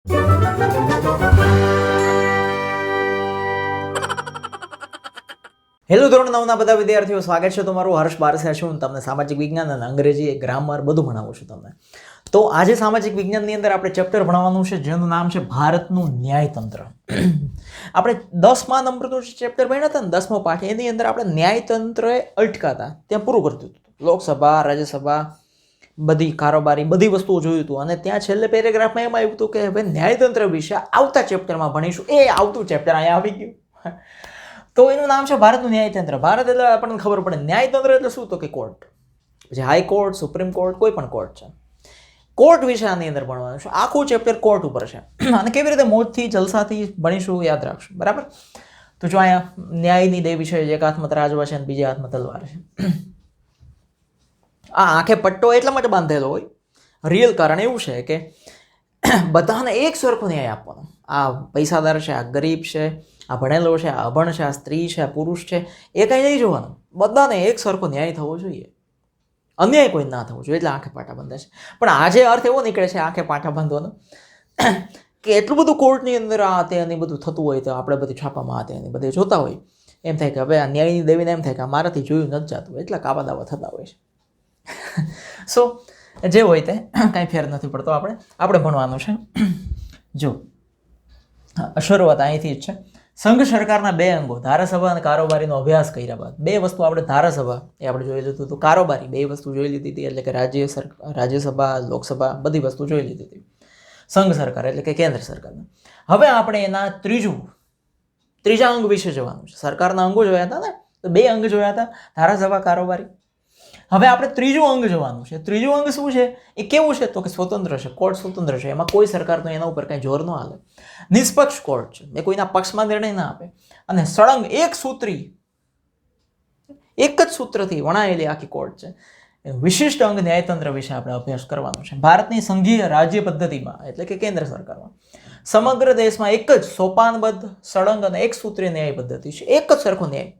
Hello ધોરણ 9 ના બધા વિદ્યાર્થીઓ, સ્વાગત છે તમારું. હર્ષ બારસિયા છું. હું તમને સામાજિક વિજ્ઞાન અને અંગ્રેજી, ગ્રામર બધું ભણાવું છું તમને. તો આજે સામાજિક વિજ્ઞાનની અંદર આપણે ચેપ્ટર ભણવાનું છે જેનું નામ છે ભારતનું ન્યાયતંત્ર. આપણે 10મા નંબરનું જે ચેપ્ટર ભણ્યા હતા ને, 10મો પાઠ, એની અંદર આપણે ન્યાયતંત્રએ અટકાતા ત્યાં પૂરું કરતું હતું. લોકસભા, રાજ્યસભા, બધી કારોબારી, બધી વસ્તુઓ જોયું હતું. અને ત્યાં છેલ્લે પેરેગ્રાફમાં એમ આવ્યું હતું કે હવે ન્યાયતંત્ર વિશે આવતા ચેપ્ટરમાં ભણીશું. એ આવતું ચેપ્ટર અહીંયા આવી ગયું. તો એનું નામ છે ભારતનું ન્યાયતંત્ર. ભારત એટલે આપણને ખબર પડે ન્યાયતંત્ર એટલે શું, તો કે કોર્ટ. પછી હાઈકોર્ટ, સુપ્રીમ કોર્ટ, કોઈ પણ કોર્ટ છે. કોર્ટ વિશે આની અંદર ભણવાનું છે. આખું ચેપ્ટર કોર્ટ ઉપર છે. અને કેવી રીતે મોજથી, જલસાથી ભણીશું યાદ રાખશું, બરાબર? તો જો અહીંયા ન્યાયની દેવી છે, એક હાથમાં તરાજવા છે અને બીજા હાથમાં તલવાર છે. આ આંખે પટ્ટો એટલા માટે બાંધેલો હોય, રિયલ કારણ એવું છે કે બધાને એક સરખો ન્યાય આપવાનો. આ પૈસાદાર છે, આ ગરીબ છે, આ ભણેલો છે, આ અભણ છે, આ સ્ત્રી છે, આ પુરુષ છે, એ કંઈ નહીં જોવાનું. બધાને એક સરખો ન્યાય થવો જોઈએ, અન્યાય કોઈ ના થવો જોઈએ. એટલે આંખે પાટા બંધે છે. પણ આજે અર્થ એવો નીકળે છે આંખે પાટા બાંધવાનો કે એટલું બધું કોર્ટની અંદર આ તે અને બધું થતું હોય તો આપણે બધી છાપામાં આ તે અને બધે જોતા હોય, એમ થાય કે હવે આ ન્યાયની દેવીને એમ થાય કે મારાથી જોયું નથી જતું, એટલા કાવા દાવા થતા હોય છે. સો જે હોય તે કાંઈ ફેર નથી પડતો. આપણે ભણવાનું છે. જો શરૂઆત અહીંથી જ છે. સંઘ સરકારના 2 અંગો, ધારાસભા અને કારોબારીનો અભ્યાસ કર્યા બાદ 2 વસ્તુ આપણે ધારાસભા એ આપણે જોઈ લીધું હતું, કારોબારી 2 વસ્તુ જોઈ લીધી હતી, એટલે કે રાજ્યસભા, લોકસભા, બધી વસ્તુ જોઈ લીધી હતી. સંઘ સરકાર એટલે કે કેન્દ્ર સરકારના. હવે આપણે એના ત્રીજા અંગ વિશે જોવાનું છે. સરકારના અંગો જોયા હતા ને, તો 2 અંગ જોયા હતા, ધારાસભા, કારોબારી. હવે આપણે ત્રીજું અંગ જોવાનું છે. ત્રીજું અંગ શું છે, એ કેવું છે, તો કે સ્વતંત્ર છે, કોર્ટ સ્વતંત્ર છે, એમાં કોઈ સરકારનો એના ઉપર કાંઈ જોર ન હાલે. નિષ્પક્ષ કોર્ટ છે, એ કોઈના પક્ષમાં નિર્ણય ના આપે. અને સળંગ એક જ સૂત્રથી વણાયેલી આખી કોર્ટ છે. વિશિષ્ટ અંગ ન્યાયતંત્ર વિશે આપણે અભ્યાસ કરવાનો છે. ભારતની સંઘીય રાજ્ય પદ્ધતિમાં એટલે કે કેન્દ્ર સરકારમાં સમગ્ર દેશમાં એક જ સોપાનબદ્ધ, સળંગ અને એક સૂત્રીય ન્યાય પદ્ધતિ છે. એક જ સરખો ન્યાય.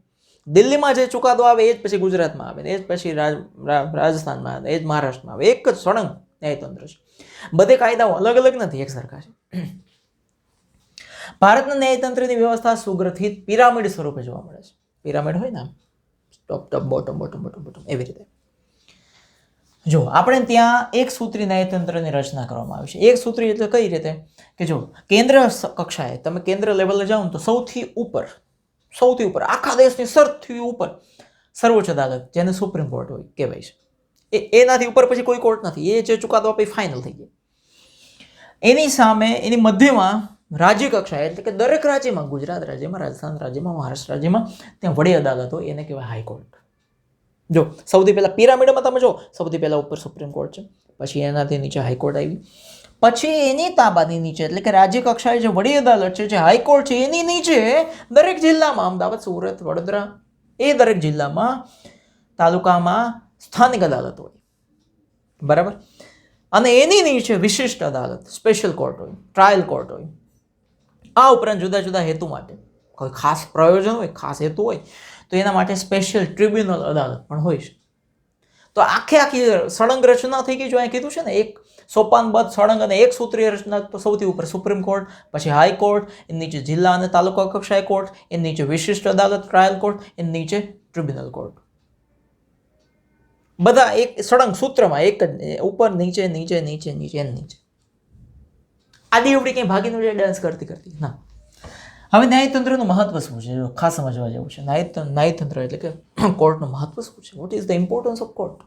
દિલ્હીમાં જે ચુકાદો આવે એ જ પછી ગુજરાતમાં આવે, એ જ પછી રાજસ્થાનમાં આવે, એ જ મહારાષ્ટ્રમાં આવે. એક જ સળંગ ન્યાયતંત્ર છે. બધે કાયદાઓ અલગ અલગ નથી, એક સરખા છે. ભારતના ન્યાયતંત્રની વ્યવસ્થા સુગ્રથિત પિરામિડ સ્વરૂપે જોવા મળે છે. પિરામિડ હોય ને, ટોપ ટોપ, બોટમ બોટમ બોટમ બોટમ, એવી રીતે. જો આપણે ત્યાં એક સૂત્રી ન્યાયતંત્રની રચના કરવામાં આવી છે. એક સૂત્રી એટલે કઈ રીતે કે જો કેન્દ્ર કક્ષાએ તમે કેન્દ્ર લેવલે જાઓ ને તો સૌથી ઉપર આખા દેશની સૌથી ઉપર સર્વોચ્ચ અદાલત, જેને સુપ્રીમ કોર્ટ હોય કહેવાય છે. એનાથી ઉપર પછી કોઈ કોર્ટ નથી. એ જે ચુકાદો આપે ફાઇનલ થઈ ગયો. એની સામે એની મધ્યમાં રાજ્ય કક્ષાએ એટલે કે દરેક રાજ્યમાં, ગુજરાત રાજ્યમાં, રાજસ્થાન રાજ્યમાં, મહારાષ્ટ્ર રાજ્યમાં ત્યાં વડી અદાલત હોય, એને કહેવાય હાઈકોર્ટ. જો સૌથી પહેલા પિરામિડમાં તમે જો, સૌથી પહેલા ઉપર સુપ્રીમ કોર્ટ છે, પછી એનાથી નીચે હાઈકોર્ટ આવી, પછી એની તાબાની નીચે એટલે કે રાજ્ય કક્ષાએ જે વડી અદાલત છે, જે હાઈકોર્ટ છે, એની નીચે દરેક જિલ્લામાં, અમદાવાદ, સુરત, વડોદરા, એ દરેક જિલ્લામાં, તાલુકામાં સ્થાનિક અદાલત હોય, બરાબર. અને એની નીચે વિશિષ્ટ અદાલત, સ્પેશિયલ કોર્ટ હોય, ટ્રાયલ કોર્ટ હોય. આ ઉપરાંત જુદા જુદા હેતુ માટે કોઈ ખાસ પ્રયોજન હોય, ખાસ હેતુ હોય, તો એના માટે સ્પેશિયલ ટ્રિબ્યુનલ અદાલત પણ હોય છે. તો આખી સળંગ રચના થઈ ગઈ. જો અહીં કીધું છે ને, એક સોપાનબદ્ધ, સળંગ અને એક સૂત્રીય રચના. તો સૌથી ઉપર સુપ્રીમ કોર્ટ, પછી હાઈકોર્ટ, એની નીચે જિલ્લા અને તાલુકા કક્ષાએ કોર્ટ, એની નીચે વિશિષ્ટ અદાલત, ટ્રાયલ કોર્ટ, એની નીચે ટ્રિબ્યુનલ કોર્ટ. બધા એક સળંગ સૂત્રમાં, એક જ, ઉપર નીચે નીચે નીચે નીચે નીચે. આડી અવડી કંઈ ભાગીનું જે ડાન્સ કરતી ના. હવે ન્યાયતંત્રનું મહત્વ શું છે, ખાસ સમજવા જેવું છે. ન્યાયતંત્ર એટલે કે કોર્ટનું મહત્વ શું છે? What is the importance of court?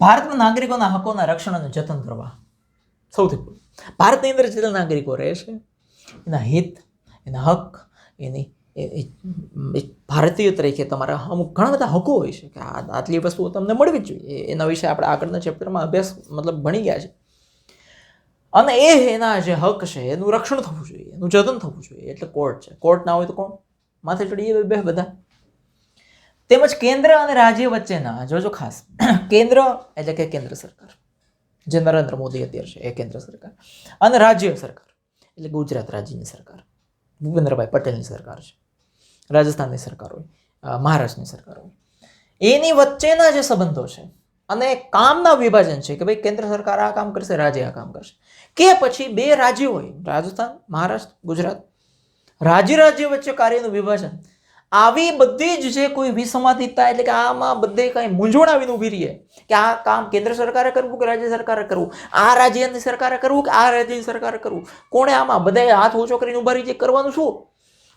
ભારતમાં નાગરિકોના હકોના રક્ષણ અને જતન કરવા સૌથી પહેલું. ભારતની અંદર જેટલા નાગરિકો રહે છે, એના હિત, એના હક, એની ભારતીય તરીકે તમારા અમુક ઘણા બધા હકો હોય છે કે આટલી વસ્તુઓ તમને મળવી જ જોઈએ. એના વિશે આપણે આગળના ચેપ્ટરમાં અભ્યાસ ભણી ગયા છે. અને એના જે હક છે એનું રક્ષણ થવું જોઈએ, એનું જતન થવું જોઈએ. એટલે કોર્ટ છે. કોર્ટ ના હોય તો કોણ માથે ચડીએ? બે બધા. તેમજ કેન્દ્ર અને રાજ્ય વચ્ચેના, જોજો ખાસ, કેન્દ્ર એટલે કે કેન્દ્ર સરકાર, જે નરેન્દ્ર મોદી અત્યારે છે, એ કેન્દ્ર સરકાર. અને રાજ્ય સરકાર એટલે ગુજરાત રાજ્યની સરકાર, ભૂપેન્દ્રભાઈ પટેલની સરકાર છે. રાજસ્થાનની સરકાર હોય, મહારાષ્ટ્રની સરકાર હોય, એની વચ્ચેના જે સંબંધો છે અને કામના વિભાજન છે કે ભાઈ કેન્દ્ર સરકાર આ કામ કરશે, રાજ્ય આ કામ કરશે, કે પછી બે રાજ્યો હોય, રાજસ્થાન, મહારાષ્ટ્ર, ગુજરાત, રાજ્ય વચ્ચે કાર્યનું વિભાજન, આવી બધી જ જે કોઈ વિસંવાદિતા એટલે કે આમાં બધે કઈ મૂંઝવણ આવીને ઊભી રહી કે આ કામ કેન્દ્ર સરકારે કરવું કે રાજ્ય સરકારે કરવું, આ રાજ્યની સરકારે કરવું કે આ રાજ્યની સરકારે કરવું, કોણે આમાં બધાએ હાથ ઊંચો કરીને ઊભા રહી કરવાનું શું?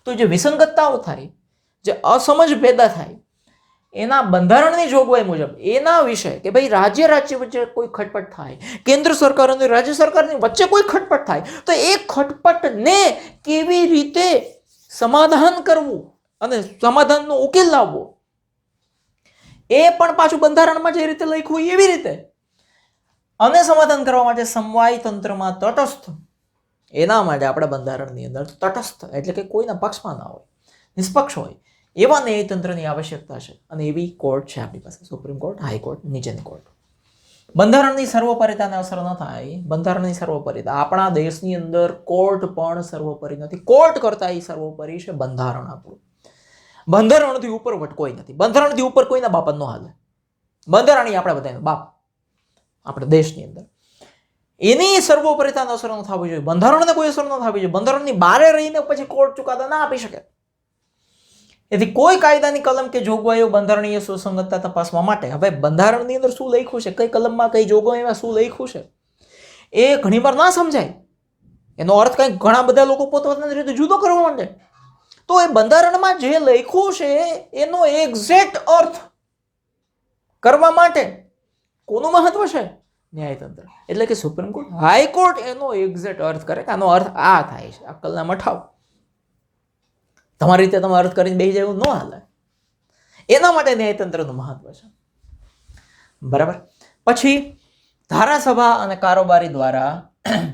તો જે વિસંગતતાઓ થાય, જે અસમજ પેદા થાય, એના બંધારણની જોગવાઈ મુજબ એના વિશે કે ભાઈ રાજ્ય વચ્ચે કોઈ ખટપટ થાય, કેન્દ્ર સરકાર અને રાજ્ય સરકારની વચ્ચે કોઈ ખટપટ થાય, તો એ ખટપટને કેવી રીતે સમાધાન કરવું અને સમાધાનનો ઉકેલ લાવવો, એ પણ પાછું બંધારણમાં જે રીતે લખ્યું એવી રીતે, અને સમાધાન કરવા માટે સમવાય તંત્રમાં તટસ્થ, એના માટે આપણા બંધારણની અંદર તટસ્થ એટલે કે કોઈના પક્ષમાં ના હોય, નિષ્પક્ષ હોય એવા ન્યાયતંત્રની આવશ્યકતા છે. અને એવી કોર્ટ છે આપણી પાસે, સુપ્રીમ કોર્ટ, હાઈકોર્ટ, નીચેની કોર્ટ. બંધારણની સર્વોપરિતાને અસર ન થાય. બંધારણની સર્વોપરિતા, આપણા દેશની અંદર કોર્ટ પણ સર્વોપરી નથી. કોર્ટ કરતા એ સર્વોપરી છે બંધારણ આપણું. બંધારણથી ઉપર કોઈ નથી. બંધારણથી ઉપર કોઈના બાપ ન હાલે. બંધારણ આપણા બધાનો બાપ આપણા દેશની અંદર. એની સર્વોપરિતાને અસર ન થવી જોઈએ, બંધારણને કોઈ અસર ન થવી જોઈએ. બંધારણની બહારે રહીને પછી કોર્ટ ચુકાદા ના આપી શકે. એથી કોઈ કાયદાની કલમ કે જોગવાઈઓ બંધારણીય સુસંગતતા તપાસવા માટે, હવે બંધારણની અંદર શું લખ્યું છે, કઈ કલમમાં કઈ જોગવાઈમાં શું લખ્યું છે, એ ઘણીવાર ના સમજાય. એનો અર્થ કંઈક ઘણા બધા લોકો પોતપોતાની રીતે જુદો કરવા માંડે. તો એ બંધારણમાં જે લખ્યું છે એનો એક્ઝેક્ટ અર્થ કરવા માટે કોનું મહત્વ છે? ન્યાયતંત્ર એટલે કે સુપ્રીમ કોર્ટ, હાઈકોર્ટ એનો એક્ઝેક્ટ અર્થ કરે કે આનો અર્થ આ થાય છે. અક્કલના મઠાવ તમારી રીતે તમે અર્થ કરીને બેસી જાય એવું ન હાલે. એના માટે ન્યાયતંત્રનું મહત્વ છે. બરાબર. પછી ધારાસભા અને કારોબારી દ્વારા,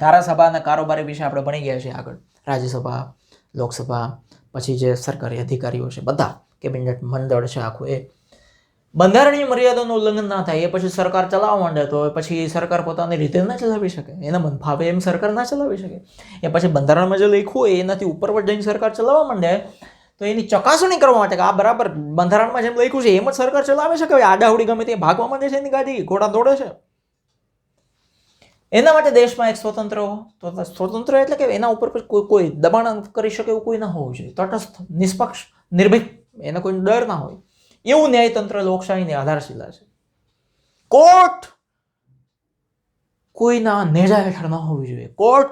ધારાસભા અને કારોબારી વિશે આપણે ભણી ગયા છીએ આગળ. રાજ્યસભા, લોકસભા, પછી જે સરકારી અધિકારીઓ છે બધા, કેબિનેટ મંડળ છે આખું, એ બંધારણીય મર્યાદાનું ઉલ્લંઘન ના થાય એ પછી સરકાર ચલાવવા માંડે તો પછી સરકાર પોતાની રીતે ના ચલાવી શકે. એના મન ભાવે એમ સરકાર ના ચલાવી શકે. એ પછી બંધારણમાં જે લખ્યું હોય એનાથી ઉપર જઈને સરકાર ચલાવવા માંડે તો એની ચકાસણી કરવા માટે કે આ બરાબર બંધારણમાં જેમ લખ્યું છે એમ જ સરકાર ચલાવી શકે. આડાવડી ગમે તે ભાગવા માંડે છે એની ગાડી, ઘોડા દોડે છે. એના માટે દેશમાં એક સ્વતંત્ર એટલે કે એના ઉપર કોઈ દબાણ કરી શકે એવું કોઈ ના હોવું જોઈએ. તટસ્થ, નિષ્પક્ષ, નિર્ભીક, એને કોઈ ડર ના હોય એવું ન્યાયતંત્ર લોકશાહીની આધારશિલા છે. કોર્ટ કોઈના નેજા હેઠળ ન હોવી જોઈએ.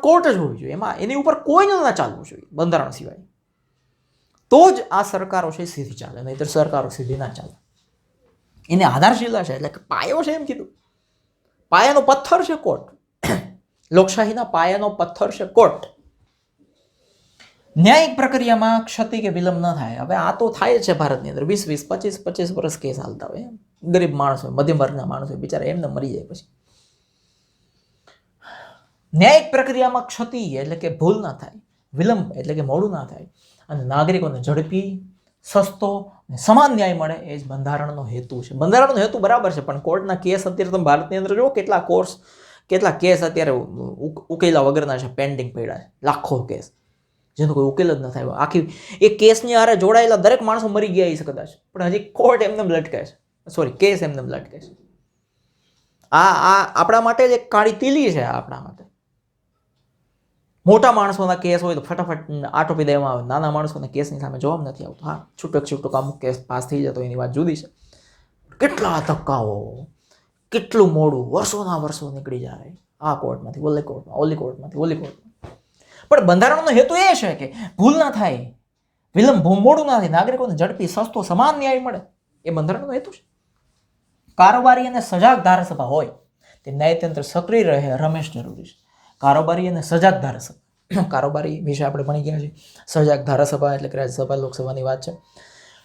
કોર્ટ જ હોવી જોઈએ. એમાં એની ઉપર કોઈ ના ચાલવું જોઈએ બંધારણ સિવાય. તો જ આ સરકારો છે સીધી ચાલે, નહીતર સરકારો સીધી ના ચાલે. એની આધારશિલા છે એટલે કે પાયો છે એમ કીધું. પાયાનો પથ્થર છે કોર્ટ. લોકશાહીના પાયાનો પથ્થર છે કોર્ટ. ન્યાયિક પ્રક્રિયામાં ક્ષતિ કે વિલંબ ન થાય. હવે આ તો થાય છે ભારતની અંદર 20, 25 વર્ષ કેસ હાલતા હોય. ગરીબ માણસ હોય, મધ્યમ વર્ગના માણસ હોય, બિચારા એમને મરી જાય. પછી ન્યાયિક પ્રક્રિયામાં ક્ષતિ એટલે કે ભૂલ ના થાય, વિલંબ એટલે કે મોડું ના થાય, અને નાગરિકોને ઝડપી, સસ્તો અને સમાન ન્યાય મળે એ જ બંધારણનો હેતુ છે. બંધારણનો હેતુ બરાબર છે, પણ કોર્ટના કેસ અત્યારે તમે ભારતની અંદર જુઓ કેટલા કેસ અત્યારે ઉકેલા વગરના છે, પેન્ડિંગ પડ્યા છે. લાખો કેસ જેનો કોઈ ઉકેલ જ ન થાય. આખી એ કેસની આરે જોડાયેલા દરેક માણસો મરી ગયા છે કદાચ, પણ હજી કોર્ટ એમને લટકે છે. સોરી, કેસ એમને લટકે છે. આ આપણા માટે જ એક કાળી તીલી છે. આપણા માટે મોટા માણસોના કેસ હોય તો ફટાફટ આટોપી દેવામાં આવે. નાના માણસોના કેસની સામે જવાબ નથી આવતો. હા, છૂટક અમુક કેસ પાસ થઈ જતો એની વાત જુદી છે. કેટલા ધક્કાઓ, કેટલું મોડું, વર્ષો નીકળી જાય આ કોર્ટમાંથી ઓલી કોર્ટમાં, ઓલી કોર્ટમાંથી ઓલી કોર્ટમાં. પણ બંધારણનો હેતુ એ છે કે ભૂલ ના થાય, વિલંબ મોડું ના થાય, નાગરિકોને ઝડપી, સસ્તો, સમાન ન્યાય મળે. એ બંધારણનો હેતુ છે. કારોબારી અને સજાગ ધારાસભા હોય તે ન્યાયતંત્ર સક્રિય રહે રમેશ જરૂરી છે. કારોબારી અને સજાગ ધારાસભા, કારોબારી વિશે આપણે ભણી ગયા છીએ. સજાગ ધારાસભા એટલે કે રાજ્યસભા, લોકસભાની વાત છે.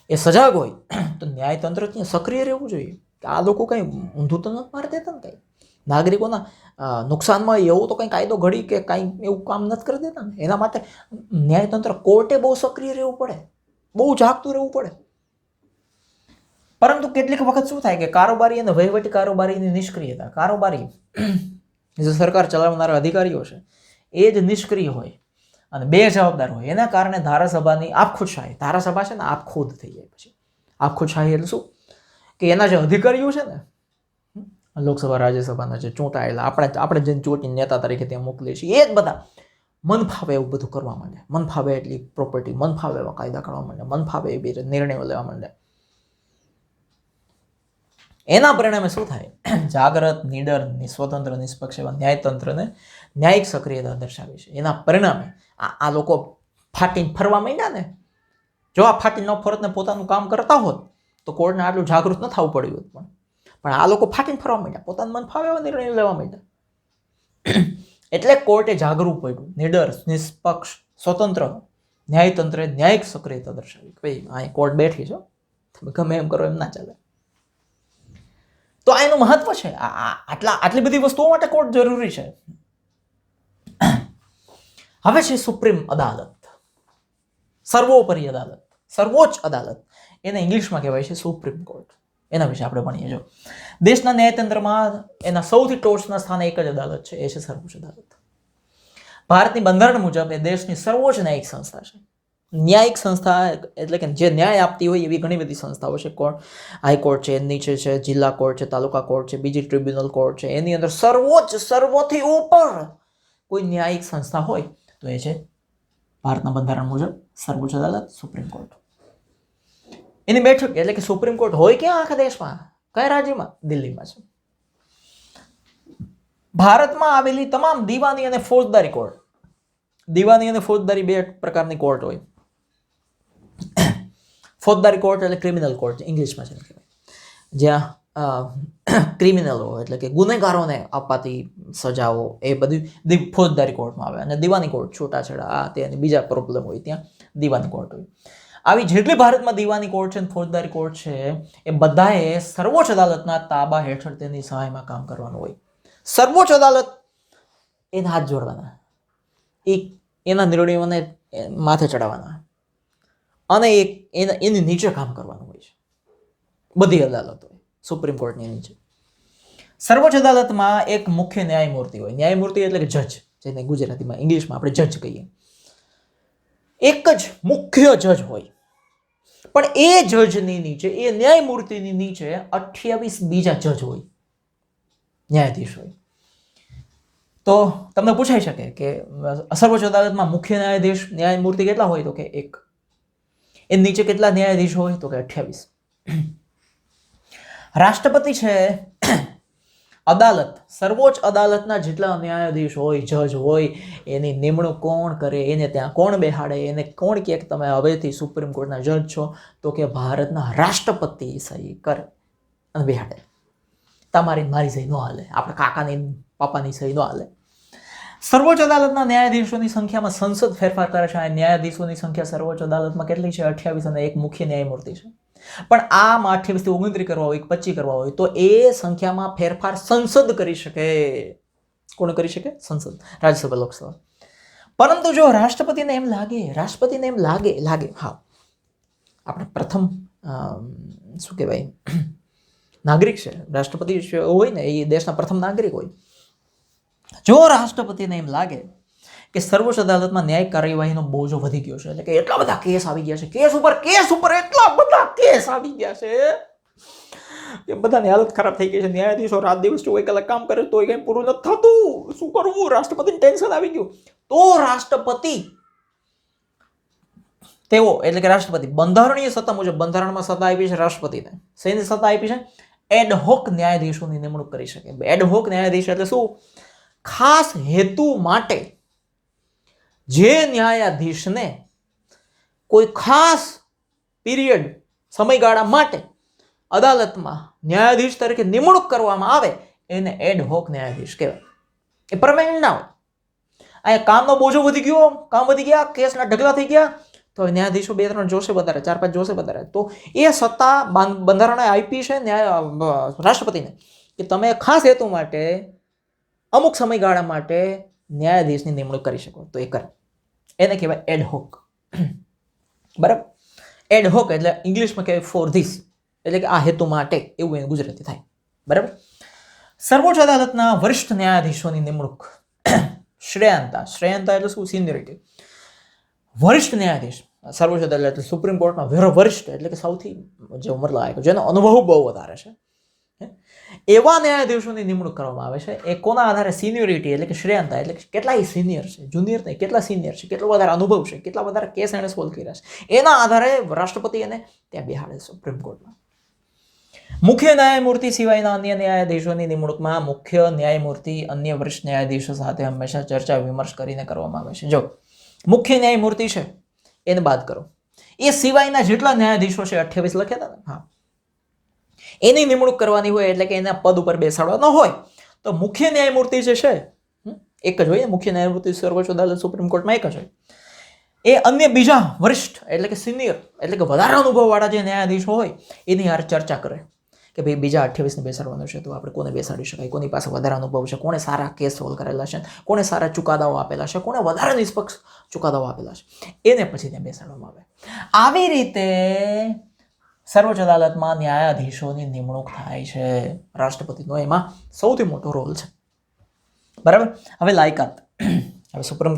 એ સજાગ હોય તો ન્યાયતંત્ર ત્યાં સક્રિય રહેવું જોઈએ. આ લોકો કંઈ ઊંધું તો નથી મારી દેતા ને, કંઈ નાગરિકોના નુકસાનમાં એવું તો કંઈ કાયદો ઘડી કે કાંઈ એવું કામ નથી કરી દેતા ને. એના માટે ન્યાયતંત્ર, કોર્ટે બહુ સક્રિય રહેવું પડે, બહુ જાગતું રહેવું પડે. પરંતુ કેટલીક વખત શું થાય કે કારોબારી અને વહીવટી કારોબારીની નિષ્ક્રિયતા, કારોબારી જે સરકાર ચલાવનારા અધિકારીઓ છે એ જ નિષ્ક્રિય હોય અને બે જવાબદાર હોય. એના કારણે ધારાસભાની આપખુદશાહી, ધારાસભા છે ને આપખુદ થઈ જાય. પછી આપખુદશાહી એટલે શું કે એના જે અધિકારીઓ છે ને લોકસભા રાજ્યસભાના જે ચૂંટાયેલા આપણે જેને ચૂંટીને નેતા તરીકે ત્યાં મોકલીએ છીએ એ જ બધા મન ફાવે એવું બધું કરવા માંડે, મન ફાવે એટલી પ્રોપર્ટી, મન ફાવે એવા કાયદા કરવા માંડે, મન ફાવે એવી નિર્ણયો લેવા માંડે. એના પરિણામે શું થાય? જાગ્રત, નીડર, સ્વતંત્ર, નિષ્પક્ષ એવા ન્યાયતંત્રને ન્યાયિક સક્રિયતા દર્શાવે છે. એના પરિણામે આ લોકો ફાટીને ફરવા માંડ્યા ને. જો આ ફાટી ન ફરત ને પોતાનું કામ કરતા હોત તો કોર્ટને આટલું જાગૃત ન થવું પડ્યું હોત. પણ આ લોકો ફાટીને ફરવા માંડ્યા, પોતાનું મન ફાવે એવા નિર્ણયો લેવા માંડ્યા. એટલે કોર્ટે જાગવું પડ્યું. નીડર, નિષ્પક્ષ, સ્વતંત્ર ન્યાયતંત્રે ન્યાયિક સક્રિયતા દર્શાવી કે ભાઈ અહીં કોર્ટ બેઠી છે, તમે ગમે એમ કરો એમ ના ચાલે. તો આ એનું મહત્વ છે. આટલી બધી વસ્તુઓ માટે કોર્ટ જરૂરી છે. હવે છે સુપ્રીમ અદાલત, સર્વોપરી અદાલત, સર્વોચ્ચ અદાલત. એને ઇંગ્લિશમાં કહેવાય છે સુપ્રીમ કોર્ટ. એના વિશે આપણે ભણીએ. જો દેશના ન્યાયતંત્રમાં એના સૌથી ટોચના સ્થાને એક જ અદાલત છે, એ છે સર્વોચ્ચ અદાલત. ભારતની બંધારણ મુજબ એ દેશની સર્વોચ્ચ ન્યાયિક સંસ્થા છે. ન્યાયિક સંસ્થા એટલે કે જે ન્યાય આપતી હોય એવી ઘણી બધી સંસ્થાઓ છે. હાઈકોર્ટ છે, નીચે છે જિલ્લા કોર્ટ છે, તાલુકા કોર્ટ છે, બીજી ટ્રિબ્યુનલ કોર્ટ છે. એની અંદર સર્વોથી ઉપર કોઈ ન્યાયિક સંસ્થા હોય તો એ છે ભારતના બંધારણ મુજબ સર્વોચ્ચ અદાલત, સુપ્રીમ કોર્ટ. એની બેઠક એટલે કે સુપ્રીમ કોર્ટ હોય ક્યાં આખા દેશમાં? કયા રાજ્યમાં? દિલ્હીમાં છે. ભારતમાં આવેલી તમામ દીવાની અને ફોજદારી કોર્ટ, દીવાની અને ફોજદારી બે પ્રકારની કોર્ટ હોય. ફોજદારી કોર્ટ એટલે ક્રિમિનલ કોર્ટ ઇંગ્લિશમાં છે, જ્યાં ક્રિમિનલો એટલે કે ગુનેગારોને અપાતી સજાઓ એ બધી ફોજદારી કોર્ટમાં આવે. અને દીવાની કોર્ટ છૂટાછેડા આ તે બીજા પ્રોબ્લેમ હોય ત્યાં દીવાની કોર્ટ હોય. આવી જેટલી ભારતમાં દીવાની કોર્ટ છે, ફોજદારી કોર્ટ છે, એ બધાએ સર્વોચ્ચ અદાલતના તાબા હેઠળ તેની સહાયમાં કામ કરવાનું હોય. સર્વોચ્ચ અદાલત એના હાથ જોડવાના, એના નિર્ણયોને માથે ચડાવવાના અને એની નીચે કામ કરવાનું હોય છે. બધી અદાલતો સુપ્રીમ કોર્ટની નીચે. સર્વોચ્ચ અદાલતમાં એક મુખ્ય ન્યાયમૂર્તિ હોય. ન્યાયમૂર્તિ એટલે કે જજ, જેને ગુજરાતીમાં ઇંગ્લિશમાં આપણે જજ કહીએ. એક જ મુખ્ય જજ હોય. પણ એ જજની નીચે, એ ન્યાયમૂર્તિની નીચે 28 બીજા જજ હોય, ન્યાયાધીશ હોય. તો તમને પૂછાઈ શકે કે સર્વોચ્ચ અદાલતમાં મુખ્ય ન્યાયાધીશ, ન્યાયમૂર્તિ કેટલા હોય? તો કે એક. એ નીચે કેટલા ન્યાયાધીશ હોય? તો કે 28. રાષ્ટ્રપતિ છે અદાલત, સર્વોચ્ચ અદાલતના જેટલા ન્યાયાધીશ હોય, જજ હોય, એની નિમણૂક કોણ કરે, એને ત્યાં કોણ બેહાડે, એને કોણ કહે કે તમે હવેથી સુપ્રીમ કોર્ટના જજ છો? તો કે ભારતના રાષ્ટ્રપતિ સહી કરે અને બેહાડે. તમારી મારી સહી ન હાલે, આપણે કાકાની પાપાની સહી ન હાલે. સર્વોચ્ચ અદાલતના ન્યાયાધીશોની સંખ્યામાં સંસદ ફેરફાર કરે છે. આ ન્યાયાધીશોની સંખ્યા સર્વોચ્ચ અદાલતમાં કેટલી છે? 28 અને એક મુખ્ય ન્યાયમૂર્તિ છે. પણ આમાં 28 થી 29 કરવા હોય, 25 કરવા હોય તો એ સંખ્યામાં ફેરફાર સંસદ કરી શકે. કોણ કરી શકે? સંસદ, રાજ્યસભા, લોકસભા. પરંતુ જો રાષ્ટ્રપતિને એમ લાગે હા આપણે પ્રથમ શું કહેવાય નાગરિક છે, રાષ્ટ્રપતિ હોય ને એ દેશના પ્રથમ નાગરિક હોય. જો રાષ્ટ્રપતિને એમ લાગે કે સર્વોચ્ચ અદાલતમાં ન્યાયિક કાર્યવાહીનો બોજો વધી ગયો છે, એટલે કે એટલા બધા કેસ આવી ગયા છે, કેસ ઉપર એટલા બધા કેસ આવી ગયા છે કે બધાની હાલત ખરાબ થઈ ગઈ છે. ન્યાયાધીશો રાત દિવસ 24 કલાક કામ કરે તોય કંઈ પૂરું નથી થતું. શું કરવું? રાષ્ટ્રપતિને ટેન્શન આવી ગયું. તો રાષ્ટ્રપતિ તેઓ એટલે કે રાષ્ટ્રપતિ બંધારણીય સત્તા મુજબ, બંધારણમાં સત્તા આપી છે રાષ્ટ્રપતિને. શેની સત્તા આપી છે? એડહોક ન્યાયાધીશોની નિમણૂક કરી શકે. એડહોક ન્યાયાધીશ એટલે શું? ખાસ હેતુ માટે જે ન્યાયાધીશને કોઈ ખાસ પીરિયડ, સમયગાળા માટે અદાલતમાં ન્યાયાધીશ તરીકે નિમણૂક કરવામાં આવે એને એડહોક ન્યાયાધીશ કહેવાય. એ પરમેનન્ટ ના હોય. અહીંયા કામનો બોજો વધી ગયો, કામ વધી ગયા, કેસના ઢગલા થઈ ગયા, તો ન્યાયાધીશો 2-3 જોશે વધારે, 4-5 જોશે વધારે. તો એ સત્તા બંધારણે આપી છે રાષ્ટ્રપતિને કે તમે ખાસ હેતુ માટે અમુક સમયગાળા માટે ન્યાયાધીશની નિમણૂક કરી શકો. તો એ કરે. એને કહેવાય એડહોક. બરાબર? એડહોક એટલે ઇંગ્લિશમાં કહેવાય ફોર ધીસ, એટલે કે આ હેતુ માટે, એવું એને ગુજરાતી થાય. બરાબર? સર્વોચ્ચ અદાલતના વરિષ્ઠ ન્યાયાધીશોની નિમણૂક. શ્રેયાંતા એટલે શું? સિનિયોરિટી. વરિષ્ઠ ન્યાયાધીશ સર્વોચ્ચ અદાલત એટલે સુપ્રીમ કોર્ટમાં વરિષ્ઠ એટલે કે સૌથી જે ઉંમરલાયક, જેનો અનુભવ બહુ વધારે છે, એવા ન્યાયાધીશોની નિમણૂક કરવામાં આવે છે. એ કોના આધારે? સિનિયોરિટી એટલે કે શ્રેયાંતા, એટલે કે કેટલા સિનિયર છે, જુનિયર નહીં, કેટલા સિનિયર છે, કેટલો વધારે અનુભવ છે, કેટલા વધારે કેસ એણે સોલ્વ કર્યા છે, એના આધારે રાષ્ટ્રપતિ એને ત્યાં બેહાડે સુપ્રીમ કોર્ટમાં. મુખ્ય ન્યાયમૂર્તિ સિવાયના અન્ય ન્યાયાધીશોની નિમણૂકમાં મુખ્ય ન્યાયમૂર્તિ અન્ય વરિષ્ઠ ન્યાયાધીશો સાથે હંમેશા ચર્ચા વિમર્શ કરીને કરવામાં આવે છે. જો મુખ્ય ન્યાયમૂર્તિ છે એને બાદ કરો, એ સિવાયના જેટલા ન્યાયાધીશો છે 28 લખ્યા હતા ને, હા, એની નિમણૂક કરવાની હોય એટલે કે એના પદ ઉપર બેસાડવાનો હોય તો મુખ્ય ન્યાયમૂર્તિ જે છે એક જ હોય. મુખ્ય ન્યાયમૂર્તિ સર્વોચ્ચ અદાલત સુપ્રીમ કોર્ટમાં એક જ હોય. એ અન્ય બીજા વરિષ્ઠ એટલે કે સિનિયર એટલે કે વધારે અનુભવવાળા જે ન્યાયાધીશો હોય એની યાર ચર્ચા કરે કે ભાઈ બીજા 28ને બેસાડવાનું છે તો આપણે કોને બેસાડી શકાય, કોની પાસે વધારે અનુભવ છે, કોણે સારા કેસ સોલ્વ કરેલા છે, કોણે સારા ચુકાદાઓ આપેલા છે, કોણે વધારે નિષ્પક્ષ ચુકાદાઓ આપેલા છે, એને પછી ત્યાં બેસાડવામાં આવે. આવી રીતે સર્વોચ્ચ અદાલતમાં ન્યાયાધીશોની નિમણૂક થાય છે. રાષ્ટ્રપતિનો એમાં સૌથી મોટો રોલ છે. બરાબર. હવે લાયકાત. હવે સુપ્રીમ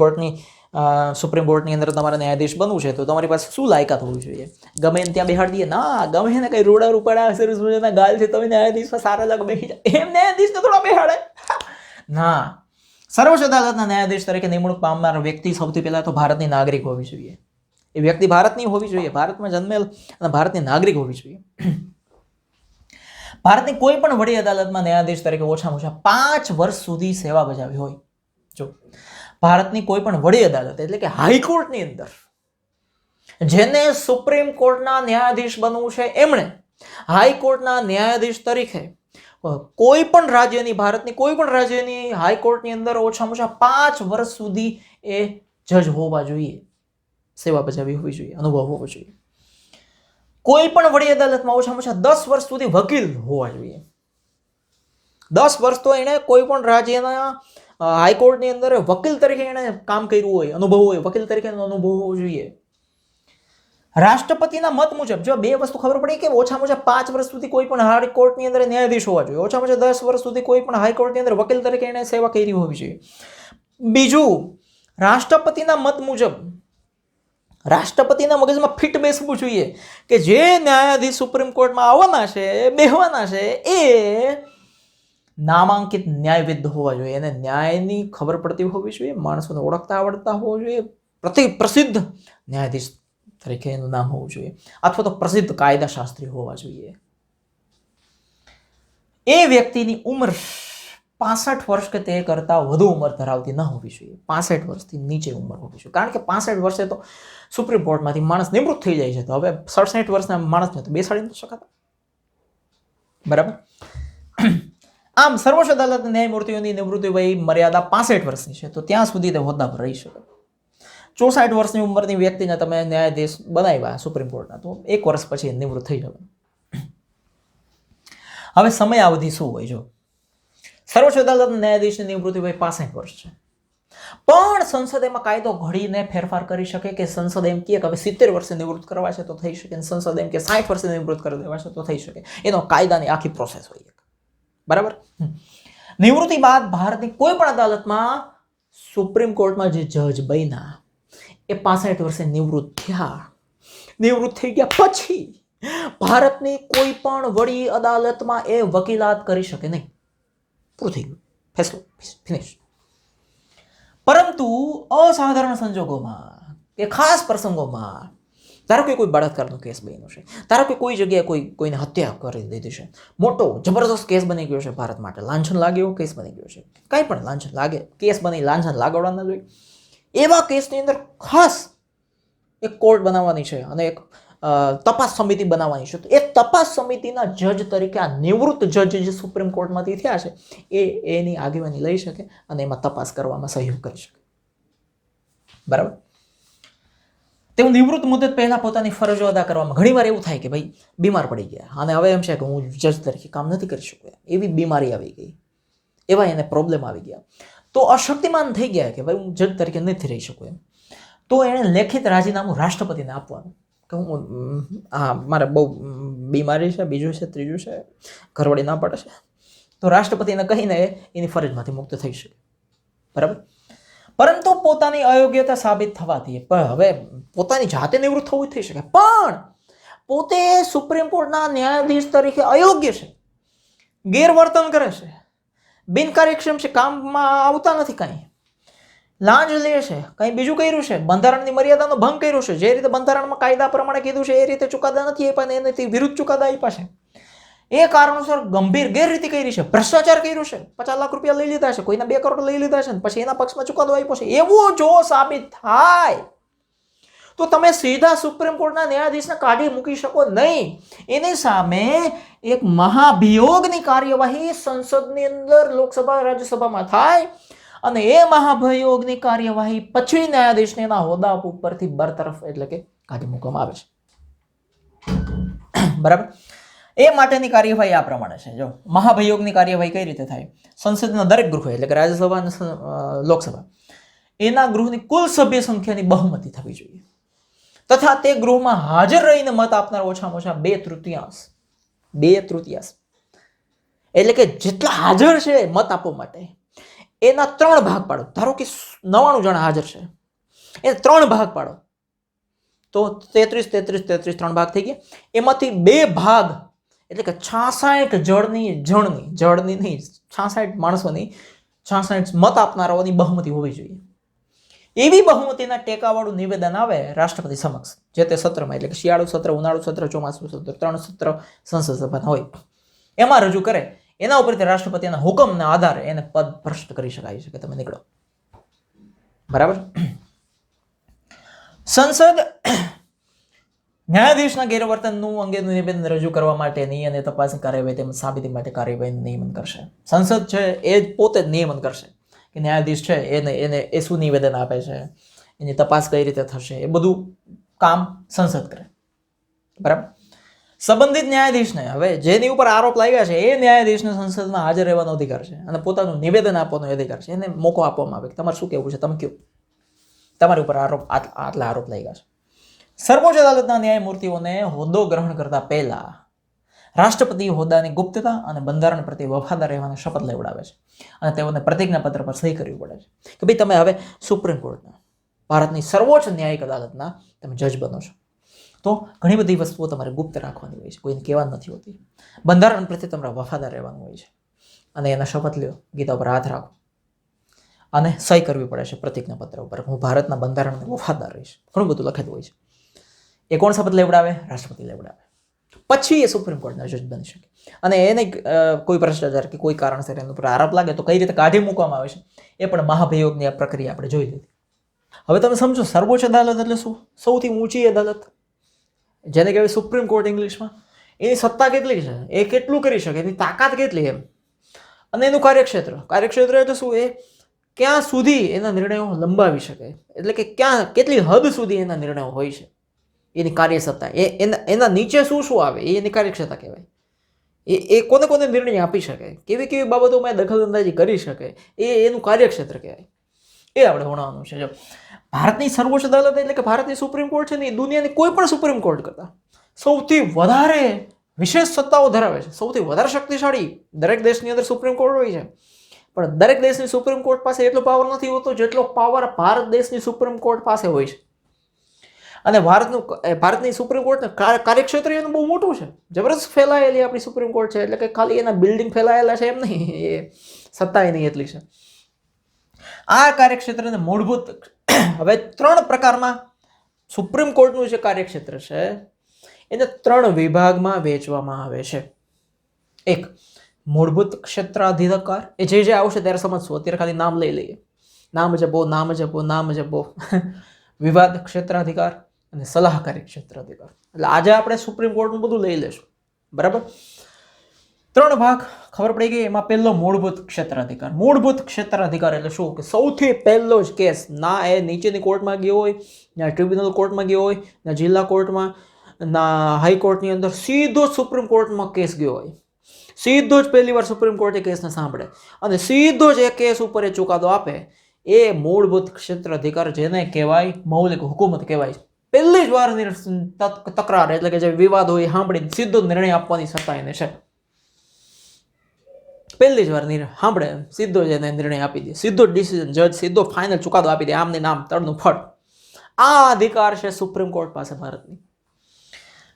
કોર્ટની અંદર તમારે ન્યાયાધીશ બનવું છે તો તમારી પાસે શું લાયકાત હોવી જોઈએ? ગમે એને ત્યાં બેહાડી દઈએ ના, ગમે એને કઈ રોડા રૂપાડા સરસ મજાના ગાલ છે તમે ન્યાયાધીશમાં સારા લાગ બેસી જાય એમ ન્યાયાધીશને થોડા બેહાડે ના. સર્વોચ્ચ અદાલતના ન્યાયાધીશ તરીકે નિમણૂક પામનાર વ્યક્તિ સૌથી પહેલા તો ભારતની નાગરિક હોવી જોઈએ. એ વ્યક્તિ ભારતની હોવી જોઈએ, ભારતમાં જન્મેલ અને ભારતની નાગરિક હોવી જોઈએ. ભારતની કોઈ પણ વડી અદાલતમાં ન્યાયાધીશ તરીકે ઓછામાં ઓછા 5 વર્ષ સુધી સેવા બજાવી હોય. જો ભારતની કોઈ પણ વડી અદાલત એટલે કે હાઈકોર્ટની અંદર જેને સુપ્રીમ કોર્ટના ન્યાયાધીશ બનવું છે એમણે હાઈકોર્ટના ન્યાયાધીશ તરીકે કોઈ પણ રાજ્યની, ભારતની કોઈ પણ રાજ્યની હાઈકોર્ટની અંદર ઓછામાં ઓછા 5 વર્ષ સુધી એ જજ હોવા જોઈએ, સેવા બજાવી હોવી જોઈએ, અનુભવ હોવો જોઈએ. કોઈ પણ વડી અદાલતમાં ઓછામાં ઓછા 10 વર્ષ સુધી વકીલ હોવા જોઈએ. 10 વર્ષ તો એણે કોઈ પણ રાજ્યના હાઈકોર્ટની અંદર વકીલ તરીકે એણે કામ કર્યું હોય, અનુભવ હોય, વકીલ તરીકેનો અનુભવ હોવો જોઈએ. રાષ્ટ્રપતિના મત મુજબ જો બે વસ્તુ ખબર પડી કે ઓછામાં ઓછા 5 વર્ષ સુધી કોઈ પણ હાઈકોર્ટની અંદર ન્યાયાધીશ હોવા જોઈએ, ઓછામાં ઓછા 10 વર્ષ સુધી કોઈ પણ હાઈકોર્ટની અંદર વકીલ તરીકે એણે સેવા કરી હોવી જોઈએ. બીજું, રાષ્ટ્રપતિના મત મુજબ રાષ્ટ્રપતિના મગજમાં ફિટ બેસવું જોઈએ કે જે ન્યાયાધીશ સુપ્રીમ કોર્ટમાં આવવાના છે, બેહવાના છે, એ નામાંકિત ન્યાયવિદ હોવા જોઈએ, એને ન્યાયની ખબર પડતી હોવી જોઈએ, માણસોને ઓળખતા આવડતા હોવા જોઈએ, પ્રસિદ્ધ ન્યાયાધીશ તરીકે એનું નામ હોવું જોઈએ, અથવા તો પ્રસિદ્ધ કાયદાશાસ્ત્રી હોવા જોઈએ. એ વ્યક્તિની ઉંમર 65 વર્ષ કે તે કરતાં વધુ ઉંમર ધરાવતી ન હોવી જોઈએ. 65 વર્ષથી નીચે ઉંમર હોવી જોઈએ. કારણ કે 65 વર્ષે તો સુપ્રીમ કોર્ટમાંથી માણસ નિવૃત્ત થઈ જાય છે, તો હવે 67 વર્ષના માણસને તો બેસાડી નથી શકાતા. બરાબર. આમ સર્વોચ્ચ અદાલતના ન્યાયમૂર્તિઓની નિવૃત્તિ વય મર્યાદા 65 વર્ષની છે, તો ત્યાં સુધી તે હોદ્દા પર રહી શકે. 64 વર્ષની ઉંમરની વ્યક્તિને તમે ન્યાયાધીશ બનાવ્યા સુપ્રીમ કોર્ટના, તો 1 વર્ષ પછી નિવૃત્ત થઈ જવાનું. હવે સમયાવધિ શું હોય? જો સર્વોચ્ચ અદાલતના ન્યાયાધીશની નિવૃત્તિ વય 65 વર્ષ છે, પણ સંસદ એમાં કાયદો ઘડીને ફેરફાર કરી શકે કે સંસદ એમ કહે કે હવે 70 વર્ષે નિવૃત્ત કરવા છે તો થઈ શકે, સંસદ એમ કે 60 વર્ષે નિવૃત્ત કરી દેવા છે તો થઈ શકે. એનો કાયદાની આખી પ્રોસેસ હોય. બરાબર. નિવૃત્તિ બાદ ભારતની કોઈ પણ અદાલતમાં સુપ્રીમ કોર્ટમાં જે જજ બન્યા એ 65 વર્ષે નિવૃત્ત થયા. નિવૃત્ત થઈ ગયા પછી ભારતની કોઈ પણ વડી અદાલતમાં એ વકીલાત કરી શકે નહીં. પૂરું થઈ ગયું, ફેસલો ફિનિશ. પરંતુ અસાધારણ સંજોગોમાં કે ખાસ પ્રસંગોમાં, ધારો કે કોઈ બળાત્કારનો કેસ બન્યો છે, ધારો કે કોઈ જગ્યાએ કોઈને હત્યા કરી દીધી છે, મોટો જબરદસ્ત કેસ બની ગયો છે ભારત માટે, લાંછન લાગે એવો કેસ બની ગયો છે, કાંઈ પણ લાંછન લાગે, કેસ બની લાંછન લાગવડા ન જોઈએ, એવા કેસની અંદર ખાસ એક કોર્ટ બનાવવાની છે અને એક તપાસ સમિતિ બનાવવાની છે. તો એ તપાસ સમિતિના જજ તરીકે આ નિવૃત્ત જજ જે સુપ્રીમ કોર્ટમાંથી થયા છે એની આગેવાની લઈ શકે અને એમાં તપાસ કરવામાં સહયોગ કરી શકે. બરાબર. તેઓ નિવૃત્ત મુદત પહેલા પોતાની ફરજો અદા કરવામાં ઘણીવાર એવું થાય કે ભાઈ બીમાર પડી ગયા અને હવે એમ છે કે હું જજ તરીકે કામ નથી કરી શકું, એવી બીમારી આવી ગઈ, એવા એને પ્રોબ્લેમ આવી ગયા, તો અશક્તિમાન થઈ ગયા કે ભાઈ હું જજ તરીકે નથી રહી શકું એમ. તો એણે લેખિત રાજીનામું રાષ્ટ્રપતિને આપવાનું કે હું મારે બહુ બીમારી છે, બીજું છે, ત્રીજું છે, ઘરવાળી ના પડે છે, તો રાષ્ટ્રપતિને કહીને એની ફરજમાંથી મુક્ત થઈ શકે. બરાબર. પરંતુ પોતાની અયોગ્યતા સાબિત થવાથી હવે પોતાની જાતે નિવૃત્ત થવું થઈ શકે, પણ પોતે સુપ્રીમ કોર્ટના ન્યાયાધીશ તરીકે અયોગ્ય છે ગેરવર્તન કરે છે, બિનકાર્યક્ષમ છે, કામમાં આવતા નથી, કાંઈ લાંચ લે છે, કંઈ બીજું કર્યું છે, બંધારણની મર્યાદાનો ભંગ કર્યો છે, જે રીતે બંધારણમાં કાયદા પ્રમાણે કીધું છે એ રીતે ચુકાદા નથી આપ્યા ને એનાથી વિરુદ્ધ ચુકાદા આપ્યા છે, એ કારણોસર ગંભીર ગેરરીતિ કરી છે, ભ્રષ્ટાચાર કર્યું છે, 50 લાખ રૂપિયા લઈ લીધા છે, કોઈના 2 કરોડ લઈ લીધા છે, પછી એના પક્ષમાં ચુકાદો આપ્યો છે, એવું જો સાબિત થાય તો તમે સીધા સુપ્રીમ કોર્ટના ન્યાયાધીશને કાઢી મૂકી શકો નહીં. એની સામે એક મહાભિયોગની કાર્યવાહી સંસદની અંદર, લોકસભા, રાજ્યસભામાં થાય અને એ મહાભિયોગની કાર્યવાહી પછી ન્યાયાધીશને એના હોદ્દા ઉપરથી બરતરફ એટલે કે કાઢી મૂકવામાં આવે છે. બરાબર. એ માટેની કાર્યવાહી આ પ્રમાણે છે. જો મહાભિયોગની કાર્યવાહી કઈ રીતે થાય? સંસદના દરેક ગૃહો એટલે કે રાજ્યસભા અને લોકસભા એના ગૃહની કુલ સભ્ય સંખ્યાની બહુમતી થવી જોઈએ તથા તે ગૃહમાં હાજર રહીને મત આપનાર ઓછામાં ઓછા 2/3 એટલે કે જેટલા હાજર છે મત આપવા માટે એના 3 ભાગ પાડો. ધારો કે 99 જણા હાજર છે, એ 3 ભાગ પાડો તો 33 3 ભાગ થઈ ગયા. એમાંથી 2 ભાગ એટલે કે 66 જળની નહીં 66 માણસોની 66 મત આપનારાઓની બહુમતી હોવી જોઈએ. એવી બહુમતીના ટેકાવાળું નિવેદન આવે રાષ્ટ્રપતિ સમક્ષ જે તે સત્રમાં, એટલે કે શિયાળુ સત્ર, ઉનાળુ સત્ર, ચોમાસુ સત્ર, 3 સત્ર સંસદ સભાના હોય, એમાં રજૂ કરે. એના ઉપરથી રાષ્ટ્રપતિના હુકમના આધારે એને પદ ભ્રષ્ટ કરી શકાય છે કે તમે નીકળો. બરાબર. સંસદ ન્યાયાધીશના ગેરવર્તનનું અંગેનું નિવેદન રજૂ કરવા માટેની અને તપાસની કાર્યવાહી તેમજ સાબિતી માટે કાર્યવાહીનું નિયમન કરશે. સંસદ છે એ પોતે જ નિયમન કરશે કે ન્યાયાધીશ છે એને એ શું નિવેદન આપે છે, એની તપાસ કઈ રીતે થશે, એ બધું કામ સંસદ કરે. બરાબર. સંબંધિત ન્યાયાધીશને, હવે જેની ઉપર આરોપ લાગ્યા છે એ ન્યાયાધીશને સંસદમાં હાજર રહેવાનો અધિકાર છે અને પોતાનું નિવેદન આપવાનો અધિકાર છે. એને મોકો આપવામાં આવે કે તમારે શું કહેવું છે, તમે કહો, તમારી ઉપર આટલા આરોપ લાગ્યા છે. સર્વોચ્ચ અદાલતના ન્યાયમૂર્તિઓને હોદ્દો ગ્રહણ કરતા પહેલા રાષ્ટ્રપતિ હોદ્દાની ગુપ્તતા અને બંધારણ પ્રત્યે વફાદાર રહેવાનો શપથ લેવડાવે છે અને તેઓને પ્રતિજ્ઞાપત્ર પર સહી કરવી પડે છે કે ભાઈ તમે હવે સુપ્રીમ કોર્ટના, ભારતની સર્વોચ્ચ ન્યાયિક અદાલતના તમે જજ બનો છો. તો ઘણી બધી વસ્તુઓ તમારે ગુપ્ત રાખવાની હોય છે, કોઈને કહેવાની નથી હોતી. બંધારણ પ્રત્યે તમારે વફાદાર રહેવાનું હોય છે અને એના શપથ લ્યો, ગીતા ઉપર હાથ રાખો અને સહી કરવી પડે છે પ્રતિજ્ઞાપત્ર ઉપર. હું ભારતના બંધારણને વફાદાર રહીશ, ઘણું બધું લખેલું હોય છે. એ કોણ શપથ લેવડાવે? રાષ્ટ્રપતિ લેવડાવે. પછી એ સુપ્રીમ કોર્ટના જજ બની શકે અને એને કોઈ ભ્રષ્ટાચાર કે કોઈ કારણસર એના ઉપર આરોપ લાગે તો કઈ રીતે કાઢી મૂકવામાં આવે છે એ પણ મહાભિયોગની આ પ્રક્રિયા આપણે જોઈ લીધી. હવે તમે સમજો, સર્વોચ્ચ અદાલત એટલે શું? સૌથી ઊંચી અદાલત, જેને કહેવાય સુપ્રીમ કોર્ટ ઇંગ્લિશમાં. એની સત્તા કેટલી છે, એ કેટલું કરી શકે, એની તાકાત કેટલી એમ, અને એનું કાર્યક્ષેત્ર એટલે શું? એ ક્યાં સુધી એના નિર્ણયો લંબાવી શકે, એટલે કે કેટલી હદ સુધી એના નિર્ણયો હોય છે, એની કાર્યસત્તા. એના નીચે શું આવે એ એની કાર્યક્ષેત્રતા કહેવાય. એ કોને કોને નિર્ણય આપી શકે, કેવી બાબતોમાં દખલઅંદાજી કરી શકે, એ એનું કાર્યક્ષેત્ર કહેવાય. એ આપણે ભણવાનું છે. જો ભારતની સર્વોચ્ચ અદાલત એટલે કે ભારતની સુપ્રીમ કોર્ટ છે ને, એ દુનિયાની કોઈ પણ સુપ્રીમ કોર્ટ કરતા સૌથી વધારે વિશેષ સત્તાઓ ધરાવે છે, સૌથી વધારે શક્તિશાળી. દરેક દેશની અંદર સુપ્રીમ કોર્ટ હોય છે, પણ દરેક દેશની સુપ્રીમ કોર્ટ પાસે એટલો પાવર નથી હોતો જેટલો પાવર ભારત દેશની સુપ્રીમ કોર્ટ પાસે હોય છે. અને ભારતની સુપ્રીમ કોર્ટનું કાર્યક્ષેત્ર એનું બહુ મોટું છે, જબરદસ્ત ફેલાયેલી આપણી સુપ્રીમ કોર્ટ છે. એટલે કે ખાલી એના બિલ્ડિંગ ફેલાયેલા છે એમ નહીં, એ સત્તા એની એટલી છે. આ કાર્યક્ષેત્રને મૂળભૂત હવે 3 પ્રકારમાં સુપ્રીમ કોર્ટનું જે કાર્યક્ષેત્ર છે એને 3 વિભાગમાં વહેંચવામાં આવે છે. એક, મૂળભૂત ક્ષેત્રાધિકાર, એ જે આવશે ત્યારે સમજશું, અત્યારે ખાલી નામ લઈ લઈએ. નામ જપો. વિવાદ ક્ષેત્રાધિકાર અને સલાહકારી ક્ષેત્રાધિકાર. એટલે આજે આપણે સુપ્રીમ કોર્ટનું બધું લઈ લેશું. બરાબર. 3 ભાગ ખબર પડી ગઈ. એમાં પહેલો મૂળભૂત ક્ષેત્રાધિકાર. મૂળભૂત ક્ષેત્રાધિકાર એટલે શું? કે સૌથી પહેલો જ કેસ ના એ નીચેની કોર્ટમાં ગયો હોય, ના ટ્રિબ્યુનલ કોર્ટમાં ગયો હોય, ના જિલ્લા કોર્ટમાં, ના હાઈકોર્ટની અંદર, સીધો જ સુપ્રીમ કોર્ટમાં કેસ ગયો હોય. સીધો જ પહેલી વાર સુપ્રીમ કોર્ટ એ કેસને સાંભળે અને સીધો જ એ કેસ ઉપર એ ચુકાદો આપે. એ મૂળભૂત ક્ષેત્રાધિકાર, જેને કહેવાય મૌલિક હુકુમત કહેવાય. પહેલી જ વાર તકરાર એટલે કે જે વિવાદ હોય સાંભળી સીધો નિર્ણય આપવાની સત્તા એને છે. પહેલી જ વાર સાંભળે સીધો જ એને નિર્ણય આપી દે, સીધો ડિસિઝન, જજ સીધો ફાઇનલ ચુકાદો આપી દે. આમને નામ તળનું ફળ. આ અધિકાર છે સુપ્રીમ કોર્ટ પાસે ભારતની.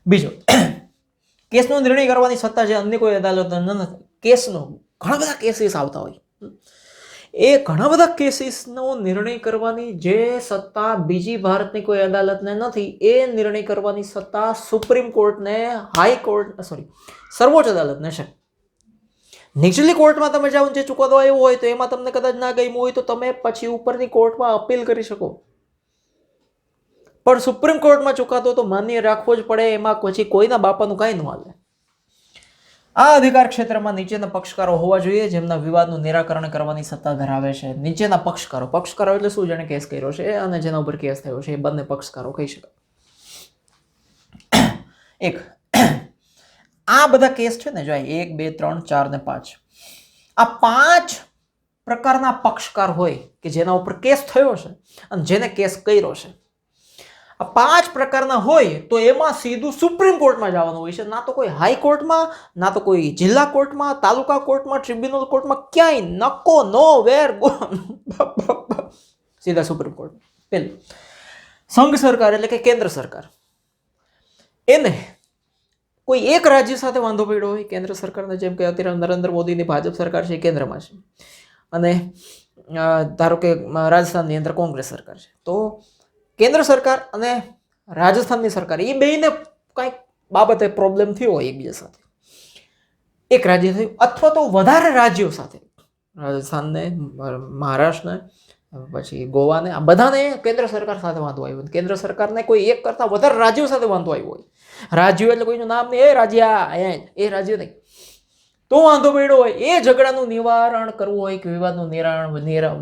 બીજો, કેસનો નિર્ણય કરવાની સત્તા જે અન્ય કોઈ અદાલત કેસનો ઘણા બધા કેસીસ આવતા હોય, એ ઘણા બધા કેસીસનો નિર્ણય કરવાની જે સત્તા બીજી ભારતની કોઈ અદાલતને નથી, એ નિર્ણય કરવાની સત્તા સુપ્રીમ કોર્ટને, હાઈકોર્ટ, સર્વોચ્ચ અદાલતને છે. નીચલી કોર્ટમાં તમે જાઓ, જે ચુકાદો આવ્યો હોય તો એમાં તમને કદાચ ના ગમ્યું હોય તો તમે પછી ઉપરની કોર્ટમાં અપીલ કરી શકો, પણ સુપ્રીમ કોર્ટમાં ચુકાદો તો માન્ય રાખવો જ પડે. એમાં પછી કોઈના બાપાનું કાંઈ ન હાલે. આ અધિકાર ક્ષેત્રમાં નીચેના પક્ષકારો હોવા જોઈએ જેમના વિવાદનું નિરાકરણ કરવાની સત્તા ધરાવે છે. નીચેના પક્ષકારો એટલે શું? જેણે કેસ કર્યો છે અને જેના ઉપર કેસ થયો છે, એ બંને પક્ષકારો કહી શકાય. એક, આ બધા કેસ છે ને, જો 1, 2, 3, 4 ને 5, આ 5 પ્રકારના પક્ષકાર હોય કે જેના ઉપર કેસ થયો છે અને જેને કેસ કર્યો છે. આ 5 પ્રકારના હોય તો એમાં સીધું સુપ્રીમ કોર્ટમાં જવાનું હોય છે, ના તો કોઈ હાઈકોર્ટમાં, ના તો કોઈ જિલ્લા કોર્ટમાં, તાલુકા કોર્ટમાં, ટ્રિબ્યુનલ કોર્ટમાં, ક્યાંય નકો નો વેર ગો, સીધા સુપ્રીમ કોર્ટમાં. પેલું, સંઘ સરકાર એટલે કે કેન્દ્ર સરકાર, એને કોઈ એક રાજ્ય સાથે વાંધો પડ્યો હોય, કેન્દ્ર સરકારને, જેમ કે અત્યારે નરેન્દ્ર મોદીની ભાજપ સરકાર છે, કેન્દ્રમાં છે, અને ધારો કે રાજસ્થાનની અંદર કોંગ્રેસ સરકાર છે, તો કેન્દ્ર સરકાર અને રાજસ્થાનની સરકાર એ બેયને કંઈક બાબતે પ્રોબ્લેમ થયો હોય એકબીજા સાથે, એક રાજ્ય થયું અથવા તો વધારે રાજ્યો સાથે, રાજસ્થાનને, મહારાષ્ટ્રને, પછી ગોવાને, આ બધાને કેન્દ્ર સરકાર સાથે વાંધો આવ્યો. કેન્દ્ર સરકારને કોઈ એક કરતાં વધારે રાજ્યો સાથે વાંધો આવ્યો હોય, રાજ્યો એટલે કોઈનું નામ નહીં, એ રાજ્ય, એ રાજ્ય નહીં, તો વાંધો પડ્યો હોય, એ ઝઘડાનું નિવારણ કરવું હોય કે વિવાદનું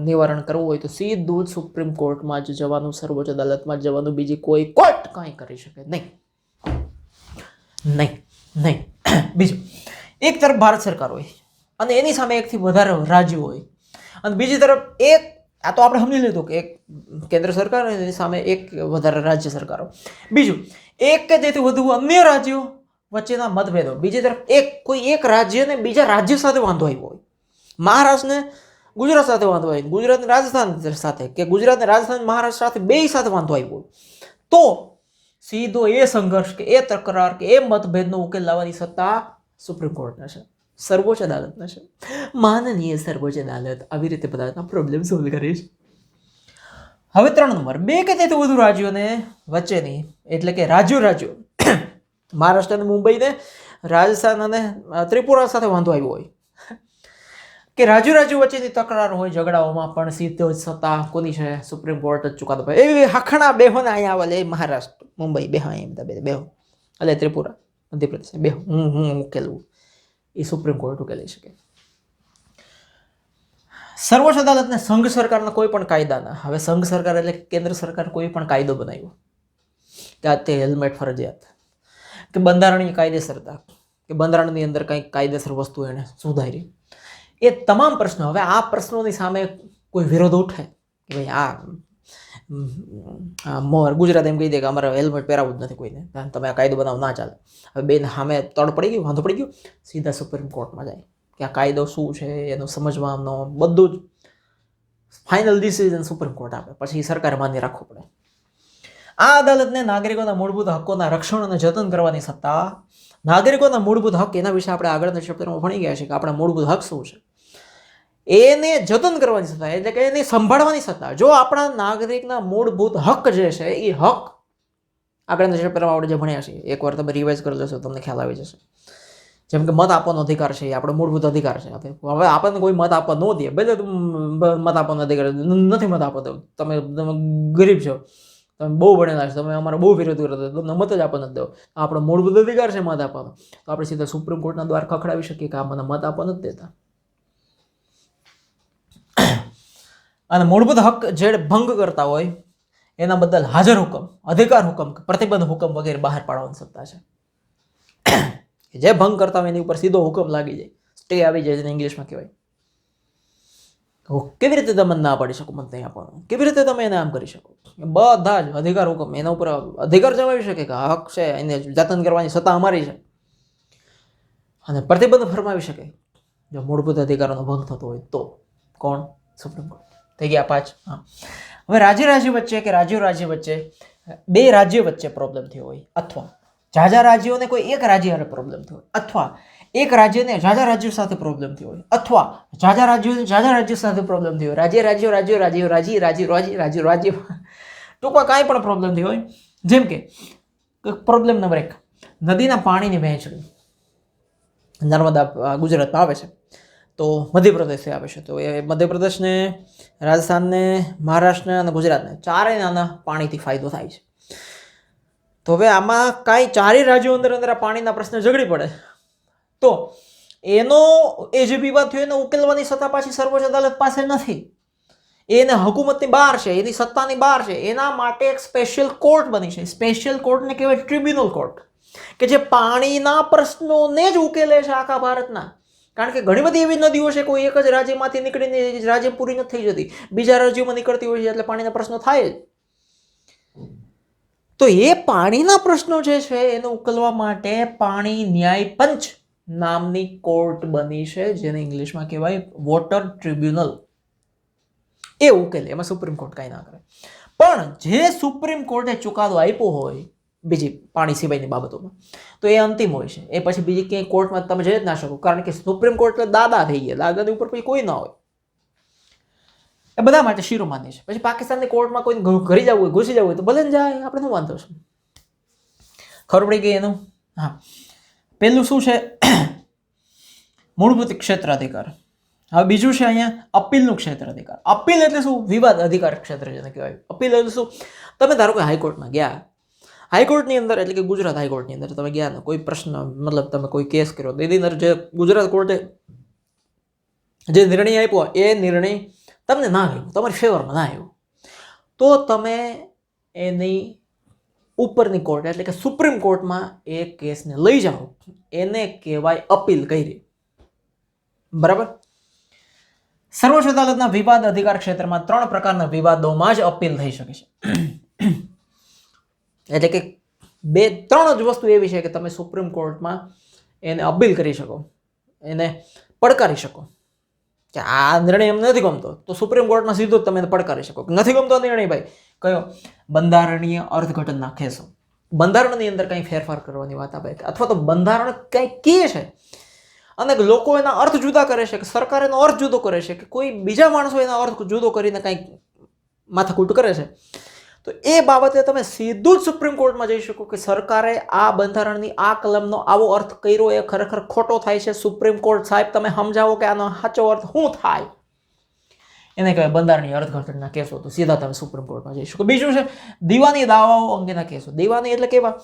નિવારણ કરવું હોય તો સીધું જ સુપ્રીમ કોર્ટમાં જ જવાનું, સર્વોચ્ચ અદાલતમાં જ જવાનું. બીજી કોઈ કોર્ટ કાંઈ કરી શકે નહીં. બીજું, એક તરફ ભારત સરકાર હોય અને એની સામે એકથી વધારે રાજ્યો હોય, અને બીજી તરફ એક, આ તો આપણે સમજી લીધું કે એક કેન્દ્ર સરકાર અને એની સામે એક વધારે રાજ્ય સરકારો. બીજું, એક કે તેથી વધુ અન્ય રાજ્યો વચ્ચેના મતભેદો. બીજી તરફ કોઈ એક રાજ્યને બીજા રાજ્ય સાથે વાંધો આવ્યો હોય, મહારાષ્ટ્રને ગુજરાત સાથે વાંધો આવ્યો, ગુજરાતને રાજસ્થાન સાથે, કે ગુજરાતને રાજસ્થાન મહારાષ્ટ્ર સાથે, બે સાથે વાંધો આવ્યો હોય, તો સીધો એ સંઘર્ષ કે એ તકરાર કે એ મતભેદનો ઉકેલ લાવવાની સત્તા સુપ્રીમ કોર્ટને છે, સર્વોચ્ચ અદાલતને છે. માનનીય સર્વોચ્ચ અદાલત આવી રીતે બધાના પ્રોબ્લેમ સોલ્વ કરે છે. હવે 3 નંબર, 2 કે તેથી વધુ રાજ્યોને વચ્ચેની, એટલે કે રાજ્યો મહારાષ્ટ્ર અને મુંબઈને, રાજસ્થાન અને ત્રિપુરા સાથે વાંધો આવ્યો હોય, કે રાજ્યો વચ્ચેની તકરાર હોય, ઝઘડાઓમાં પણ સીધો જ સત્તા કોની છે? સુપ્રીમ કોર્ટ જ ચુકાદો પાડે. એવી હખણા બેહોને અહીંયા આવે, મહારાષ્ટ્ર, મુંબઈ, બેહો, બેહો, એટલે ત્રિપુરા, મધ્યપ્રદેશ, બેહો, હું ઉકેલવું, એ સુપ્રીમ કોર્ટ ઉકેલી શકે. સર્વોચ્ચ અદાલતને સંઘ સરકારના કોઈ પણ કાયદાના, હવે સંઘ સરકાર એટલે કેન્દ્ર સરકાર કોઈ પણ કાયદો બનાવ્યો કે તે હેલ્મેટ ફરજિયાત, કે બંધારણીય કાયદેસરતા, કે બંધારણની અંદર કંઈક કાયદેસર વસ્તુ એને સુધારી, એ તમામ પ્રશ્નો, હવે આ પ્રશ્નોની સામે કોઈ વિરોધ ઉઠે કે ભાઈ ગુજરાત એમ કહી દે કે અમારે હેલ્મેટ પહેરાવવું જ નથી કોઈને, તમે આ કાયદો બનાવો, ના ચાલે. હવે બેન સામે તડ પડી ગયું, વાંધો પડી ગયો, સીધા સુપ્રીમ કોર્ટમાં જાય કે આ કાયદો શું છે એનું સમજવાનો, બધું જ ફાઇનલ ડિસિઝન સુપ્રીમ કોર્ટ આપે, પછી સરકારે માન્ય રાખવું પડે. આ અદાલતને નાગરિકોના મૂળભૂત હકોના રક્ષણ અને જતન કરવાની સત્તા, નાગરિકોના મૂળભૂત હક, એના વિશે આપણે આગળના ચેપ્ટરમાં ભણી ગયા છે કે આપણા મૂળભૂત હક શું છે, એને જતન કરવાની સત્તા, એટલે કે એને સંભાળવાની સત્તા. જો આપણા નાગરિકના મૂળભૂત હક જે છે એ હક આગળના ચેપ્ટરમાં આપણે જે ભણ્યા છીએ, એકવાર તમે રિવાઇઝ કરી લેશો તમને ખ્યાલ આવી જશે. જેમ કે મત આપવાનો અધિકાર છે, એ આપણો મૂળભૂત અધિકાર છે. હવે આપણને કોઈ મત આપવા ન દે, ભલે મત આપવાનો અધિકાર નથી, મત આપો, તમે ગરીબ છો, તમે બહુ ભણેલા છો, તમે અમારા બહુ વિરોધ કરો, તમને મત જ આપવા નથી દેવો, આપણો મૂળભૂત અધિકાર છે મત આપવાનો, તો આપણે સીધા સુપ્રીમ કોર્ટના દ્વાર ખખડાવી શકીએ કે આ મને મત આપવા નથી દેતા. અને મૂળભૂત હક જે ભંગ કરતા હોય એના બદલ હાજર હુકમ, અધિકાર હુકમ, પ્રતિબંધ હુકમ વગેરે બહાર પાડવાની સત્તા છે. જે ભંગ કરતા હોય એની ઉપર સીધો હુકમ લાગી જાય, સ્ટે આવી જાય, જેને ઇંગ્લિશમાં કહેવાય. કેવી રીતે તમે ના પાડી શકો મત નહીં આપવાનું? કેવી રીતે તમે એને આમ કરી શકો? બધા જ અધિકાર હુકમ એના ઉપર અધિકાર જમાવી શકે કે હક છે, એને જતન કરવાની સત્તા અમારી છે, અને પ્રતિબંધ ફરમાવી શકે જો મૂળભૂત અધિકારોનો ભંગ થતો હોય તો. કોણ? Supreme court. થઈ ગયા 5. હા, હવે રાજ્ય વચ્ચે કે રાજ્ય વચ્ચે, બે રાજ્ય વચ્ચે પ્રોબ્લેમ થયો હોય, અથવા ઝાઝા રાજ્યોને કોઈ એક રાજ્ય પ્રોબ્લેમ થયો હોય, અથવા એક રાજ્યને ઝાઝા રાજ્યો સાથે પ્રોબ્લેમ થયો હોય અથવા ઝાઝા રાજ્યો સાથે પ્રોબ્લેમ થયો હોય, રાજ્ય ટૂંકમાં કાંઈ પણ પ્રોબ્લેમ થયો હોય, જેમ કે પ્રોબ્લેમ નંબર 1, નદીના પાણીની વહેંચણી નર્મદા ગુજરાતમાં આવે છે તો મધ્યપ્રદેશથી આવે છે, તો એ મધ્યપ્રદેશને, રાજસ્થાનને, મહારાષ્ટ્રને અને ગુજરાતને ચારેય આના પાણીથી ફાયદો થાય છે. તો હવે આમાં કાંઈ ચારેય રાજ્યો અંદર આ પાણીના પ્રશ્ને ઝઘડી પડે તો એનો એ જે વિવાદ થયો એને ઉકેલવાની સત્તા પાછી સર્વોચ્ચ અદાલત પાસે નથી. એને હુકુમતની બહાર છે, એની સત્તાની બહાર છે. એના માટે એક સ્પેશિયલ કોર્ટ બની છે. સ્પેશિયલ કોર્ટને કહેવાય ટ્રિબ્યુનલ કોર્ટ, કે જે પાણીના પ્રશ્નોને જ ઉકેલે છે આખા ભારતના. કારણ કે ઘણી બધી એવી નદીઓ છે કોઈ એક જ રાજ્યમાંથી નીકળીને રાજ્ય પૂરી નથી થઈ જતી, બીજા રાજ્યોમાં નીકળતી હોય છે, એટલે પાણીના પ્રશ્નો થાય જ. તો એ પાણીના પ્રશ્નો જે છે એને ઉકેલવા માટે પાણી ન્યાય પંચ નામની કોર્ટ બની છે, જેને ઇંગ્લિશમાં કહેવાય વોટર ટ્રિબ્યુનલ. એ ઉકેલે, એમાં સુપ્રીમ કોર્ટ કાંઈ ના કરે. પણ જે સુપ્રીમ કોર્ટે ચુકાદો આપ્યો હોય બીજી પાણી સિવાયની બાબતોમાં, તો એ અંતિમ હોય છે. એ પછી બીજી ક્યાંય કોર્ટમાં તમે જઈ જ ના શકો, કારણ કે સુપ્રીમ કોર્ટ એટલે દાદા થઈ ગયા, દાદાની ઉપર પછી કોઈ ના હોય. એ બધા માટે શિરોમાન્ય છે. પછી પાકિસ્તાનની કોર્ટમાં કોઈ ઘરી જવું હોય, ઘૂસી જવું હોય તો ભલે ને જાય, આપણે શું વાંધો છે. ખબર પડી ગઈ એનું? હા, પેલું શું છે? મૂળભૂત ક્ષેત્રાધિકાર. હવે બીજું છે અહીંયા અપીલનું ક્ષેત્રાધિકાર. અપીલ એટલે શું? વિવાદ અધિકાર ક્ષેત્ર જેને કહેવાય. અપીલ એટલે શું? તમે ધારો કે હાઈકોર્ટમાં ગયા, હાઈકોર્ટની અંદર એટલે કે ગુજરાત હાઈકોર્ટની અંદર તમે ગયા ને કોઈ પ્રશ્ન, મતલબ તમે કોઈ કેસ કર્યો, એની અંદર જે ગુજરાત કોર્ટે જે નિર્ણય આપ્યો એ નિર્ણય તમને ના ગયો, તમારી ફેવરમાં ના આવ્યો, તો તમે એની ઉપરની કોર્ટ એટલે કે સુપ્રીમ કોર્ટમાં એ કેસને લઈ જાઓ. એને કહેવાય અપીલ કરી. બરાબર? સર્વોચ્ચ અદાલતના વિવાદ અધિકાર ક્ષેત્રમાં 3 પ્રકારના વિવાદોમાં જ અપીલ થઈ શકે છે. એટલે કે 3 જ વસ્તુ એવી છે કે તમે સુપ્રીમ કોર્ટમાં એને અપીલ કરી શકો, એને પડકારી શકો કે આ નિર્ણય એમ નથી ગમતો, તો સુપ્રીમ કોર્ટમાં સીધો જ તમે એને પડકારી શકો. નથી ગમતો નિર્ણય ભાઈ, કયો? બંધારણીય અર્થઘટનના કેસો. બંધારણની અંદર કંઈ ફેરફાર કરવાની વાત આવે અથવા તો બંધારણ કંઈ કહે છે અને લોકો એના અર્થ જુદા કરે છે, કે સરકાર એનો અર્થ જુદો કરે છે, કે કોઈ બીજા માણસો એના અર્થ જુદો કરીને કંઈક માથાકૂટ કરે છે, તો એ બાબતે તમે સીધું જ સુપ્રીમ કોર્ટમાં જઈ શકો કે સરકારે આ બંધારણની આ કલમનો આવો અર્થ કર્યો, એ ખરેખર ખોટો થાય છે. સુપ્રીમ કોર્ટ સાહેબ તમે સમજાવો કે આનો સાચો અર્થ શું થાય. એને કહેવાય બંધારણીય અર્થઘટનના કેસો. તો સીધા તમે સુપ્રીમ કોર્ટમાં જઈ શકો. બીજું છે દીવાની દાવાઓ અંગેના કેસો. દીવાની એટલે કેવા?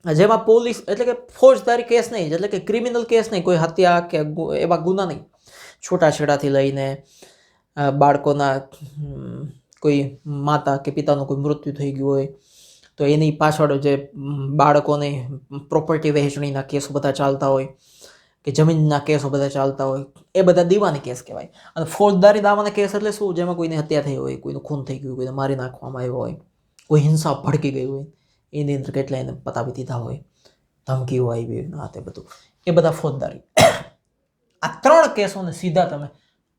જેમાં પોલીસ એટલે કે ફોજદારી કેસ નહીં, એટલે કે ક્રિમિનલ કેસ નહીં, કોઈ હત્યા કે એવા ગુના નહીં, છૂટાછેડાથી લઈને બાળકોના કોઈ માતા કે પિતાનું કોઈ મૃત્યુ થઈ ગયું હોય તો એની પાછળ જે બાળકોની પ્રોપર્ટી વહેંચણીના કેસો બધા ચાલતા હોય, કે જમીનના કેસો બધા ચાલતા હોય, એ બધા દીવાની કેસ કહેવાય. અને ફોજદારી દાવાના કેસ એટલે શું? જેમાં કોઈની હત્યા થઈ હોય, કોઈનું ખૂન થઈ ગયું, કોઈને મારી નાખવામાં આવ્યો હોય, કોઈ હિંસા ભડકી ગઈ હોય, એની અંદર કેટલા એને પતાવી દીધા હોય, ધમકીઓ આવી હોય, આ તે બધું, એ બધા ફોજદારી. આ 3 કેસોને સીધા તમે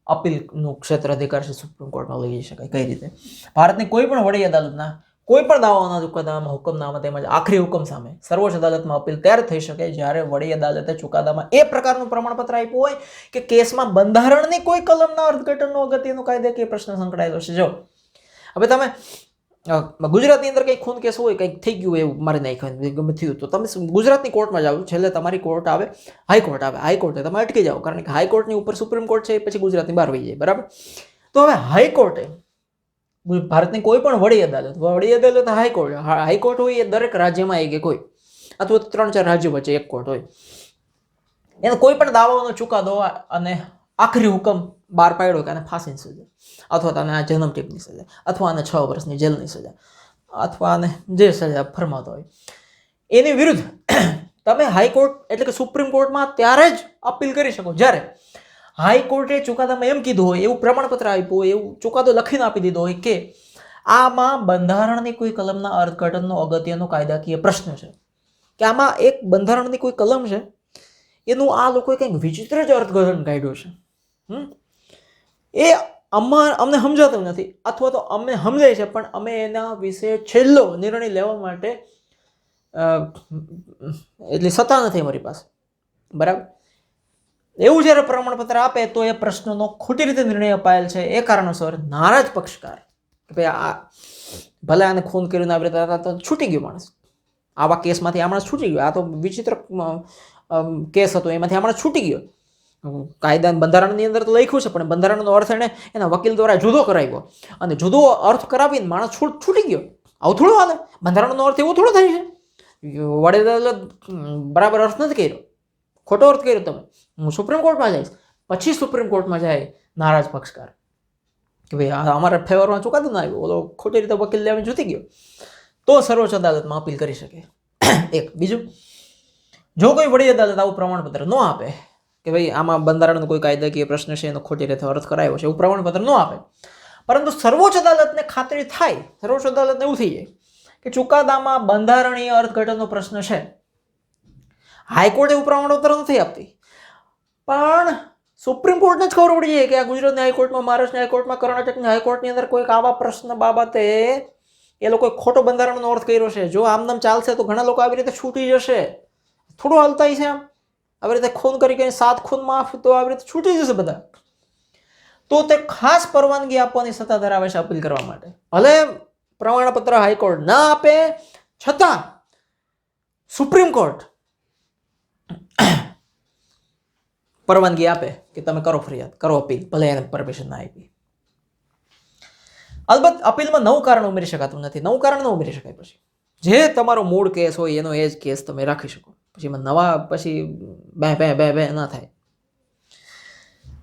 અપીલનું ક્ષેત્ર અધિકાર છે સુપ્રીમ કોર્ટમાં લઈ જઈ શકાય. કઈ રીતે? ભારતની કોઈ પણ વડી અદાલતના કોઈ પણ દાવાઓના ચુકાદામાં, હુકમનામા તેમજ આખરી હુકમ સામે સર્વોચ્ચ અદાલતમાં અપીલ ત્યારે થઈ શકે જ્યારે વડી અદાલતે ચુકાદામાં એ પ્રકારનું પ્રમાણપત્ર આપ્યું હોય કે કેસમાં બંધારણની કોઈ કલમના અર્થઘટનનો અગત્યનો કાયદાકીય પ્રશ્ન સંકળાયેલો છે. જો હવે તમે ગુજરાતની અંદર કંઈક ખૂન કેસ હોય, કંઈક થઈ ગયું એવું, મારી નાખ્યું, ગમે થયું, તો તમે ગુજરાતની કોર્ટમાં જાઓ, છેલ્લે તમારી કોર્ટ આવે હાઈકોર્ટ આવે, હાઈકોર્ટે તમે અટકી જાઓ, કારણ કે હાઈકોર્ટની ઉપર સુપ્રીમ કોર્ટ છે, પછી ગુજરાતની બહાર વહી જાય. બરાબર? તો હવે હાઈકોર્ટે ભારતની કોઈ પણ વડી અદાલત હાઈકોર્ટ હોય એ દરેક રાજ્યમાં એક હોય, અથવા તો 3-4 રાજ્યો વચ્ચે એક કોર્ટ હોય. એને કોઈ પણ દાવાઓનો ચુકાદો અને આખરી હુકમ બહાર પાડ્યો કે આને ફાંસીની સજા, અથવા તો આને આ જન્મટીપની સજા, અથવા આને 6 વર્ષની જેલની સજા, અથવા આને જે સજા ફરમાતો હોય, એની વિરુદ્ધ તમે હાઈકોર્ટ એટલે કે સુપ્રીમ કોર્ટમાં ત્યારે જ અપીલ કરી શકો જ્યારે હાઈકોર્ટે ચુકાદામાં એમ કીધું હોય, એવું પ્રમાણપત્ર આપ્યું હોય, એવું ચુકાદો લખીને આપી દીધો હોય કે આમાં બંધારણની કોઈ કલમના અર્થઘટનનો અગત્યનો કાયદાકીય પ્રશ્ન છે, કે આમાં એક બંધારણની કોઈ કલમ છે, એનું આ લોકોએ કંઈક વિચિત્ર જ અર્થઘટન કાઢ્યું છે, એ અમને સમજાતું નથી, અથવા તો અમને સમજાય છે પણ અમે એના વિશે છેલ્લો નિર્ણય લેવા માટે એટલી સત્તા નથી અમારી પાસે, બરાબર. એવું જ્યારે પ્રમાણપત્ર આપે તો એ પ્રશ્નનો ખોટી રીતે નિર્ણય અપાયેલ છે એ કારણોસર નારાજ પક્ષકાર કે ભાઈ આ ભલે આને ખૂન કર્યું આવી રીતે તો છૂટી ગયો માણસ, આવા કેસમાંથી આ માણસ છૂટી ગયો, આ તો વિચિત્ર કેસ હતો એમાંથી આ માણસ છૂટી ગયો. કાયદા બંધારણની અંદર તો લખ્યું છે પણ બંધારણનો અર્થ એને એના વકીલ દ્વારા જુદો કરાવ્યો અને જુદો અર્થ કરાવીને માણસ છૂટી ગયો. આવું થોડું હાલે? બંધારણનો અર્થ એવો થોડો થાય છે? વડી અદાલત બરાબર અર્થ નથી કર્યો, ખોટો અર્થ કર્યો તમે. હું સુપ્રીમ કોર્ટમાં જઈશ, પછી સુપ્રીમ કોર્ટમાં જાય નારાજ પક્ષકાર કે ભાઈ અમારા ફેવરમાં ચુકાદો ના આવ્યો, ઓલો ખોટી રીતે વકીલ લેવાની જૂતી ગયો, તો સર્વોચ્ચ અદાલતમાં અપીલ કરી શકે. એક. બીજું, જો કોઈ વડી અદાલત આવું પ્રમાણપત્ર ન આપે કે ભાઈ આમાં બંધારણનો કોઈ કાયદાકીય પ્રશ્ન છે એનો ખોટી રીતે અર્થ કરાયો છે, એવું પ્રમાણપત્ર ન આપે, પરંતુ સર્વોચ્ચ અદાલતને ખાતરી થાય, સર્વોચ્ચ અદાલતને એવું થઈ જાય કે ચુકાદામાં બંધારણીય અર્થઘટનનો પ્રશ્ન છે, હાઈકોર્ટ એવું પ્રમાણપત્ર નથી આપતી, પણ સુપ્રીમ કોર્ટને જ ખબર પડી જાય કે આ ગુજરાતની હાઈકોર્ટમાં, મહારાષ્ટ્રની હાઈકોર્ટમાં, કર્ણાટકની હાઈકોર્ટની અંદર કોઈક આવા પ્રશ્ન બાબતે એ લોકોએ ખોટો બંધારણનો અર્થ કર્યો છે, જો આમ નામ ચાલશે તો ઘણા લોકો આવી રીતે છૂટી જશે. થોડું હાલતા છે આમ, આવી રીતે ખૂન કરી 7 ખૂન માફ, તો આવી રીતે છૂટી જશે બધા. તો તે ખાસ પરવાનગી આપવાની સત્તા ધરાવે છે અપીલ કરવા માટે. ભલે પ્રમાણપત્ર હાઈકોર્ટ ના આપે છતાં સુપ્રીમ કોર્ટ પરવાનગી આપે કે તમે કરો ફરિયાદ, કરો અપીલ, ભલે એને પરમિશન ના આપી. અલબત્ત અપીલમાં નવું કારણ ઉમેરી શકાતું નથી, નવું કારણ ન ઉમેરી શકાય. પછી જે તમારો મૂળ કેસ હોય એનો એ જ કેસ તમે રાખી શકો, પછી એમાં નવા પછી બે ના થાય.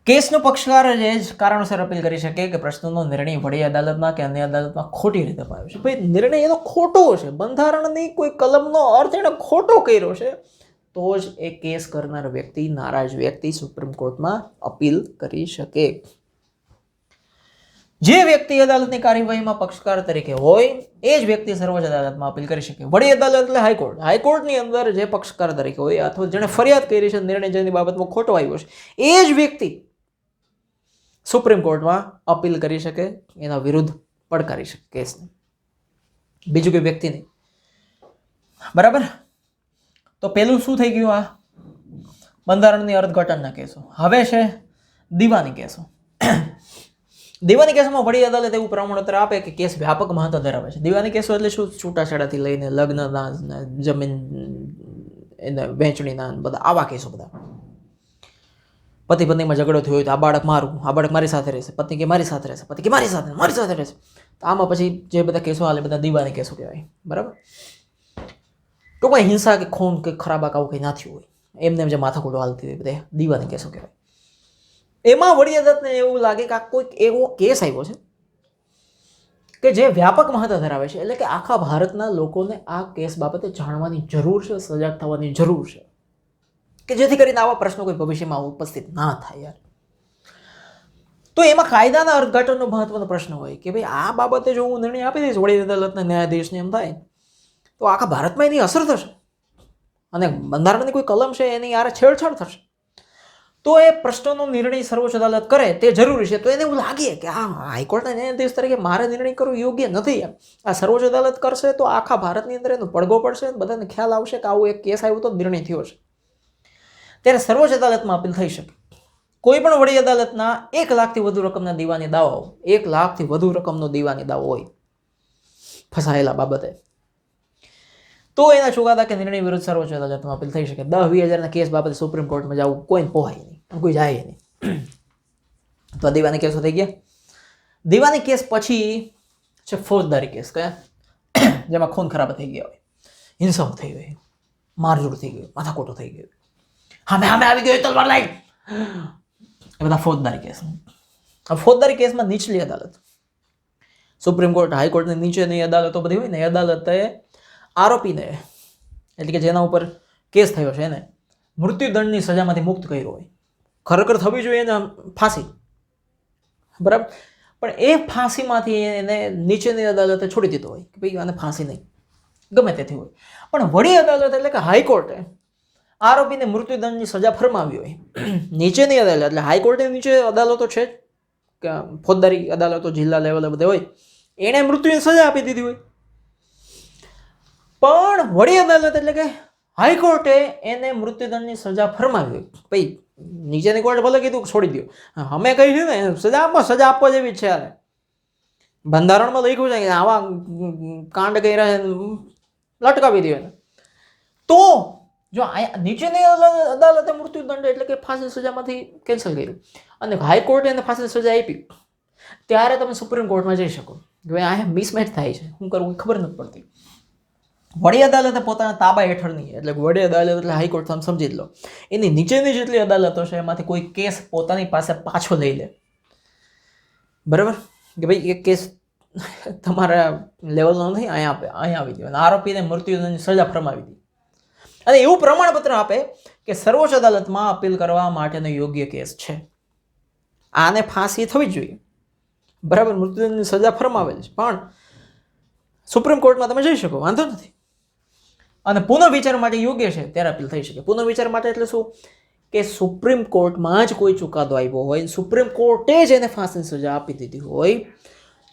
કેસનો પક્ષકાર એ જ કારણોસર અપીલ કરી શકે કે પ્રશ્નનો નિર્ણય વડી અદાલતમાં કે અન્ય અદાલતમાં ખોટી રીતે અપાયો છે. ભાઈ નિર્ણય એનો ખોટો છે, બંધારણની કોઈ કલમનો અર્થ એને ખોટો કર્યો છે, તો જ એ કેસ કરનાર વ્યક્તિ, નારાજ વ્યક્તિ સુપ્રીમ કોર્ટમાં અપીલ કરી શકે. જે વ્યક્તિ અદાલતની કાર્યવાહીમાં પક્ષકાર તરીકે હોય એ જ વ્યક્તિ સર્વોચ્ચ અદાલતમાં અપીલ કરી શકે. વડી અદાલત એટલે હાઈકોર્ટ. હાઈકોર્ટની અંદર જે પક્ષકાર તરીકે હોય અથવા જેણે ફરિયાદ કરી છે, નિર્ણય જેની બાબતમાં ખોટો આવ્યો છે, એ જ વ્યક્તિ સુપ્રીમ કોર્ટમાં અપીલ કરી શકે, એના વિરુદ્ધ પડકારી શકે કેસને, બીજું કોઈ વ્યક્તિ નહીં. બરાબર. તો પેલું શું થઈ ગયું? આ બંધારણની અર્થઘટનના કેસો. હવે છે દીવાની કેસો. દીવાની કેસોમાં વડી અદાલત એવું પ્રમાણપત્ર આપે કે કેસ વ્યાપક મહત્વ ધરાવે છે. દીવાની કેસો એટલે શું? છૂટાછેડાથી લઈને લગ્નના, જમીન એને વહેંચણીના, બધા આવા કેસો. બધા પતિ પત્નીમાં ઝઘડો થયો હોય તો આ બાળક મારું, આ બાળક મારી સાથે રહેશે, પત્ની કે મારી સાથે રહેશે, પતિ કે મારી સાથે રહેશે, તો આમાં પછી જે બધા કેસો હાલે બધા દીવાની કેસો કહેવાય. બરાબર. તો કોઈ હિંસા કે ખૂન કે ખરાબ આવું કંઈ ના થયું હોય, એમને એમ જે માથાકૂટો હાલતી હોય, બધા દીવાની કેસો કહેવાય. એમાં વડી અદાલતને એવું લાગે કે આ કોઈક એવો કેસ આવ્યો છે કે જે વ્યાપક મહત્વ ધરાવે છે, એટલે કે આખા ભારતના લોકોને આ કેસ બાબતે જાણવાની જરૂર છે, સજાગ થવાની જરૂર છે, કે જેથી કરીને આવા પ્રશ્નો કોઈ ભવિષ્યમાં ઉપસ્થિત ના થાય. યાર, તો એમાં કાયદાના અર્થઘટનનો મહત્વનો પ્રશ્ન હોય કે ભાઈ આ બાબતે જો હું નિર્ણય આપી દઈશ વડી અદાલતના ન્યાયાધીશને, એમ થાય તો આખા ભારતમાં એની અસર થશે અને બંધારણની કોઈ કલમ છે એની યાર છેડછાડ થશે. તો એ પ્રશ્નનો નિર્ણય સર્વોચ્ચ અદાલત કરે તે જરૂરી છે. તો એને એવું લાગે કે આ હાઈકોર્ટના ન્યાયાધીશ તરીકે મારે નિર્ણય કરવો યોગ્ય નથી. આ સર્વોચ્ચ અદાલત કરશે તો આખા ભારતની અંદર એનો પડઘો પડશે, બધાને ખ્યાલ આવશે કે આવું એક કેસ આવ્યો તો નિર્ણય થયો છે. ત્યારે સર્વોચ્ચ અદાલતમાં અપીલ થઈ શકે. કોઈ પણ વડી અદાલતના 1 લાખથી વધુ રકમના દીવાની દાવાઓ, 1 લાખથી વધુ રકમનો દીવાની દાવો હોય ફસાયેલા બાબતે, તો એના ચુકાદા કે નિર્ણય વિરુદ્ધ સર્વોચ્ચ અદાલતમાં અપીલ થઈ શકે. 10-20 હજારના કેસ બાબતે સુપ્રીમ કોર્ટમાં જવું કોઈને પોહાય નહીં, કોઈ જાય નહીં. તો આ દીવાની કેસો થઈ ગયા. દીવાની કેસ પછી છે ફોજદારી કેસ. કયા? જેમાં ખૂન ખરાબા થઈ ગયા હોય, હિંસાઓ થઈ ગઈ, મારઝૂડ થઈ ગઈ, માથાકોટો થઈ ગઈ, હામે આવી ગયો તલવાર લાઈ, એ બધા ફોજદારી કેસ. આ ફોજદારી કેસમાં નીચલી અદાલત, સુપ્રીમ કોર્ટ, હાઈકોર્ટની નીચેની અદાલતો બધી હોય ને, એ અદાલતે આરોપીને, એટલે કે જેના ઉપર કેસ થયો છે એને મૃત્યુદંડની સજામાંથી મુક્ત કર્યો હોય. ખરેખર થવી જોઈએ એને ફાંસી, બરાબર, પણ એ ફાંસીમાંથી એને નીચેની અદાલતે છોડી દીધો હોય કે ભાઈ આને ફાંસી નહીં, ગમે તેથી હોય. પણ વડી અદાલત એટલે કે હાઈકોર્ટે આરોપીને મૃત્યુદંડની સજા ફરમાવી હોય. નીચેની અદાલત એટલે હાઈકોર્ટની નીચે અદાલતો છે કે ફોજદારી અદાલતો જિલ્લા લેવલે બધે હોય, એણે મૃત્યુની સજા આપી દીધી હોય. પણ વડી અદાલત એટલે કે હાઈકોર્ટે એને મૃત્યુદંડની સજા ફરમાવી. ભાઈ નીચેની કોર્ટે ભલે કીધું કે છોડી દો, અમે કહ્યું ને સજા આપવા જેવી છે. યાર બંધારણમાં લખ્યું છે કે આવા કાંડ કર્યા લટકાવી દો એને. તો જો નીચેની અદાલતે મૃત્યુદંડ એટલે કે ફાંસી સજામાંથી કેન્સલ કર્યું અને હાઈકોર્ટે એને ફાંસી સજા આપી, ત્યારે તમે સુપ્રીમ કોર્ટમાં જઈ શકો. ભાઈ આ મિસમેચ થાય છે, શું કરવું ખબર નથી પડતી. વડી અદાલતે પોતાના તાબા હેઠળની, એટલે વડી અદાલત એટલે હાઈકોર્ટ, તમે સમજી લો, એની નીચેની જેટલી અદાલતો છે એમાંથી કોઈ કેસ પોતાની પાસે પાછો લઈ લે. બરાબર કે ભાઈ એક કેસ તમારા લેવલનો નથી, અહીંયા આવી ગયો અને આરોપીને મૃત્યુદંડની સજા ફરમાવી દીધી અને એવું પ્રમાણપત્ર આપે કે સર્વોચ્ચ અદાલતમાં અપીલ કરવા માટેનો યોગ્ય કેસ છે, આને ફાંસી થવી જોઈએ. બરાબર, મૃત્યુદંડની સજા ફરમાવેલ છે, પણ સુપ્રીમ કોર્ટમાં તમે જઈ શકો, વાંધો નથી. અને પુનઃવિચાર માટે યોગ્ય છે ત્યારે અપીલ થઈ શકે. પુનઃવિચાર માટે એટલે શું કે સુપ્રીમ કોર્ટમાં જ કોઈ ચુકાદો આવ્યો હોય, સુપ્રીમ કોર્ટે જ એને ફાંસીની સજા આપી દીધી હોય,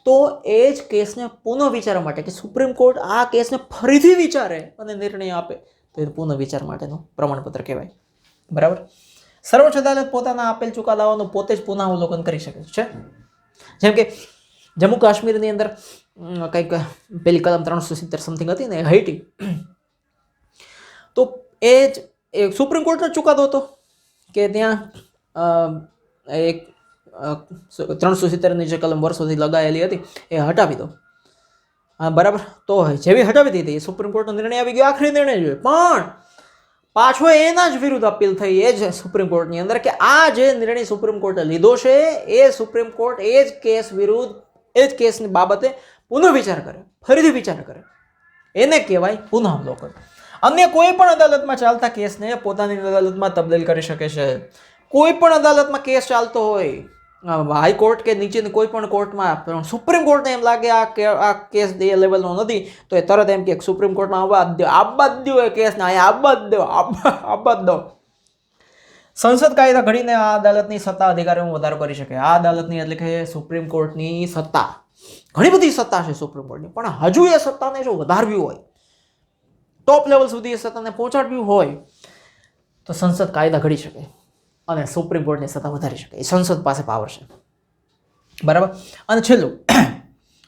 તો એ જ કેસને પુનઃવિચાર માટે, કે સુપ્રીમ કોર્ટ આ કેસને ફરીથી વિચારે અને નિર્ણય આપે, તો એ પુનઃવિચાર માટેનું પ્રમાણપત્ર કહેવાય. બરાબર. સર્વોચ્ચ અદાલત પોતાના આપેલ ચુકાદાઓનું પોતે જ પુનઃઅવલોકન કરી શકે છે. જેમ કે જમ્મુ કાશ્મીરની અંદર કંઈક પેલી કલમ 370 સમથિંગ હતી ને, હટી, તો એ જ સુપ્રીમ કોર્ટનો ચુકાદો હતો કે ત્યાં એક 370ની જે કલમ વર્ષોથી લગાવેલી હતી એ હટાવી દો. બરાબર. તો જેવી હટાવી દીધી, સુપ્રીમ કોર્ટનો નિર્ણય આવી ગયો, આખરી નિર્ણય જોઈએ, પણ પાછો એના જ વિરુદ્ધ અપીલ થઈ એ જ સુપ્રીમ કોર્ટની અંદર કે આ જે નિર્ણય સુપ્રીમ કોર્ટે લીધો છે એ સુપ્રીમ કોર્ટ એ જ કેસ વિરુદ્ધ, એ જ કેસની બાબતે પુનઃવિચાર કરે, ફરીથી વિચાર કરે, એને કહેવાય પુનઃઅવલોકન. અન્ય કોઈ પણ અદાલતમાં ચાલતા કેસને પોતાની અદાલતમાં તબદીલ કરી શકે છે. કોઈ પણ અદાલતમાં કેસ ચાલતો હોય, હાઈકોર્ટ કે નીચેની કોઈ પણ કોર્ટમાં, સુપ્રીમ કોર્ટને એમ લાગે આ કેસ એ લેવલનો નથી, તો એ તરત એમ કે સુપ્રીમ કોર્ટમાં આવવા જ દો એ કેસને, અહીંયા આવવા જ દો. સંસદ કાયદા ઘડીને આ અદાલતની સત્તા અધિકારીઓમાં વધારો કરી શકે. આ અદાલતની એટલે કે સુપ્રીમ કોર્ટની સત્તા, ઘણી બધી સત્તા છે સુપ્રીમ કોર્ટની, પણ હજુ એ સત્તાને જો વધારવી હોય, ટોપ લેવલ સુધી એ સત્તાને પહોંચાડવી હોય, તો સંસદ કાયદા ઘડી શકે અને સુપ્રીમ કોર્ટની સત્તા વધારી શકે. એ સંસદ પાસે પાવર છે. બરાબર. અને છેલ્લું,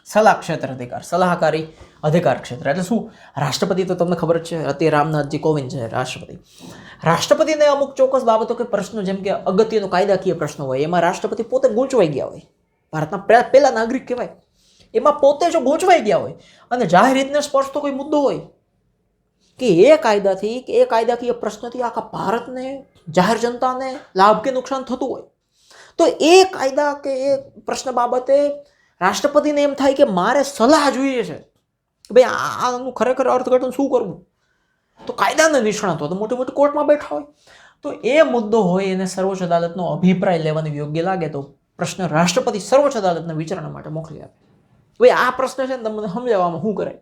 સલાહ ક્ષેત્ર અધિકાર, સલાહકારી અધિકાર ક્ષેત્ર એટલે શું? રાષ્ટ્રપતિ તો તમને ખબર જ છે, અત્યારે રામનાથજી કોવિંદ છે રાષ્ટ્રપતિ. રાષ્ટ્રપતિને અમુક ચોક્કસ બાબતો કે પ્રશ્નો, જેમ કે અગત્યનો કાયદાકીય પ્રશ્નો હોય, એમાં રાષ્ટ્રપતિ પોતે ગૂંચવાઈ ગયા હોય, ભારતના પહેલા નાગરિક કહેવાય, એમાં પોતે જો ગૂંચવાઈ ગયા હોય અને જાહેર હિતને સ્પર્શતો કોઈ મુદ્દો હોય કે એ કાયદાથી, કે એ કાયદાકીય પ્રશ્નથી આખા ભારતને, જાહેર જનતાને લાભ કે નુકસાન થતું હોય, તો એ કાયદા કે એ પ્રશ્ન બાબતે રાષ્ટ્રપતિને એમ થાય કે મારે સલાહ જોઈએ છે, ભાઈ આનું ખરેખર અર્થઘટન શું કરવું. તો કાયદાના નિષ્ણાતો તો મોટી મોટી કોર્ટમાં બેઠા હોય, તો એ મુદ્દો હોય એને સર્વોચ્ચ અદાલતનો અભિપ્રાય લેવાનું યોગ્ય લાગે તો પ્રશ્ન રાષ્ટ્રપતિ સર્વોચ્ચ અદાલતને વિચારણા માટે મોકલી આપે. ભાઈ આ પ્રશ્ન છે ને તમને સમજાવવામાં શું કરાય,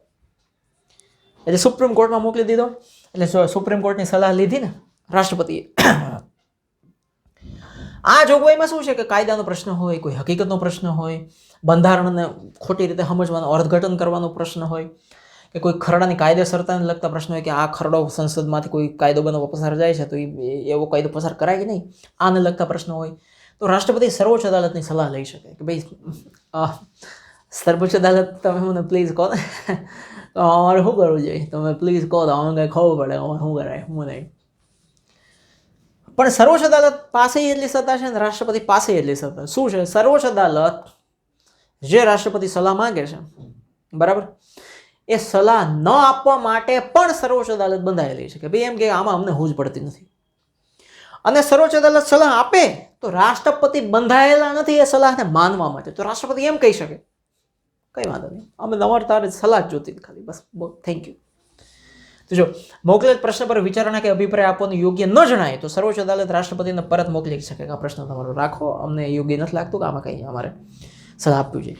એટલે સુપ્રીમ કોર્ટમાં મોકલી દીધો. એટલે સુપ્રીમ કોર્ટની સલાહ લીધી ને રાષ્ટ્રપતિએ. આ જોગવાઈમાં શું છે કે કાયદાનો પ્રશ્ન હોય, કોઈ હકીકતનો પ્રશ્ન હોય, બંધારણને ખોટી રીતે સમજવાનો, અર્થઘટન કરવાનો પ્રશ્ન હોય, કે કોઈ ખરડાની કાયદેસરતાને લગતા પ્રશ્ન હોય કે આ ખરડો સંસદમાંથી કોઈ કાયદો બનવો પસાર જાય છે તો એવો કાયદો પસાર કરાય કે નહીં, આને લગતા પ્રશ્નો હોય, તો રાષ્ટ્રપતિ સર્વોચ્ચ અદાલતની સલાહ લઈ શકે કે ભાઈ સર્વોચ્ચ અદાલત તમે મને પ્લીઝ કહો ને, તો અમારે શું કરવું જોઈએ, તમે પ્લીઝ કહો તો અમે કંઈ ખબર પડે અમારે શું કરાય શું નહીં. પણ સર્વોચ્ચ અદાલત પાસે એટલી સત્તા છે ને રાષ્ટ્રપતિ પાસે એટલી સત્તા. શું છે? સર્વોચ્ચ અદાલત જે રાષ્ટ્રપતિ સલાહ માંગે છે, બરાબર, એ સલાહ ન આપવા માટે પણ સર્વોચ્ચ અદાલત બંધાયેલી છે કે ભાઈ એમ કે આમાં અમને હૂજ પડતી નથી. અને સર્વોચ્ચ અદાલત સલાહ આપે તો રાષ્ટ્રપતિ બંધાયેલા નથી એ સલાહને માનવા માટે, તો રાષ્ટ્રપતિ એમ કહી શકે કંઈ વાંધો નહીં, અમે તમારે તારે સલાહ જ જોતી ખાલી, બસ થેન્ક યુ. તો જો મોકલેલ પ્રશ્ન પર વિચારણા કે અભિપ્રાય આપવાનું યોગ્ય ન જણાય તો સર્વોચ્ચ અદાલત રાષ્ટ્રપતિને પરત મોકલી શકે કે આ પ્રશ્ન તમારો રાખો, અમને યોગ્ય નથી લાગતું કે આમાં કંઈ અમારે સલાહ આપવી જોઈએ.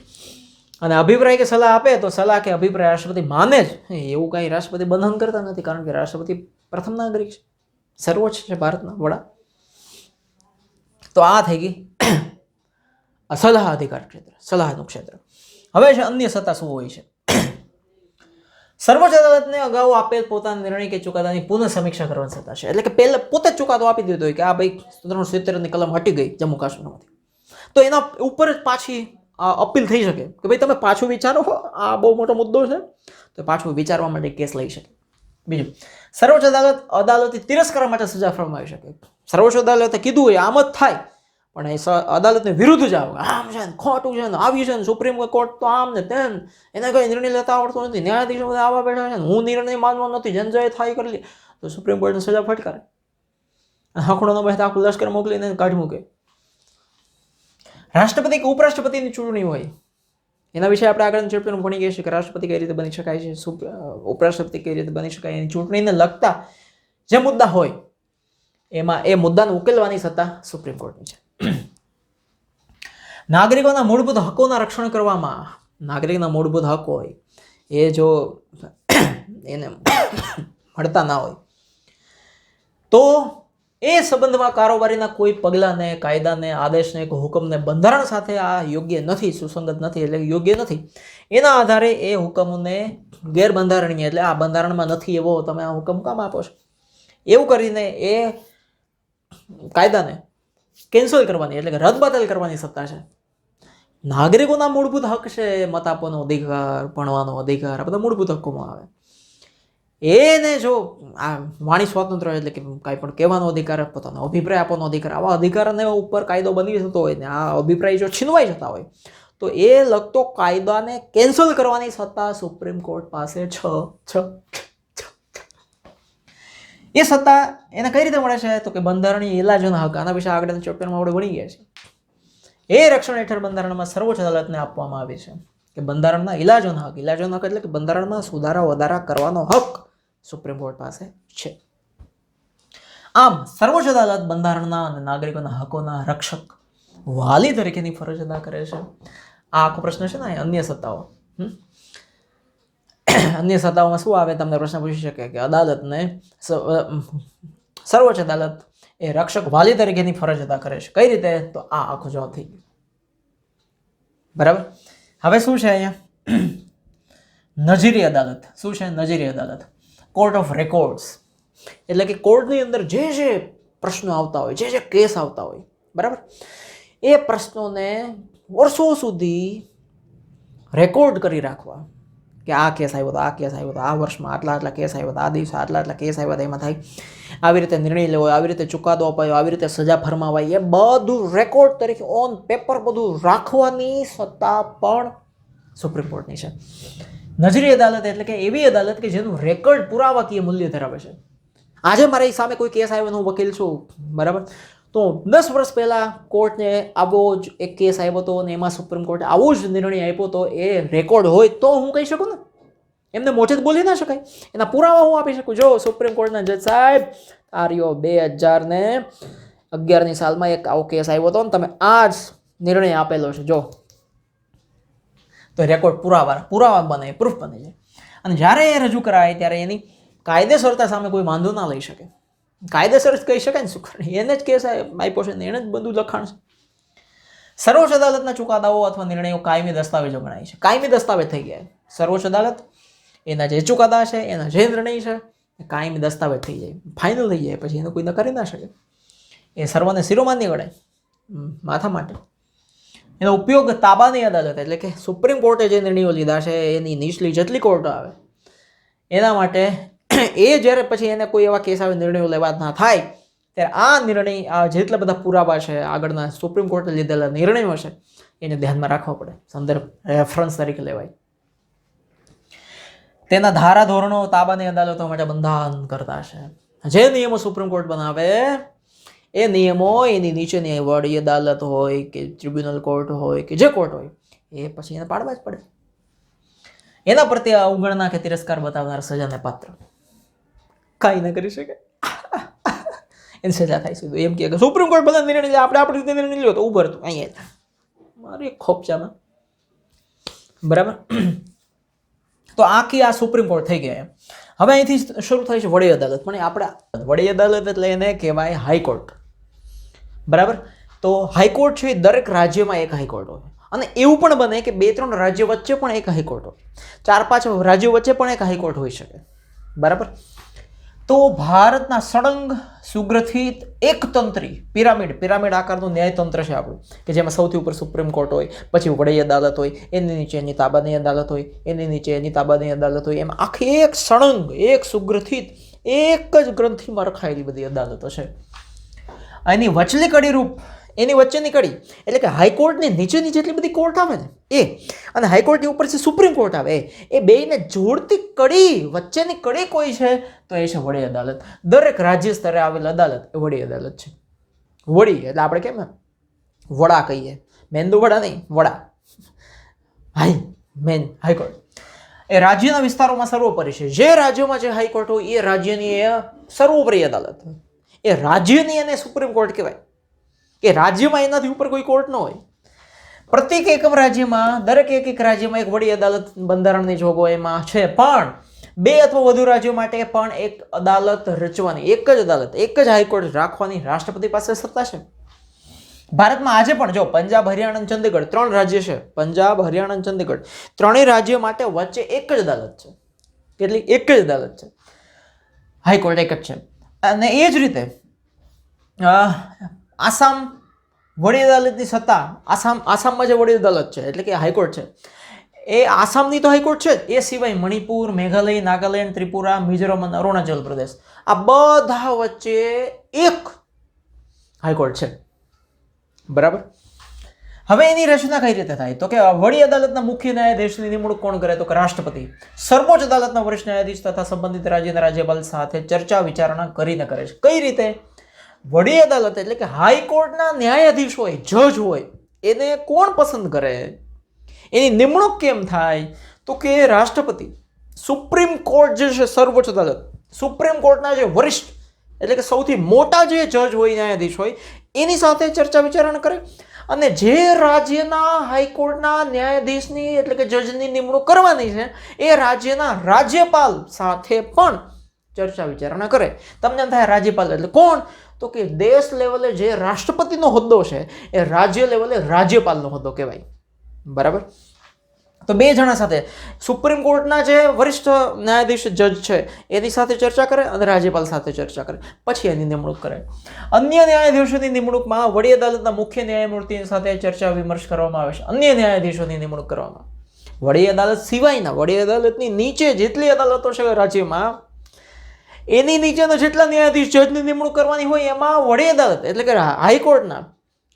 અને અભિપ્રાય કે સલાહ આપે તો સલાહ કે અભિપ્રાય રાષ્ટ્રપતિ માને જ એવું કાંઈ રાષ્ટ્રપતિ બંધન કરતા નથી, કારણ કે રાષ્ટ્રપતિ પ્રથમ નાગરિક છે, સર્વોચ્ચ છે ભારતના વડા. તો આ થઈ ગઈ સલાહ અધિકાર ક્ષેત્ર, સલાહનું ક્ષેત્ર. હવે છે અન્ય સત્તા શું હોય છે? સર્વોચ્ચ અદાલતને અગાઉ આપેલ પોતાના નિર્ણય કે ચુકાદાની પુનઃ સમીક્ષા કરવાની સત્તા છે. એટલે કે પહેલા પોતે જ ચુકાદો આપી દીધો હોય કે આ ભાઈ 370ની કલમ હટી ગઈ જમ્મુ કાશ્મીરમાંથી, તો એના ઉપર જ પાછી અપીલ થઈ શકે કે ભાઈ તમે પાછું વિચારો, આ બહુ મોટો મુદ્દો છે, તો પાછું વિચારવા માટે કેસ લઈ શકે. બીજું, સર્વોચ્ચ અદાલતે તિરસ્કાર માટે સજા ફરમાવી શકે. સર્વોચ્ચ અદાલતે કીધું હોય આમ જ થાય, પણ એ અદાલતને વિરુદ્ધ જ આવે, આમ છે ને ખોટું છે ને આવી છે ને સુપ્રીમ કોર્ટ તો આમ ને તેમ, એને કઈ નિર્ણય લેતા આવડતો નથી, ન્યાયાધીશો બધા આવા બેઠા છે ને હું નિર્ણય માનવાનો નથી, જનજાએ થાય કરી લે, તો સુપ્રીમ કોર્ટને સજા ફટકારે. હકડો ન બેસતા આખું લશ્કર મોકલીને કાઢી મૂકે. રાષ્ટ્રપતિ કે ઉપરાષ્ટ્રપતિની ચૂંટણી હોય, એના વિશે આપણે આગળ ચેપ્ટરમાં ભણી ગયા છીએ કે રાષ્ટ્રપતિ કઈ રીતે બની શકાય છે, ઉપરાષ્ટ્રપતિ કઈ રીતે બની શકાય, એની ચૂંટણીને લગતા જે મુદ્દા હોય એમાં એ મુદ્દાને ઉકેલવાની સત્તા સુપ્રીમ કોર્ટની છે. નાગરિકોના મૂળભૂત હકોના રક્ષણ કરવામાં, નાગરિકના મૂળભૂત હક હોય એ જો એને મળતા ના હોય તો એ સંબંધમાં કારોબારીના કોઈ પગલાંને, કાયદાને, આદેશને કે હુકમને બંધારણ સાથે આ યોગ્ય નથી, સુસંગત નથી, એટલે યોગ્ય નથી, એના આધારે એ હુકમને ગેરબંધારણીય, એટલે આ બંધારણમાં નથી એવો તમે આ હુકમ કામ આપો છો, એવું કરીને એ કાયદાને કેન્સલ કરવાની, એટલે કે રદબાતલ કરવાની સત્તા છે. નાગરિકોના મૂળભૂત હક છે, મત આપવાનો અધિકાર, ભણવાનો અધિકાર, આ બધા મૂળભૂત હકોમાં આવે. એને જો આ વાણી સ્વાતંત્ર્ય, એટલે કે કાંઈ પણ કહેવાનો અધિકાર, પોતાનો અભિપ્રાય આપવાનો અધિકાર, આવા અધિકારને ઉપર કાયદો બની જતો હોય ને આ અભિપ્રાય જો છીનવાઈ જતા હોય તો એ લગતો કાયદાને કેન્સલ કરવાની સત્તા સુપ્રીમ કોર્ટ પાસે છે. એ સત્તા એને કઈ રીતે મળે છે તો કે બંધારણીય ઇલાજોના હક, આના વિશે આગળના ચેપ્ટરમાં આપણે ભણી ગયા છીએ. એ રક્ષણ હેઠળ બંધારણમાં સર્વોચ્ચ અદાલતને આપવામાં આવે છે કે બંધારણના ઇલાજોના હક, ઇલાજોના હક એટલે કે બંધારણમાં સુધારા વધારા કરવાનો હક સુપ્રીમ કોર્ટ પાસે છે. આમ સર્વોચ્ચ અદાલત બંધારણના અને નાગરિકોના હકોના રક્ષક, વાલી તરીકેની ફરજ અદા કરે છે. આ આખો પ્રશ્ન છે ને અન્ય સત્તાઓ, અન્ય સત્તાઓમાં શું આવે, તમને પ્રશ્ન પૂછી શકે કે અદાલતને, સર્વોચ્ચ અદાલત એ રક્ષક વાલી તરીકેની ફરજ અદા કરે છે. કઈ રીતે? તો આ આખો જવાબ થઈ ગયો. બરાબર. હવે શું છે અહીંયા નજીરી અદાલત. શું છે નજીરી અદાલત? કોર્ટ ઓફ રેકોર્ડ્સ, એટલે કે કોર્ટની અંદર જે પ્રશ્નો આવતા હોય, જે કેસ આવતા હોય, બરાબર, એ પ્રશ્નોને વર્ષો સુધી રેકોર્ડ કરી રાખવા કે આ કેસ આવ્યો હતો, આ કેસ આવ્યો હતો, આ વર્ષમાં આટલા કેસ આવ્યા હતા, આ દિવસે આટલા કેસ આવ્યા હતા, એમાં થાય આવી રીતે નિર્ણય લેવો, આવી રીતે ચુકાદો અપાયો, આવી રીતે સજા ફરમાવાય, એ બધું રેકોર્ડ તરીકે ઓન પેપર બધું રાખવાની સત્તા પણ સુપ્રીમ કોર્ટની છે. નજરી અદાલત એટલે કે એવી અદાલત કે જેનું રેકોર્ડ પુરાવાકીય મૂલ્ય ધરાવે છે. આજે મારી સામે કોઈ કેસ આવ્યો, હું વકીલ છું, બરાબર, તો 10 વર્ષ પહેલા કોર્ટને આવો જ એક કેસ આવ્યો હતો અને એમાં સુપ્રીમ કોર્ટે આવો જ નિર્ણય આપ્યો તો એ રેકોર્ડ હોય તો હું કહી શકું ને, એમને મોઢે બોલી ના શકાય, એના પુરાવા હું આપી શકું. જો સુપ્રીમ કોર્ટના જજ સાહેબ, આ રહ્યો 2011ની સાલમાં એક આવો કેસ આવ્યો હતો ને તમે આ જ નિર્ણય આપેલો છે, જો, તો રેકોર્ડ પુરાવા બને, પ્રૂફ બને છે. અને જ્યારે એ રજૂ કરાય ત્યારે એની કાયદેસરતા સામે કોઈ વાંધો ના લઈ શકે. કાયદેસર જ કહી શકાય ને, શું કરે, એને જ કેસ આપ્યો છે ને એને જ બધું લખાણ છે. સર્વોચ્ચ અદાલતના ચુકાદાઓ અથવા નિર્ણયો કાયમી દસ્તાવેજો ગણાય છે. કાયમી દસ્તાવેજ થઈ ગયા. સર્વોચ્ચ અદાલત એના જે ચુકાદા છે, એના જે નિર્ણય છે, એ કાયમી દસ્તાવેજ થઈ જાય, ફાઇનલ થઈ જાય, પછી એને કોઈ નકારી ના શકે. એ સર્વને શિરોમાન્ય ગણાય માથા માટે. એનો ઉપયોગ તાબાની અદાલત એટલે કે સુપ્રીમ કોર્ટે જે નિર્ણયો લીધા છે એની નીચલી જેટલી કોર્ટો આવે એના માટે એ જ્યારે પછી એને કોઈ એવા કેસ આવે, નિર્ણયો લેવા ના થાય ત્યારે આ નિર્ણય, આ જેટલા બધા પુરાવા છે, આગળના સુપ્રીમ કોર્ટે લીધેલા નિર્ણયો છે, એને ધ્યાનમાં રાખવા પડે, સંદર્ભ રેફરન્સ તરીકે લેવાય. તેના ધારા ધોરણો તાબાની અદાલતો માટે બંધાન કરતા છે. જે નિયમો સુપ્રીમ કોર્ટ બનાવે એ નિયમો એની નીચેની વડી અદાલત હોય કે ટ્રિબ્યુનલ કોર્ટ હોય કે જે કોર્ટ હોય એ પછી એને પાડવા જ પડે. એના પ્રત્યે અવગણના કે તિરસ્કાર બતાવનાર સજાને પાત્ર, કાંઈ ન કરી શકે, એની સજા થાય સીધું. એમ કે સુપ્રીમ કોર્ટ બધા નિર્ણય લે, આપણે આપણી રીતે નિર્ણય લ્યો તો ઉભર હતું અહીંયા મારી ખોપચામાં, બરાબર. તો આખી આ સુપ્રીમ કોર્ટ થઈ ગયા. હવે અહીંથી શરૂ થાય છે વડી અદાલત. પણ આપણે વડી અદાલત એટલે એને કહેવાય હાઈકોર્ટ, બરાબર. તો હાઈકોર્ટ છે દરેક રાજ્યમાં એક હાઈકોર્ટ હોય અને એવું પણ બને કે 2-3 રાજ્યો વચ્ચે પણ એક હાઈકોર્ટ હોય, 4-5 રાજ્યો વચ્ચે પણ એક હાઈકોર્ટ હોઈ શકે, બરાબર. તો ભારતના સળંગ સુગ્રથિત એકતંત્રી પિરામિડ આકારનું ન્યાયતંત્ર છે આપણું, કે જેમાં સૌથી ઉપર સુપ્રીમ કોર્ટ હોય, પછી વડી અદાલત હોય, એની નીચે એની તાબાની અદાલત હોય, એની નીચે એની તાબાની અદાલત હોય, એમ આખી એક સળંગ એક સુગ્રથિત એક જ ગ્રંથિમાં રખાયેલી બધી અદાલતો છે. એની વચલી કડી રૂપ, એની વચ્ચેની કડી એટલે કે હાઈકોર્ટની નીચેની જેટલી બધી કોર્ટ આવે ને એ, અને હાઈકોર્ટની ઉપર જે સુપ્રીમ કોર્ટ આવે એ બેયને જોડતી કડી, વચ્ચેની કડી કોઈ છે તો એ છે વડી અદાલત. દરેક રાજ્ય સ્તરે આવેલ અદાલત એ વડી અદાલત છે. વડી એટલે આપણે કેમ વડા કહીએ, મેંદુ વડા નહીં, વડા, હાઈકોર્ટ એ રાજ્યના વિસ્તારોમાં સર્વોપરી છે. જે રાજ્યોમાં જે હાઈકોર્ટ હોય એ રાજ્યની એ સર્વોપરી અદાલત હોય, એ રાજ્યની એને સુપ્રીમ કોર્ટ કહેવાય, કે રાજ્યમાં એનાથી ઉપર કોઈ કોર્ટ ન હોય. પ્રત્યેક એકમ રાજ્યમાં, દરેક એક રાજ્યમાં એક વડી અદાલત બંધારણની જોગવાઈમાં છે, પણ 2 અથવા વધુ રાજ્યો માટે પણ એક અદાલત રચવાની, એક જ અદાલત, એક જ હાઈકોર્ટ રાખવાની રાષ્ટ્રપતિ પાસે સત્તા છે. ભારતમાં આજે પણ જો પંજાબ, હરિયાણા અને ચંદીગઢ 3 રાજ્ય છે, પંજાબ, હરિયાણા અને ચંદીગઢ 3 રાજ્યો માટે વચ્ચે એક જ અદાલત છે. કેટલી? એક જ અદાલત છે, હાઈકોર્ટ એક જ છે. અને એ જ રીતે આસામ વડી અદાલતની સત્તા, આસામમાં જે વડી અદાલત છે એટલે કે હાઈકોર્ટ છે એ આસામની તો હાઈકોર્ટ છે જ, એ સિવાય મણિપુર, મેઘાલય, નાગાલેન્ડ, ત્રિપુરા, મિઝોરમ અને અરુણાચલ પ્રદેશ આ બધા વચ્ચે એક હાઈકોર્ટ છે, બરાબર. હવે એની રચના કઈ રીતે થાય તો કે વડી અદાલતના મુખ્ય ન્યાયાધીશની નિમણૂક કોણ કરે તો કે રાષ્ટ્રપતિ સર્વોચ્ચ અદાલતના વરિષ્ઠ ન્યાયાધીશ તથા સંબંધિત રાજ્યના રાજ્યપાલ સાથે ચર્ચા વિચારણા કરીને કરે છે. કઈ રીતે? વડી અદાલત એટલે કે હાઈકોર્ટના ન્યાયાધીશ હોય, જજ હોય, એને કોણ પસંદ કરે, એની નિમણૂક કેમ થાય તો કે રાષ્ટ્રપતિ. સુપ્રીમ કોર્ટ જે છે સર્વોચ્ચ અદાલત, સુપ્રીમ કોર્ટના જે વરિષ્ઠ એટલે કે સૌથી મોટા જે જજ હોય, ન્યાયાધીશ હોય, એની સાથે ચર્ચા વિચારણા કરે. અને જે રાજ્યના હાઈકોર્ટના ન્યાયાધીશની એટલે કે જજની નિમણૂક કરવાની છે એ રાજ્યના રાજ્યપાલ સાથે પણ ચર્ચા વિચારણા કરે. તમને એમ થાય રાજ્યપાલ એટલે કોણ તો કે દેશ લેવલે જે રાષ્ટ્રપતિનો હોદ્દો છે એ રાજ્ય લેવલે રાજ્યપાલનો હોદ્દો કહેવાય, બરાબર. તો 2 જણા સાથે સુપ્રીમ કોર્ટના જે વરિષ્ઠ ન્યાયાધીશ જજ છે એની સાથે ચર્ચા કરે અને રાજ્યપાલ સાથે ચર્ચા કરે, પછી એની નિમણૂક કરે. અન્ય ન્યાયાધીશોની નિમણૂકમાં વડી અદાલતના મુખ્ય ન્યાયમૂર્તિ સાથે ચર્ચા વિમર્શ કરવામાં આવે છે. અન્ય ન્યાયાધીશોની નિમણૂક કરવામાં વડી અદાલત સિવાયના, વડી અદાલતની નીચે જેટલી અદાલતો છે રાજ્યમાં એની નીચેના જેટલા ન્યાયાધીશ જજની નિમણૂક કરવાની હોય એમાં વડી અદાલત એટલે કે હાઈકોર્ટના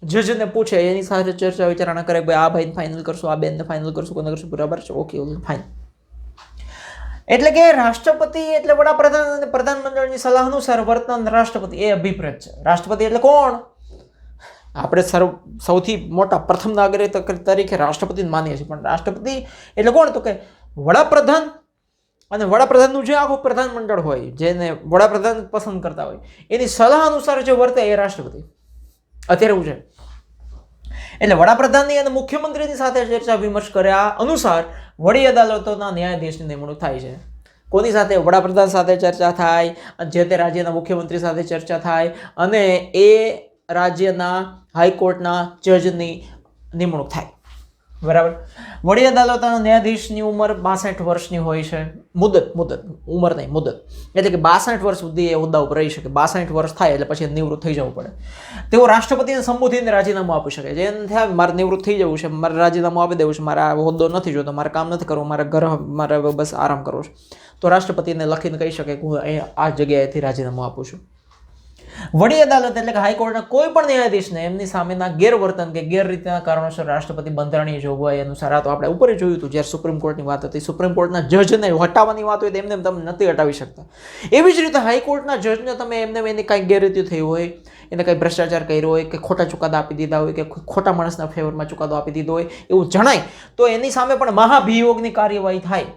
જજને પૂછે, એની સાથે ચર્ચા વિચારણા કરે, ભાઈ આ ભાઈને ફાઇનલ કરશું, આ બેનને ફાઇનલ કરશું, કોને કરશું, બરાબર છે, ઓકે ફાઇન. એટલે કે રાષ્ટ્રપતિ એટલે વડાપ્રધાન અને પ્રધાનમંત્રીની સલાહ અનુસાર વર્તમાન રાષ્ટ્રપતિ એ અભિપ્રેત છે. રાષ્ટ્રપતિ એટલે કોણ? આપણે સૌથી મોટા પ્રથમ નાગરિક તરીકે રાષ્ટ્રપતિને માનીએ છીએ, પણ રાષ્ટ્રપતિ એટલે કોણ તો કે વડાપ્રધાન અને વડાપ્રધાનનું જે આખું પ્રધાનમંડળ હોય, જેને વડાપ્રધાન પસંદ કરતા હોય, એની સલાહ અનુસાર જે વર્તે એ રાષ્ટ્રપતિ. અત્યારે એવું છે એટલે વડાપ્રધાનની અને મુખ્યમંત્રીની સાથે ચર્ચા વિમર્શ કર્યા અનુસાર વડી અદાલતોના ન્યાયાધીશની નિમણૂક થાય છે. કોની સાથે? વડાપ્રધાન સાથે ચર્ચા થાય, જે તે રાજ્યના મુખ્યમંત્રી સાથે ચર્ચા થાય અને એ રાજ્યના હાઈકોર્ટના જજની નિમણૂક થાય, બરાબર. વડી અદાલતના ન્યાયાધીશની ઉંમર 62 વર્ષની હોય છે. મુદત ઉંમર નહીં, મુદત એટલે કે 62 વર્ષ સુધી એ હોદ્દા ઉપર રહી શકે. 62 વર્ષ થાય એટલે પછી નિવૃત્ત થઈ જવું પડે. તેઓ રાષ્ટ્રપતિને સંબોધીને રાજીનામું આપી શકે. જેને થાય મારે નિવૃત્ત થઈ જવું છે, મારે રાજીનામું આપી દેવું છે, મારે આ હોદ્દો નથી જોતો, મારે કામ નથી કરવું, મારે બસ આરામ કરવો છે, તો રાષ્ટ્રપતિને લખીને કહી શકે કે હું આ જગ્યાએથી રાજીનામું આપું છું. વડી અદાલત એટલે કે હાઈકોર્ટના કોઈ પણ ન્યાયાધીશને એમની સામેના ગેરવર્તન કે ગેરરીતિના કારણોસર રાષ્ટ્રપતિ બંધારણીય જોગવાઈ અનુસાર, આ તો આપણે ઉપર જોયું હતું જ્યારે સુપ્રીમ કોર્ટની વાત હતી, સુપ્રીમ કોર્ટના જજને હટાવવાની વાત હોય તો એમને તમે નથી હટાવી શકતા. એવી જ રીતે હાઈકોર્ટના જજને તમે એમને એની કાંઈ ગેરરીતિ થઈ હોય, એને કંઈ ભ્રષ્ટાચાર કર્યો હોય કે ખોટા ચુકાદા આપી દીધા હોય કે ખોટા માણસના ફેવરમાં ચુકાદો આપી દીધો હોય એવું જણાય તો એની સામે પણ મહાભિયોગની કાર્યવાહી થાય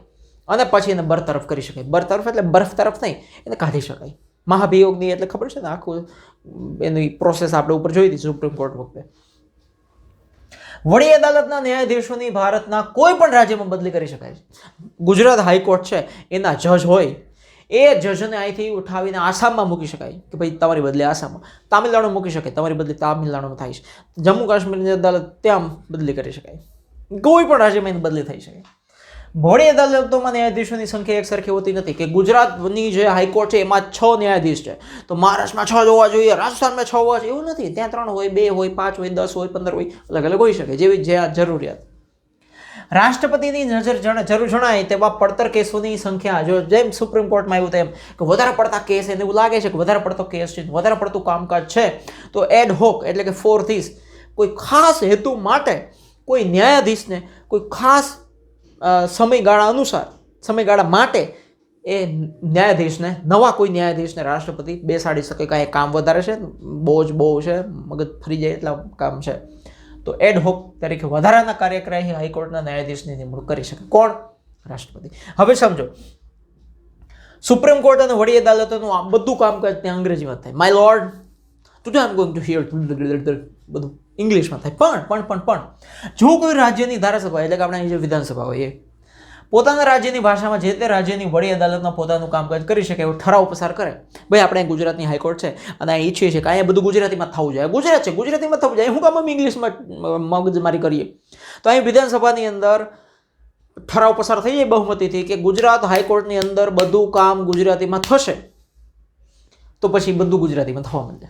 અને પછી એને બરતરફ કરી શકાય. બરતરફ એટલે બરફ તરફ નહીં, એને કાઢી શકાય. મહાભિયોગની એટલે ખબર છે ને, આખું એની પ્રોસેસ આપણે ઉપર જોઈ હતી સુપ્રીમ કોર્ટ વખતે. વડી અદાલતના ન્યાયાધીશોની ભારતના કોઈ પણ રાજ્યમાં બદલી કરી શકાય છે. ગુજરાત હાઈકોર્ટ છે એના જજ હોય, એ જજને અહીંથી ઉઠાવીને આસામમાં મૂકી શકાય કે ભાઈ તમારી બદલી આસામમાં. તામિલનાડુ મૂકી શકાય, તમારી બદલી તામિલનાડુમાં થાય છે. જમ્મુ કાશ્મીરની અદાલત ત્યાં બદલી કરી શકાય. કોઈ પણ રાજ્યમાં એની બદલી થઈ શકે. વડી અદાલતોમાં ન્યાયાધીશોની સંખ્યા એક સરખી હોતી નથી કે ગુજરાતની જે હાઈકોર્ટ છે એમાં 6 ન્યાયાધીશ છે તો મહારાષ્ટ્રમાં 6 જોવા જોઈએ, રાજસ્થાનમાં 6 હોવા જોઈએ, એવું નથી. ત્યાં 3 હોય, 2 હોય, 5 હોય, 10 હોય, 15 હોય, અલગ અલગ હોઈ શકે જેવી જે જરૂરિયાત. રાષ્ટ્રપતિની નજર જરૂર જણાય તેવા પડતર કેસોની સંખ્યા, જો જેમ સુપ્રીમ કોર્ટમાં આવ્યું તેમ કે વધારે પડતા કેસ, એને એવું લાગે છે કે વધારે પડતો કેસ છે, વધારે પડતું કામકાજ છે, તો એડ હોક એટલે કે ફોર ધીસ કોઈ ખાસ હેતુ માટે કોઈ ન્યાયાધીશને કોઈ ખાસ સમયગાળા અનુસાર, સમયગાળા માટે એ ન્યાયાધીશને, નવા કોઈ ન્યાયાધીશને રાષ્ટ્રપતિ બેસાડી શકે. કાંઈ કામ વધારે છે, બોજ બહુ છે, મગજ ફરી જાય એટલા કામ છે, તો એડ હોક તરીકે વધારાના કાર્યક્રમી હાઈકોર્ટના ન્યાયાધીશની નિમણૂક કરી શકે. કોણ? રાષ્ટ્રપતિ. હવે સમજો, સુપ્રીમ કોર્ટ અને વડી અદાલતોનું આ બધું કામકાજ ત્યાં અંગ્રેજીમાં થાય. My lord, today I am going to here, બધું ઇંગ્લિશમાં થાય. પણ જો કોઈ રાજ્યની ધારાસભા એટલે કે આપણે જે વિધાનસભા હોય એ પોતાના રાજ્યની ભાષામાં જે તે રાજ્યની વડી અદાલતમાં પોતાનું કામકાજ કરી શકે એવો ઠરાવ પસાર કરે, ભાઈ આપણે ગુજરાતની હાઈકોર્ટ છે અને અહીં ઈચ્છીએ છીએ કે અહીંયા બધું ગુજરાતીમાં થવું જોઈએ, ગુજરાત છે ગુજરાતીમાં થવું જોઈએ, હું કામ અમે ઇંગ્લિશમાં મગજમારી કરીએ, તો અહીં વિધાનસભાની અંદર ઠરાવ પસાર થઈ જાય બહુમતીથી કે ગુજરાત હાઈકોર્ટની અંદર બધું કામ ગુજરાતીમાં થશે, તો પછી બધું ગુજરાતીમાં થવા માંડે.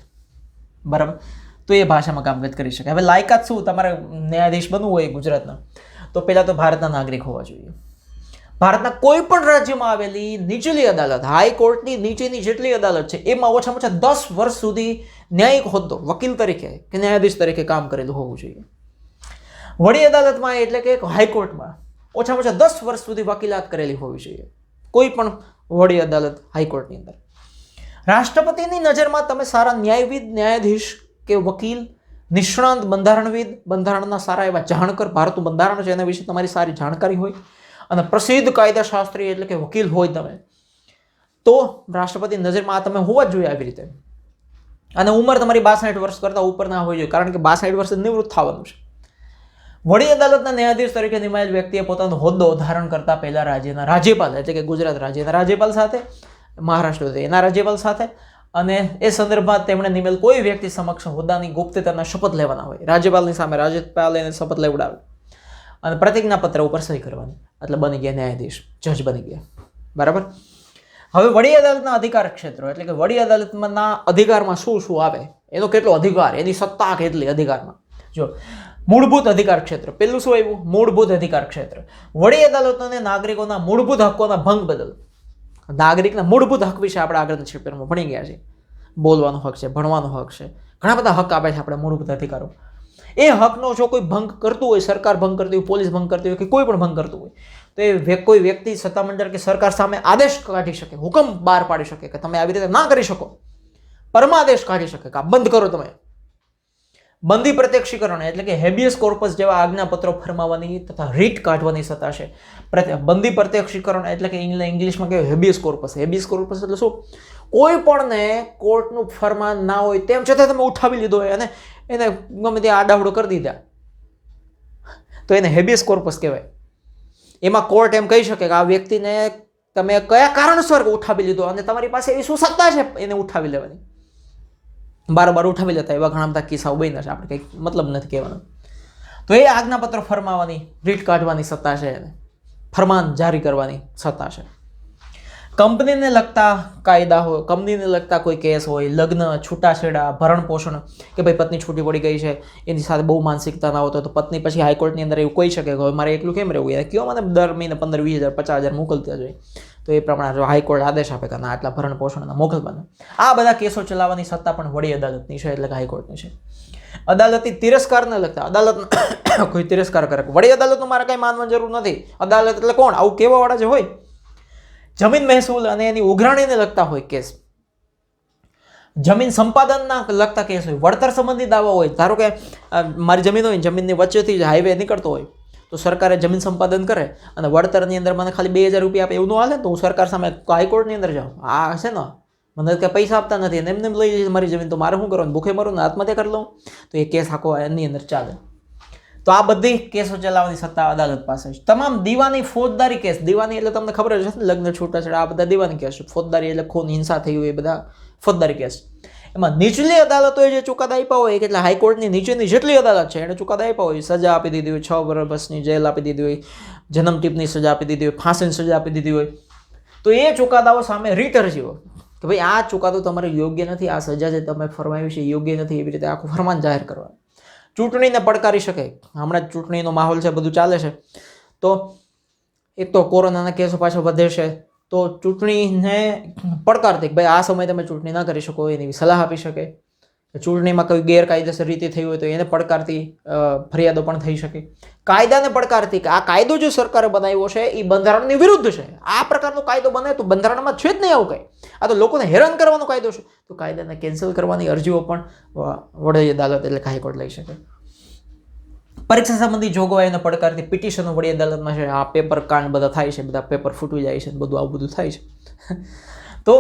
બરાબર? તો એ ભાષામાં કામકાજ કરી શકે. હવે લાયકાત શું? તમારે ન્યાયાધીશ બનવું હોય ગુજરાતના, તો પહેલાં તો ભારતના નાગરિક હોવા જોઈએ. ભારતના કોઈ પણ રાજ્યમાં આવેલી નીચલી અદાલત, હાઈકોર્ટની નીચેની જેટલી અદાલત છે એમાં ઓછામાં ઓછા 10 વર્ષ સુધી ન્યાયિક હોદ્દો, વકીલ તરીકે કે ન્યાયાધીશ તરીકે કામ કરેલું હોવું જોઈએ. વડી અદાલતમાં એટલે કે હાઈકોર્ટમાં ઓછામાં ઓછા 10 વર્ષ સુધી વકીલાત કરેલી હોવી જોઈએ કોઈ પણ વડી અદાલત હાઈકોર્ટની અંદર. રાષ્ટ્રપતિની નજરમાં તમે સારા ન્યાયવિદ, ન્યાયાધીશ કે વકીલ, નિષ્ણાંત બંધારણવિદ, બંધારણના સારા એવા જાણકાર, ભારતનું બંધારણ છે એના વિશે તમારી સારી જાણકારી હોય અને પ્રસિદ્ધ કાયદાશાસ્ત્રી એટલે કે વકીલ હોય તમે, તો રાષ્ટ્રપતિની નજરમાં આ તમે હોવા જ જોઈએ આવી રીતે. અને ઉંમર તમારી 62 વર્ષ કરતાં ઉપર ના હોવી જોઈએ, કારણ કે 62 વર્ષે નિવૃત્ત થવાનું છે. વડી અદાલતના ન્યાયાધીશ તરીકે નિમાયેલ વ્યક્તિએ પોતાનો હોદ્દો ધારણ કરતા પહેલા રાજ્યના રાજ્યપાલ એટલે કે ગુજરાત રાજ્યના રાજ્યપાલ સાથે, મહારાષ્ટ્ર એના રાજ્યપાલ સાથે અને એ સંદર્ભમાં તેમણે નિમેલ કોઈ વ્યક્તિ સમક્ષ હોદ્દાની ગુપ્તતાના શપથ લેવાના હોય. રાજ્યપાલની સામે રાજ્યપાલ એને શપથ લેવડાવે અને પ્રતિજ્ઞાપત્ર ઉપર સહી કરવાની, એટલે બની ગયા ન્યાયાધીશ, જજ બની ગયા. બરાબર? હવે વડી અદાલતના અધિકાર ક્ષેત્રો એટલે કે વડી અદાલતના અધિકારમાં શું શું આવે, એનો કેટલો અધિકાર, એની સત્તા કેટલી અધિકારમાં. જો મૂળભૂત અધિકાર ક્ષેત્ર, પેલું શું આવ્યું? મૂળભૂત અધિકાર ક્ષેત્ર. વડી અદાલતોને નાગરિકોના મૂળભૂત હકોના ભંગ બદલ, નાગરિકના મૂળભૂત હક વિશે આપણે આગળના ચેપ્ટરમાં ભણી ગયા છે. બોલવાનો હક છે, ભણવાનો હક છે, ઘણા બધા હક આપે છે આપણે મૂળભૂત અધિકારો. એ હકનો જો કોઈ ભંગ કરતું હોય, સરકાર ભંગ કરતી હોય, પોલીસ ભંગ કરતી હોય કે કોઈ પણ ભંગ કરતું હોય, તો એ કોઈ વ્યક્તિ, સત્તામંડળ કે સરકાર સામે આદેશ કાઢી શકે, હુકમ બહાર પાડી શકે કે તમે આવી રીતે ના કરી શકો, પરમાદેશ કાઢી શકે કે આ બંધ કરો તમે. બંધી પ્રત્યક્ષીકરણ એટલે કે હેબિયસ કોર્પસ જેવા આજ્ઞાપત્રો ફરમાવવાની તથા રીટ કાઢવાની સત્તા છે. બંધી પ્રત્યક્ષીકરણ એટલે કે ઇંગ્લિશમાં કહેવાય હેબિયસ કોર્પસ. હેબિયસ કોર્પસ એટલે શું? કોઈ પણને કોર્ટનું ફરમાન ના હોય તેમ છતાં તમે ઉઠાવી લીધો હોય અને એને ગમે ત્યાં આડાવડો કરી દીધા, તો એને હેબિયસ કોર્પસ કહેવાય. એમાં કોર્ટ એમ કહી શકે કે આ વ્યક્તિને તમે કયા કારણસર ઉઠાવી લીધો અને તમારી પાસે એવી શું સત્તા છે એને ઉઠાવી લેવાની. બાર ઉઠાવી લેતા એવા ઘણા બધા કિસ્સાઓ બન્યા છે, આપણે કંઈક મતલબ નથી કહેવાનો. તો એ આજ્ઞાપત્ર ફરમાવવાની, રીટ કાઢવાની સત્તા છે, એને ફરમાન જારી કરવાની સત્તા છે. કંપનીને લગતા કાયદા હોય, કંપનીને લગતા કોઈ કેસ હોય, લગ્ન, છૂટાછેડા, ભરણ પોષણ કે ભાઈ પત્ની છૂટી પડી ગઈ છે, એની સાથે બહુ માનસિકતા ના હોતો તો પત્ની પછી હાઈકોર્ટની અંદર એવું કહી શકે કે મારે એકલું કેમ રહેવું, એને કયો મને દર મહિને 15,000, 20,000, 50,000 મોકલતા જોઈએ, તો એ પ્રમાણે જો હાઈકોર્ટ આદેશ આપે કે ના આટલા ભરણ પોષણના મોકલવાના. આ બધા કેસો ચલાવવાની સત્તા પણ વડી અદાલતની છે એટલે કે હાઈકોર્ટની છે. અદાલતી તિરસ્કારને લગતા, અદાલત કોઈ તિરસ્કાર કરે, વડી અદાલતનું મારે કંઈ માનવાની જરૂર નથી. અદાલત એટલે કોણ? આવું કહેવાવાળા જે હોય. જમીન મહેસૂલ અને એની ઉઘરાણીને લગતા હોય કેસ, જમીન સંપાદનના લગતા કેસ હોય, વળતર સંબંધી દાવા હોય. ધારો કે મારી જમીન હોય, જમીનની વચ્ચેથી જ હાઈવે નીકળતો હોય, તો સરકારે જમીન સંપાદન કરે અને વળતરની અંદર મને ખાલી 2,000 રૂપિયા આપે એવું ન હાલે, તો હું સરકાર સામે હાઈકોર્ટની અંદર જાઉં, આ છે ને મને કંઈ પૈસા આપતા નથી અને એમને લઈ જઈએ મારી જમીન, તો મારે શું કરવાનું? ભૂખે મરું ને આત્મહત્યા કરી લઉં? તો એ કેસ આખો એની અંદર ચાલે. તો આ બધી કેસો ચલાવવાની સત્તા અદાલત પાસે છે. તમામ દીવાની, ફોજદારી કેસ, દીવાની એટલે તમને ખબર જ હશે ને, લગ્ન, છૂટાછેડા, આ બધા દીવાની કેસ છે. ફોજદારી એટલે ખૂન, હિંસા થઈ હોય એ બધા ફોજદારી કેસ. એમાં નીચલી અદાલતોએ જે ચુકાદા આપ્યા હોય એટલે હાઈકોર્ટની નીચેની જેટલી અદાલત છે એને ચુકાદા આપ્યા હોય, સજા આપી દીધી હોય, 6 વર્ષની જેલ આપી દીધી હોય, જન્મટીપની સજા આપી દીધી હોય, ફાંસીની સજા આપી દીધી હોય, તો એ ચુકાદાઓ સામે રીટ અરજીઓ કે ભાઈ આ ચુકાદો તમારે યોગ્ય નથી, આ સજા જે તમે ફરમાવી છે યોગ્ય નથી, એવી રીતે આખું ફરમાન જાહેર કરવાનું. ચૂંટણીને પડકારી શકે. હમણાં જ ચૂંટણીનો માહોલ છે, બધું ચાલે છે, તો એક તો કોરોનાના કેસો પાછો વધે છે, તો ચૂંટણીને પડકારતી કે ભાઈ આ સમયે તમે ચૂંટણી ના કરી શકો એની સલાહ આપી શકે. ચૂંટણીમાં કોઈ ગેરકાયદેસર રીતે થઈ હોય તો એને પડકારતી ફરિયાદો પણ થઈ શકે. કાયદાને પડકારતી કે આ કાયદો જે સરકારે બનાવ્યો છે એ બંધારણની વિરુદ્ધ છે, આ પ્રકારનો કાયદો બને તો બંધારણમાં છે જ નહીં આવું કંઈ, આ તો લોકોને હેરાન કરવાનો કાયદો છે, તો કાયદાને કેન્સલ કરવાની અરજીઓ પણ વડી અદાલત એટલે હાઈકોર્ટ લઈ શકે. પરીક્ષા સંબંધી જોગવાઈઓને પડકારતી પિટિશનો વડી અદાલતમાં છે. આ પેપર કાંડ બધા થાય છે, બધા પેપર ફૂટી જાય છે, બધું આવું બધું થાય છે. તો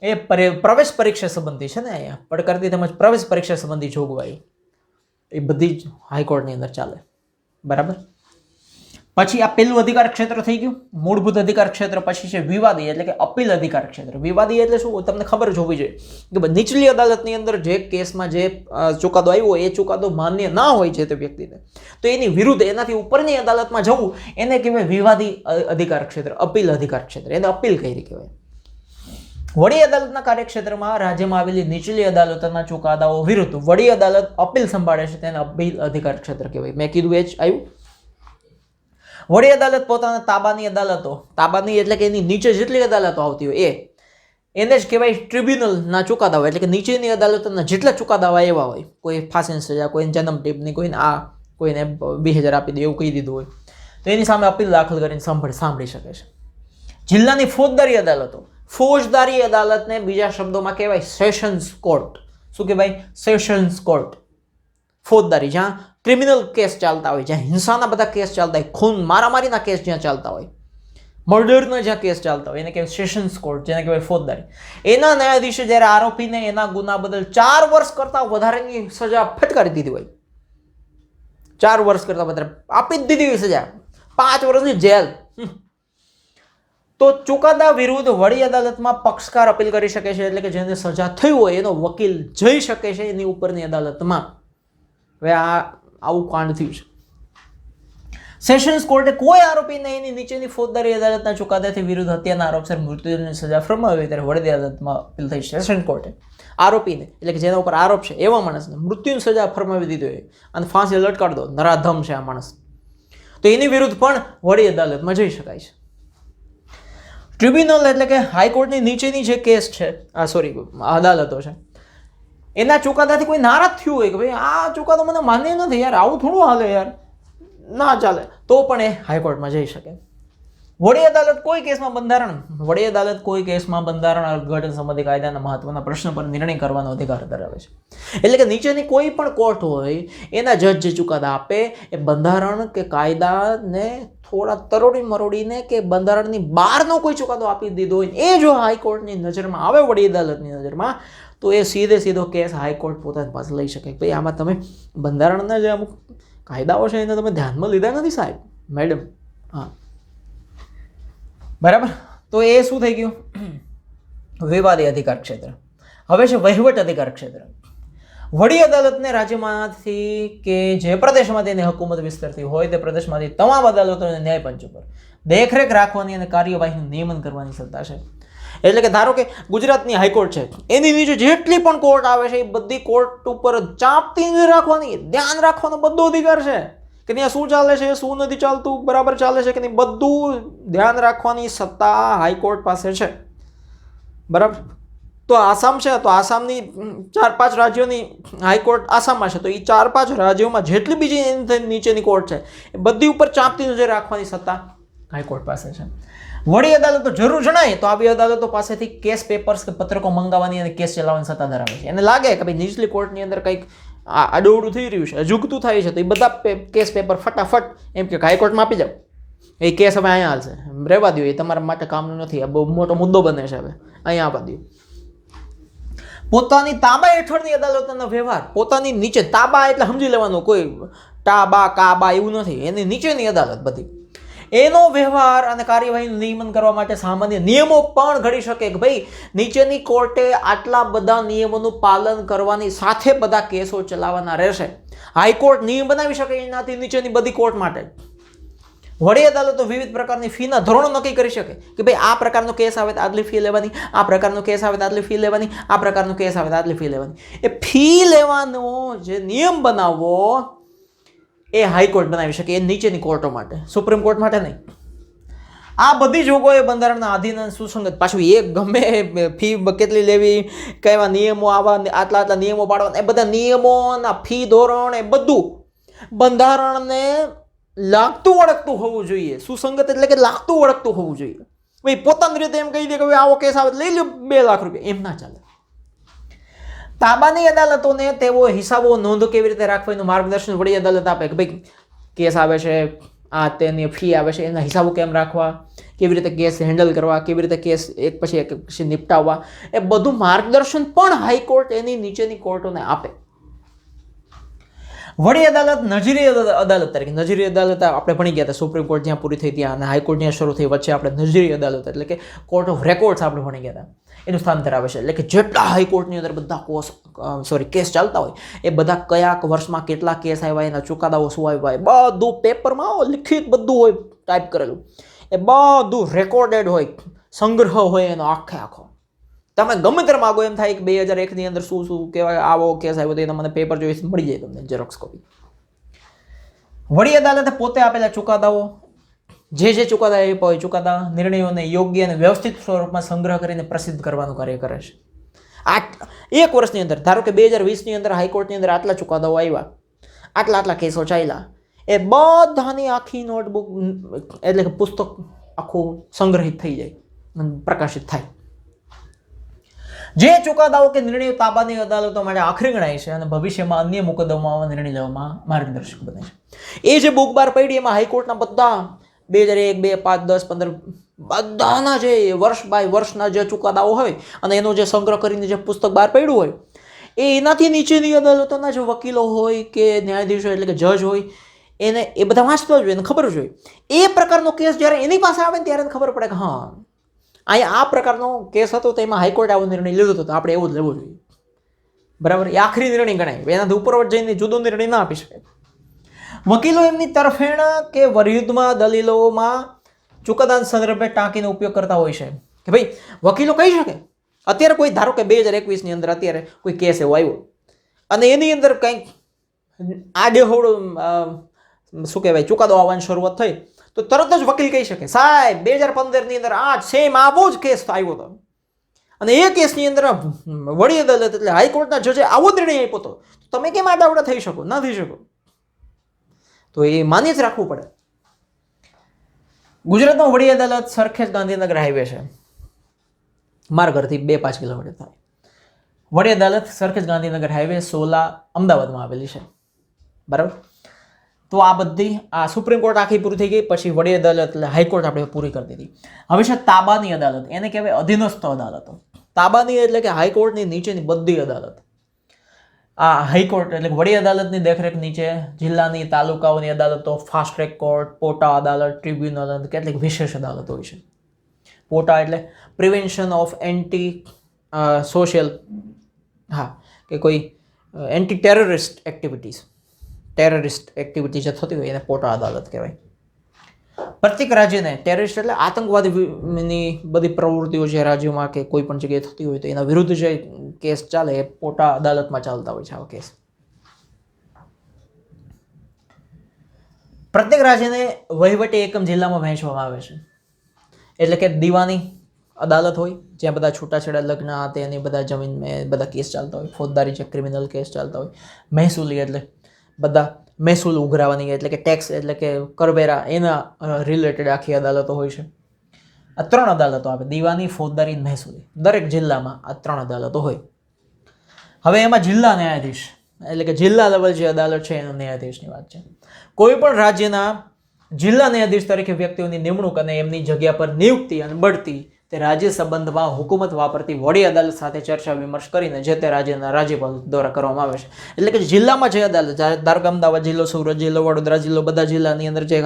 એ પ્રવેશ પરીક્ષા સંબંધી છે ને, અહીંયા પડકારતી તેમજ પ્રવેશ પરીક્ષા સંબંધી જોગવાઈ એ બધી જ હાઈકોર્ટની અંદર ચાલે. બરાબર. પછી આ પેલું અધિકાર ક્ષેત્ર થઈ ગયું, મૂળભૂત અધિકાર ક્ષેત્ર. પછી છે વિવાદી એટલે કે અપીલ અધિકાર ક્ષેત્ર. વિવાદી એટલે શું, તમને ખબર જ હોવી જોઈએ કે નીચલી અદાલતની અંદર જે કેસમાં જે ચુકાદો આવ્યો એ ચુકાદો માન્ય ના હોય છે તે વ્યક્તિને, તો એની વિરુદ્ધ એનાથી ઉપરની અદાલતમાં જવું એને કહેવાય વિવાદી અધિકાર ક્ષેત્ર, અપીલ અધિકાર ક્ષેત્ર. એને અપીલ કરી કહેવાય. વડી અદાલતના કાર્યક્ષેત્રમાં રાજ્યમાં આવેલી નીચલી અદાલતોના ચુકાદાઓ વિરુદ્ધ વડી અદાલત અપીલ સંભાળે છે, તેને અપીલ અધિકાર ક્ષેત્ર કહેવાય. મેં કીધું એ જ આવ્યું. વડી અદાલત પોતાના તાબાની અદાલતો, તાબાની એટલે કે એની નીચે જેટલી અદાલતો આવતી હોય એને જ કહેવાય ટ્રિબ્યુનલના ચુકાદાઓ, એટલે કે નીચેની અદાલતોના જેટલા ચુકાદાઓ એવા હોય, કોઈ ફાંસીની સજા, કોઈને જન્મટીપની, કોઈને 20,000 આપી દે એવું કહી દીધું હોય, તો એની સામે અપીલ દાખલ કરીને સાંભળી શકે છે. જિલ્લાની ફોજદારી અદાલતો, ફોજદારી અદાલતને બીજા શબ્દોમાં કહેવાય સેશન્સ કોર્ટ. શું કહેવાય? Sessions court. ફોજદારી, જ્યાં ક્રિમિનલ કેસ ચાલતા હોય, જ્યાં હિંસાના બધા કેસ ચાલતા હોય, ખૂન મારામારીના કેસ જ્યાં ચાલતા હોય, મર્ડરના જ્યાં કેસ ચાલતા હોય, એને કહેવાય સેશન્સ કોર્ટ, જેને કહેવાય ફોજદારી. એના ન્યાયાધીશે જ્યારે આરોપીને એના ગુના બદલ 4 વર્ષ કરતાં વધારેની સજા ફટકારી દીધી હોય, 4 વર્ષ કરતાં વધારે આપી જ દીધી હોય સજા, 5 વર્ષની જેલ, તો ચુકાદા વિરુદ્ધ વડી અદાલતમાં પક્ષકાર અપીલ કરી શકે છે. એટલે કે જેને સજા થઈ હોય એનો વકીલ જઈ શકે છે એની ઉપરની અદાલતમાં. હવે આવું કાંડ થયું છે. સેશન્સ કોર્ટે કોઈ આરોપીને એની નીચેની ફોજદારી અદાલતના ચુકાદાથી વિરુદ્ધ હત્યાના આરોપસર મૃત્યુની સજા ફરમાવી ત્યારે વડી અદાલતમાં અપીલ થઈ. સેશન કોર્ટે આરોપીને, એટલે કે જેના ઉપર આરોપ છે એવા માણસને મૃત્યુની સજા ફરમાવી દીધી હોય અને ફાંસી લટકાડી દો, નરાધમ છે આ માણસ, તો એની વિરુદ્ધ પણ વડી અદાલતમાં જઈ શકાય છે. ટ્રિબ્યુનલ એટલે કે હાઈકોર્ટની નીચેની જે કેસ છે, અદાલતો છે, એના ચુકાદાથી કોઈ નારાજ થયું હોય કે ભાઈ આ ચુકાદો મને માન્ય નથી યાર, આવું થોડું હાલે યાર, ના ચાલે, તો પણ એ હાઈકોર્ટમાં જઈ શકે. વડી અદાલત કોઈ કેસમાં બંધારણ અર્થઘટન સંબંધી કાયદાના મહત્વના પ્રશ્ન પર નિર્ણય કરવાનો અધિકાર ધરાવે છે. એટલે કે નીચેની કોઈ પણ કોર્ટ હોય એના જજ જે ચુકાદા આપે એ બંધારણ કે કાયદાને થોડા તરોડી મરોડીને કે બંધારણની બહારનો કોઈ ચુકાદો આપી દીધો હોય, એ જો હાઈકોર્ટની નજરમાં આવે, વડી અદાલતની નજરમાં, તો એ સીધો કેસ હાઈકોર્ટ પોતાની પાસે લઈ શકે. ભાઈ આમાં તમે બંધારણના જે અમુક કાયદાઓ છે એને તમે ધ્યાનમાં લીધા નથી સાહેબ, મેડમ. હા, બરાબર. તો એ શું થઈ ગયું? વિવાદી અધિકાર ક્ષેત્ર. હવે છે વહીવટ અધિકાર ક્ષેત્ર. વડી અદાલતને રાજ્યમાંથી કે જે પ્રદેશમાં તેની હુકુમત વિસ્તરતી હોય તે પ્રદેશમાંથી તમામ અદાલતોને ન્યાયપંચ ઉપર દેખરેખ રાખવાની અને કાર્યવાહીનું નિયમન કરવાની સત્તા છે. એટલે કે ધારો કે ગુજરાતની હાઈકોર્ટ છે, એની નીચે જેટલી પણ કોર્ટ આવે છે એ બધી કોર્ટ ઉપર ચાંપતી રાખવાની, ધ્યાન રાખવાનો બધો અધિકાર છે કે ત્યાં શું ચાલે છે, શું નથી ચાલતું, બરાબર ચાલે છે કે નહીં, બધું ધ્યાન રાખવાની સત્તા હાઈકોર્ટ પાસે છે. બરાબર. તો આસામ છે, તો આસામની 4-5 રાજ્યોની હાઈકોર્ટ આસામમાં છે, તો એ 4-5 રાજ્યોમાં જેટલી બીજી નીચેની કોર્ટ છે એ બધી ઉપર ચાંપતી નજર રાખવાની સત્તા હાઈકોર્ટ પાસે છે. વડી અદાલતો જરૂર જણાય તો આવી અદાલતો પાસેથી કેસ પેપર્સ કે પત્રકો મંગાવવાની અને કેસ ચલાવવાની સત્તા ધરાવે છે. એને લાગે કે ભાઈ નીચલી કોર્ટની અંદર કંઈક આડોવડું થઈ રહ્યું છે, અજુગતું થાય છે, તો એ બધા કેસ પેપર ફટાફટ એમ કે હાઈકોર્ટમાં આપી જાઓ, એ કેસ હવે અહીંયા હાલશે, રહેવા દો, એ તમારા માટે કામનું નથી, આ બહુ મોટો મુદ્દો બને છે, હવે અહીંયા આપવા દો. પોતાની તાબા હેઠળની અદાલતોનો વ્યવહાર, પોતાની નીચે, તાબા એટલે સમજી લેવાનું, કોઈ ટાબા કાબા એવું નથી, એની નીચેની અદાલત બધી, એનો વ્યવહાર અને કાર્યવાહીનું નિયમન કરવા માટે સામાન્ય નિયમો પણ ઘડી શકે કે ભાઈ નીચેની કોર્ટે આટલા બધા નિયમોનું પાલન કરવાની સાથે બધા કેસો ચલાવવાના રહેશે. હાઈકોર્ટ નિયમ બનાવી શકે એનાથી નીચેની બધી કોર્ટ માટે. વડી અદાલતો વિવિધ પ્રકારની ફીના ધોરણો નક્કી કરી શકે કે ભાઈ આ પ્રકારનો કેસ આવે તો આટલી ફી લેવાની, આ પ્રકારનો કેસ આવે તો આટલી ફી લેવાની, આ પ્રકારનો કેસ આવે તો આટલી ફી લેવાની. એ ફી લેવાનો જે નિયમ બનાવવો એ હાઈકોર્ટ બનાવી શકે, એ નીચેની કોર્ટો માટે, સુપ્રીમ કોર્ટ માટે નહીં. આ બધી જોગવાઈઓ બંધારણના આધીન અને સુસંગત. પાછું એક ગમે ફી કેટલી લેવી, કેવા નિયમો આવા, આટલા આટલા નિયમો પાડવાના, એ બધા નિયમોના ફી ધોરણ એ બધું બંધારણને લાગતું વળગતું હોવું જોઈએ. સુસંગત એટલે કે લાગતું વળગતું હોવું જોઈએ. ભાઈ પોતાની રીતે એમ કહી દે કે આવો કેસ આવે લઈ લો 2 લાખ રૂપિયા, એમ ના ચાલે. તાબાની અદાલતોને તેઓ હિસાબો નોંધો કેવી રીતે રાખવા એનું માર્ગદર્શન વડી અદાલત આપે કે ભાઈ કેસ આવે છે, આ તેની ફી આવે છે, એના હિસાબો કેમ રાખવા, કેવી રીતે કેસ હેન્ડલ કરવા, કેવી રીતે કેસ એક પછી નિપટાવવા, એ બધું માર્ગદર્શન પણ હાઈકોર્ટ એની નીચેની કોર્ટોને આપે. વડી અદાલત નજીરી અદાલત તરીકે, નજીરી અદાલત આપણે ભણી ગયા હતા, સુપ્રીમ કોર્ટ જ્યાં પૂરી થઈ ત્યાં અને હાઈકોર્ટ જ્યાં શરૂ થઈ વચ્ચે આપણે નજીરી અદાલત એટલે કે કોર્ટ ઓફ રેકોર્ડ્સ આપણે ભણી ગયા હતા, એનું સ્થાન ધરાવે છે. એટલે કે જેટલા હાઈકોર્ટની અંદર બધા કેસ ચાલતા હોય એ બધા કયા વર્ષમાં કેટલા કેસ આવ્યા, એના ચુકાદાઓ શું આવ્યા, બધું પેપરમાં લિખિત બધું હોય, ટાઈપ કરેલું, એ બધું રેકોર્ડેડ હોય, સંગ્રહ હોય એનો આખો. તમે ગમે ત્યારે માગો એમ થાય કે 2001ની અંદર શું શું કહેવાય, આવો કેસ આવ્યો તો એના મને પેપર જોઈએ મળી જાય તમને ઝેરોક્સ કોપી. વડી અદાલતે પોતે આપેલા ચુકાદાઓ, જે ચુકાદા આપ્યા હોય ચુકાદા નિર્ણયોને યોગ્ય અને વ્યવસ્થિત સ્વરૂપમાં સંગ્રહ કરીને પ્રસિદ્ધ કરવાનું કાર્ય કરે છે. એક વર્ષની અંદર ધારો કે 2020ની અંદર હાઈકોર્ટની અંદર આટલા ચુકાદાઓ આવ્યા, આટલા કેસો ચાલ્યા, એ બધાની આખી નોટબુક એટલે કે પુસ્તક આખું સંગ્રહિત થઈ જાય, પ્રકાશિત થાય. જે ચુકાદાઓ કે નિર્ણયો તાબાની અદાલતો માટે આખરી ગણાય છે અને ભવિષ્યમાં અન્ય મુકદ્દમાઓમાં નિર્ણય લેવામાં માર્ગદર્શક બને છે. એ જે બુક બહાર પડી એમાં હાઈકોર્ટના બધા 2001, 2, 5, 10, 15 બધાના જે વર્ષ બાય વર્ષના જે ચુકાદાઓ હોય અને એનો જે સંગ્રહ કરીને જે પુસ્તક બહાર પડ્યું હોય એ એનાથી નીચેની અદાલતોના જે વકીલો હોય કે ન્યાયાધીશો એટલે કે જજ હોય એને એ બધા વાંચતો જ હોય, એને ખબર જ હોય. એ પ્રકારનો કેસ જ્યારે એની પાસે આવે ને ત્યારે ખબર પડે કે હા અહીંયા આ પ્રકારનો કેસ હતો તો એમાં હાઈકોર્ટ આવો નિર્ણય લીધો હતો, આપણે એવું જ લેવો જોઈએ. બરાબર, એ આખરી નિર્ણય ગણાય, એનાથી ઉપરવટ જઈને જુદો નિર્ણય ના આપી શકે. વકીલો એમની તરફેણ કે વિરુદ્ધમાં દલીલોમાં ચુકાદાના સંદર્ભે ટાંકીનો ઉપયોગ કરતા હોય છે કે ભાઈ વકીલો કહી શકે અત્યારે કોઈ ધારો કે 2021ની અંદર અત્યારે કોઈ કેસ એવો આવ્યો અને એની અંદર કંઈક આડેહોડ શું કહેવાય ચુકાદો આવવાની શરૂઆત થઈ તો તરત જ વકીલ કહી શકે સાહેબ 2015ની અંદર આ સેમ આવો જ કેસ આવ્યો હતો અને એ કેસની અંદર વડી અદાલત એટલે હાઈકોર્ટના જજે આવો નિર્ણય આપ્યો હતો, તમે કેમ આડાવડા થઈ શકો? ના થઈ શકો. તો એ માન્ય જ રાખવું પડે. ગુજરાતમાં વડી અદાલત સરખેજ ગાંધીનગર હાઈવે છે, મારા ઘરથી 2-5 કિલોમીટર થાય. વડી અદાલત સરખેજ ગાંધીનગર હાઈવે 16 અમદાવાદમાં આવેલી છે. બરાબર, તો આ બધી આ સુપ્રીમ કોર્ટ આખી પૂરી થઈ ગઈ, પછી વડી અદાલત એટલે હાઈકોર્ટ આપણે પૂરી કરી દીધી. હવે છે તાબાની અદાલત, એને કહેવાય અધીનસ્થ અદાલતો. તાબાની એટલે કે હાઈકોર્ટની નીચેની બધી અદાલત. આ હાઈકોર્ટ એટલે વડી અદાલતની દેખરેખ નીચે જિલ્લાની તાલુકાઓની અદાલતો, ફાસ્ટ ટ્રેક કોર્ટ, પોટા અદાલત, ટ્રિબ્યુનલ અને કેટલીક વિશેષ અદાલતો હોય છે. પોટા એટલે પ્રિવેન્શન ઓફ એન્ટી સોશિયલ કે કોઈ એન્ટી ટેરરિસ્ટ એક્ટિવિટી જે થતી હોય એને પોટા અદાલત કહેવાય. પ્રત્યેક રાજ્યને ટેરરિસ્ટ એટલે આતંકવાદીની બધી પ્રવૃત્તિઓ જે રાજ્યોમાં કે કોઈ પણ જગ્યાએ થતી હોય તો એના વિરુદ્ધ જે કેસ ચાલે એ પોટા અદાલતમાં ચાલતા હોય છે. આવા કેસ પ્રત્યેક રાજ્યને વહીવટી એકમ જિલ્લામાં વહેંચવામાં આવે છે. એટલે કે દીવાની અદાલત હોય જ્યાં બધા છૂટાછેડા લગ્ન આ તેની બધા જમીન બધા કેસ ચાલતા હોય. ફોજદારી જે ક્રિમિનલ કેસ ચાલતા હોય. મહેસૂલી એટલે બધા મહેસૂલ ઉઘરાવાની એટલે કે ટેક્સ એટલે કે કરવેરા એના રિલેટેડ આખી અદાલતો હોય છે. આ 3 અદાલતો આવે, દીવાની, ફોજદારી, મહેસૂલી. દરેક જિલ્લામાં આ 3 અદાલતો હોય. હવે એમાં જિલ્લા ન્યાયાધીશ એટલે કે જિલ્લા લેવલ જે અદાલત છે એનો ન્યાયાધીશની વાત છે. કોઈ પણ રાજ્યના જિલ્લા ન્યાયાધીશ તરીકે વ્યક્તિઓની નિમણૂક અને એમની જગ્યા પર નિયુક્તિ અને બઢતી તે રાજ્ય સંબંધમાં હુકુમત વાપરતી વડી અદાલત સાથે ચર્ચા વિમર્શ કરીને જે તે રાજ્યના રાજ્યપાલ દ્વારા કરવામાં આવે છે. એટલે કે જિલ્લામાં જે અદાલત, ધારો કે અમદાવાદ જિલ્લો, સુરત જિલ્લો, વડોદરા જિલ્લો, બધા જિલ્લાની અંદર જે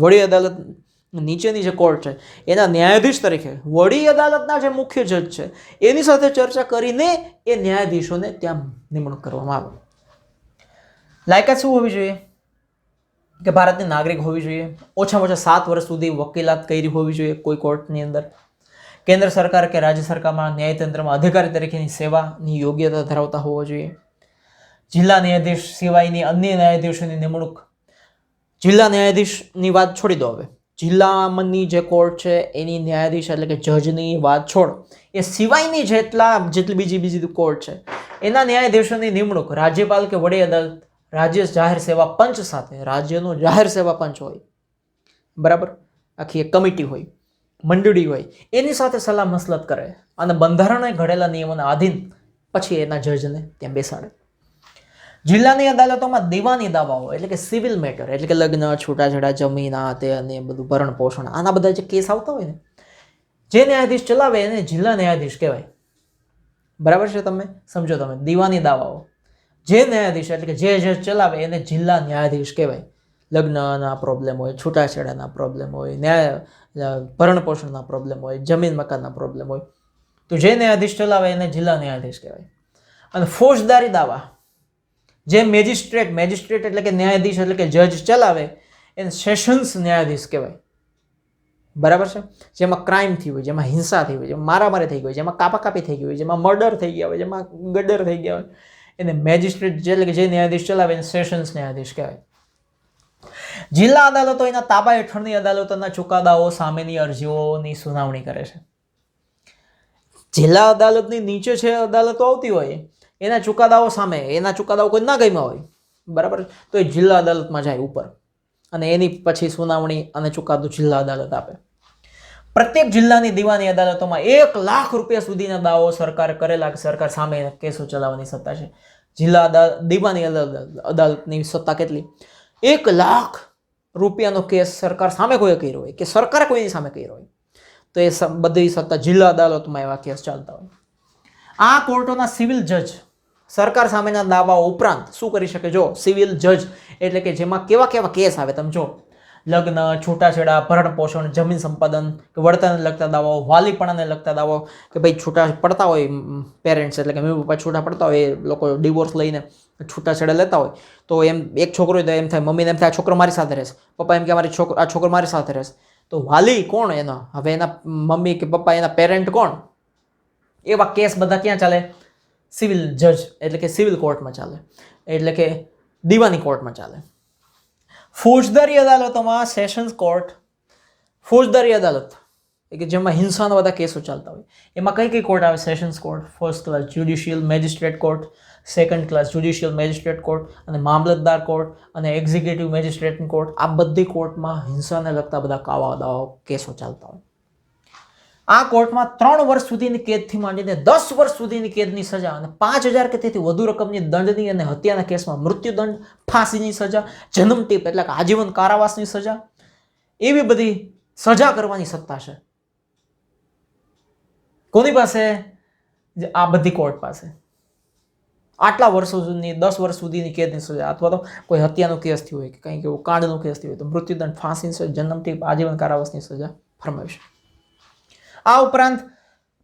વડી અદાલત નીચેની જે કોર્ટ છે એના ન્યાયાધીશ તરીકે વડી અદાલતના જે મુખ્ય જજ છે એની સાથે ચર્ચા કરીને એ ન્યાયાધીશોને ત્યાં નિમણૂક કરવામાં આવે. લાયકાત શું હોવી જોઈએ? કે ભારતની નાગરિક હોવી જોઈએ, ઓછામાં ઓછા 7 વર્ષ સુધી વકીલાત કરી હોવી જોઈએ કોઈ કોર્ટની અંદર, કેન્દ્ર સરકાર કે રાજ્ય સરકારમાં ન્યાયતંત્રમાં અધિકારી તરીકેની સેવાની યોગ્યતા ધરાવતા હોવા જોઈએ, જિલ્લા ન્યાયાધીશ સિવાયની અન્ય ન્યાયાધીશોની નિમણૂક. જિલ્લા ન્યાયાધીશની વાત છોડી દો, હવે જિલ્લામાંની જે કોર્ટ છે એની ન્યાયાધીશ એટલે કે જજની વાત છોડ, એ સિવાયની જેટલી બીજી કોર્ટ છે એના ન્યાયાધીશોની નિમણૂક રાજ્યપાલ કે વડી અદાલત રાજ્ય જાહેર સેવા પંચ સાથે, રાજ્યનો જાહેર સેવા પંચ હોય, બરાબર, આખી એક કમિટી હોય, મંડળી હોય, એની સાથે સલાહ મસલત કરે અને બંધારણે ઘડેલા નિયમોના આધીન પછી એના જજને ત્યાં બેસાડે. જિલ્લાની અદાલતોમાં દીવાની દાવાઓ એટલે કે સિવિલ મેટર, એટલે કે લગ્ન, છૂટાછેડા, જમીન, આ તે અને બધું ભરણ પોષણ, આના બધા જે કેસ આવતા હોય ને, જે ન્યાયાધીશ ચલાવે એને જિલ્લા ન્યાયાધીશ કહેવાય. બરાબર છે? તમે સમજો. તમે દીવાની દાવાઓ, જે ન્યાયાધીશ એટલે કે જે જજ ચલાવે એને જિલ્લા ન્યાયાધીશ કહેવાય. લગ્નના પ્રોબ્લેમ હોય, છૂટાછેડાના પ્રોબ્લેમ હોય, ભરણ પોષણના પ્રોબ્લેમ હોય, જમીન મકાનના પ્રોબ્લેમ હોય, તો જે ન્યાયાધીશ ચલાવે એને જિલ્લા ન્યાયાધીશ કહેવાય. અને ફોજદારી દાવા, જે મેજિસ્ટ્રેટ એટલે કે ન્યાયાધીશ એટલે કે જજ ચલાવે એને સેશન્સ ન્યાયાધીશ કહેવાય. બરાબર છે? જેમાં ક્રાઇમ થઈ હોય, જેમાં હિંસા થઈ હોય, જેમાં મારામારી થઈ ગઈ હોય, જેમાં કાપાકાપી થઈ ગઈ હોય, જેમાં મર્ડર થઈ ગયા હોય, જેમાં ગડર થઈ ગયા હોય, એને મેજિસ્ટ્રેટ એટલે કે જે ન્યાયાધીશ ચલાવે એને સેશન્સ ન્યાયાધીશ કહેવાય. જિલ્લા અદાલતો એના તાબા હેઠળની અદાલતોના ચુકાદાઓ સામેની અરજીઓની સુનાવણી કરે છે. જિલ્લા અદાલતની નીચે છે અદાલતો આવતી હોય એના ચુકાદાઓ સામે, એના ચુકાદાઓ કોઈ ના ગમ્યા હોય, બરાબર, તો એ જિલ્લા અદાલતમાં જાય ઉપર અને એની પછી સુનાવણી અને ચુકાદો જિલ્લા અદાલત આપે. પ્રત્યેક જિલ્લાની દીવાની અદાલતોમાં 1 લાખ રૂપિયા સુધીના દાવો સરકાર કરેલા સરકાર સામે કેસો ચલાવવાની સત્તા છે. જિલ્લા દીવાની અદાલતની સત્તા કેટલી? 1 લાખ રૂપિયાનો કેસ સરકાર સામે કોઈ કર્યો હોય કે સરકારે કોઈની સામે કર્યો હોય તો એ બધી સત્તા જિલ્લા અદાલતમાં એવા કેસ ચાલતા હોય. આ કોર્ટોના સિવિલ જજ સરકાર સામેના દાવાઓ ઉપરાંત શું કરી શકે? જો સિવિલ જજ એટલે કે જેમાં કેવા કેસ આવે તમે જો, લગ્ન, છૂટાછેડા, ભરણ પોષણ, જમીન સંપાદન કે વળતરને લગતા દાવાઓ, વાલીપણાને લગતા દાવાઓ, કે ભાઈ છૂટા પડતા હોય પેરેન્ટ્સ એટલે કે મમ્મી પપ્પા છૂટા પડતા હોય, એ લોકો ડિવોર્સ લઈને છૂટાછેડા લેતા હોય, તો એમ એક છોકરો હોય તો એમ થાય, મમ્મીને એમ થાય આ છોકરો મારી સાથે રહેશે, પપ્પા એમ કે આ છોકરો મારી સાથે રહેશે, તો વાલી કોણ એનો? હવે એના મમ્મી કે પપ્પા, એના પેરેન્ટ કોણ? એવા કેસ બધા ક્યાં ચાલે? સિવિલ જજ એટલે કે સિવિલ કોર્ટમાં ચાલે, એટલે કે દીવાની કોર્ટમાં ચાલે. ફોજદારી અદાલતોમાં સેશન્સ કોર્ટ, ફોજદારી અદાલત કે જેમાં હિંસાના બધા કેસો ચાલતા હોય એમાં કઈ કોર્ટ આવે? Sessions court, first class judicial magistrate court, second class judicial magistrate court અને મામલતદાર કોર્ટ અને એક્ઝિક્યુટિવ મેજિસ્ટ્રેટ કોર્ટ. આ બધી કોર્ટમાં હિંસાને લગતા બધા કાવા દાવા કેસો ચાલતા હોય. આ કોર્ટમાં 3 વર્ષ સુધીની કેદથી માંડીને 10 વર્ષ સુધીની કેદની સજા અને 5,000 કે તેથી વધુ રકમની દંડની અને હત્યાના કેસમાં મૃત્યુદંડ, ફાંસીની સજા, જન્મટીપ એટલે કે આજીવન કારાવાસની સજા, એવી બધી સજા કરવાની સત્તા છે. કોની પાસે? આ બધી કોર્ટ પાસે. આટલા વર્ષો સુધીની 10 વર્ષ સુધીની કેદની સજા અથવા તો કોઈ હત્યાનો કેસ થયો હોય કે કંઈક એવું કાંડનો કેસ થયો હોય તો મૃત્યુદંડ, ફાંસીની સજા, જન્મટીપ, આજીવન કારાવાસની સજા ફરમાવી છે. આ ઉપરાંત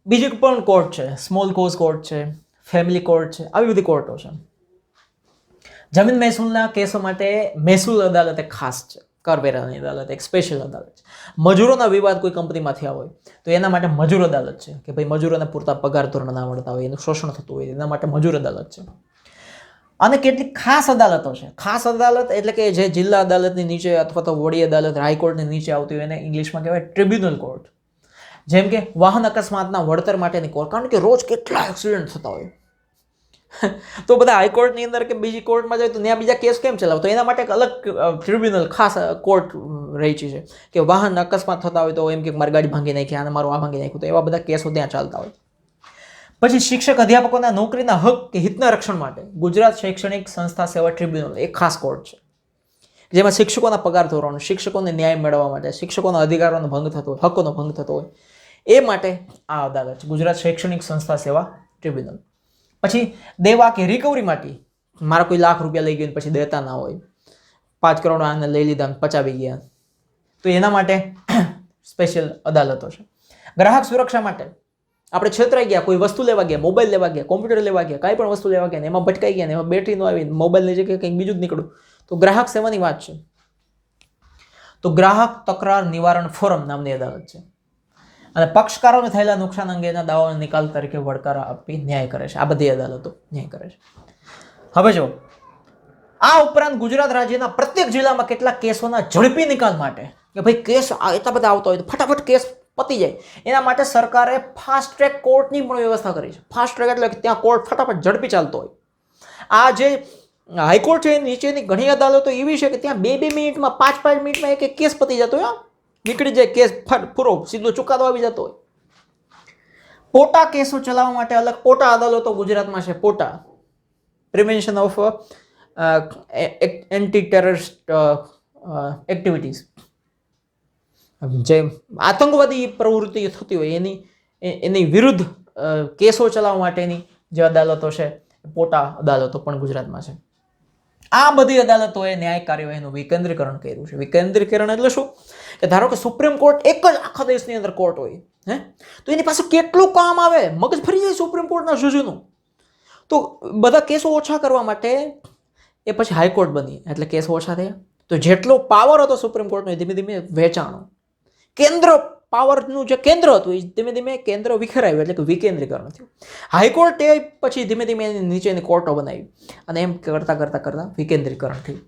બીજી પણ કોર્ટ છે, સ્મોલ કોઝ કોર્ટ છે, ફેમિલી કોર્ટ છે, આવી બધી કોર્ટો છે. જમીન મહેસૂલના કેસો માટે મહેસૂલ અદાલત એક ખાસ છે, કરવેરાની અદાલત એક સ્પેશિયલ અદાલત છે. મજૂરોના વિવાદ કોઈ કંપનીમાં થયા હોય તો એના માટે મજૂર અદાલત છે કે ભાઈ મજૂરોને પૂરતા પગાર ધોરણ ના મળતા હોય, એનું શોષણ થતું હોય, એના માટે મજૂર અદાલત છે. અને કેટલીક ખાસ અદાલતો છે. ખાસ અદાલત એટલે કે જે જિલ્લા અદાલતની નીચે અથવા તો વડી અદાલત, હાઈકોર્ટની નીચે આવતી હોય એને ઇંગ્લિશમાં કહેવાય ટ્રિબ્યુનલ કોર્ટ. જેમ કે વાહન અકસ્માતના વળતર માટેની કોર્ટ, કારણ કે રોજ કેટલા એક્સિડન્ટ થતા હોય તો બધા હાઈકોર્ટની અંદર કે બીજી કોર્ટમાં જાય તો ત્યાં બીજા કેસ કેમ ચલાવો? તો એના માટે એક અલગ ટ્રિબ્યુનલ, ખાસ કોર્ટ રચી છે કે વાહન અકસ્માત થતા હોય તો એમ કે મારી ગાડી ભાંગી નાખી, આને મારું આ ભાંગી નાખ્યું, તો એવા બધા કેસો ત્યાં ચાલતા હોય. પછી શિક્ષક અધ્યાપકોના નોકરીના હક કે હિતના રક્ષણ માટે ગુજરાત શૈક્ષણિક સંસ્થા સેવા ટ્રિબ્યુનલ એક ખાસ કોર્ટ છે જેમાં શિક્ષકોના પગાર ધોરણ, શિક્ષકોને ન્યાય મેળવવા માટે, શિક્ષકોના અધિકારોનો ભંગ થતો હોય, હકોનો ભંગ થતો હોય, એ માટે આ અદાલત છે, ગુજરાત શૈક્ષણિક સંસ્થા સેવા ટ્રિબ્યુનલ. પછી દેવા કે રિકવરી માટે, મારા કોઈ લાખ રૂપિયા લઈ ગયું પછી દેતા ના હોય, 5 કરોડ આને લઈ લીધા પચાવી ગયા, તો એના માટે સ્પેશિયલ અદાલતો છે. ગ્રાહક સુરક્ષા માટે આપણે છેતરાઈ ગયા, કોઈ વસ્તુ લેવા ગયા, મોબાઈલ લેવા ગયા, કોમ્પ્યુટર લેવા ગયા, કાંઈ પણ વસ્તુ લેવા ગયા ને એમાં ભટકાઈ ગયા ને એમાં બેટરી ન આવી, મોબાઈલની જગ્યાએ કંઈક બીજું જ નીકળ્યું, તો ગ્રાહક સેવાની વાત છે. તો ગ્રાહક તકરાર નિવારણ ફોરમ નામની અદાલત છે અને પક્ષકારોને થયેલા નુકસાન અંગેના દાવાઓનો નિકાલ તરીકે વળતર આપી ન્યાય કરે છે. આ બધી અદાલતો ન્યાય કરે છે. હવે જો આ ઉપરાંત ગુજરાત રાજ્યના પ્રત્યેક જિલ્લામાં કેટલાક કેસોના ઝડપી નિકાલ માટે, કે ભાઈ કેસ એટલા બધા આવતા હોય તો ફટાફટ કેસ પતી જાય, એના માટે સરકારે ફાસ્ટ ટ્રેક કોર્ટની પણ વ્યવસ્થા કરી છે. ફાસ્ટ ટ્રેક એટલે કે ત્યાં કોર્ટ ફટાફટ ઝડપી ચાલતો હોય. આ જે હાઈકોર્ટ છે નીચેની ઘણી અદાલતો એવી છે કે ત્યાં 2-2 મિનિટમાં 5-5 મિનિટમાં એક કેસ પતી જતો હોય, નીકળી જાય કેસ, પૂરો સીધો ચુકાદો આવી જતો હોય. પોટા કેસો ચલાવવા માટે અલગ પોટા અદાલતો ગુજરાતમાં છે. POTA prevention of anti terrorist activities, જે આતંકવાદી પ્રવૃત્તિ થતી હોય એની વિરુદ્ધ કેસો ચલાવવા માટેની જે અદાલતો છે, પોટા અદાલતો પણ ગુજરાતમાં છે. આ બધી અદાલતોએ ન્યાય કાર્યવાહીનું વિકેન્દ્રીકરણ કર્યું છે. વિકેન્દ્રીકરણ એટલે શું? કે ધારો કે સુપ્રીમ કોર્ટ એક જ આખા દેશની અંદર કોર્ટ હોય, તો એની પાસે કેટલું કામ આવે, મગજ ફરી જાય સુપ્રીમ કોર્ટના જજનું. તો બધા કેસો ઓછા કરવા માટે એ પછી હાઈકોર્ટ બની, એટલે કેસો ઓછા થયા. તો જેટલો પાવર હતો સુપ્રીમ કોર્ટનો એ ધીમે ધીમે વેચાણો. કેન્દ્ર પાવરનું જે કેન્દ્ર હતું એ ધીમે ધીમે કેન્દ્ર વિખેરાયું, એટલે કે વિકેન્દ્રીકરણ થયું. હાઈકોર્ટે પછી ધીમે ધીમે એની નીચેની કોર્ટો બનાવી અને એમ કરતા વિકેન્દ્રીકરણ થયું.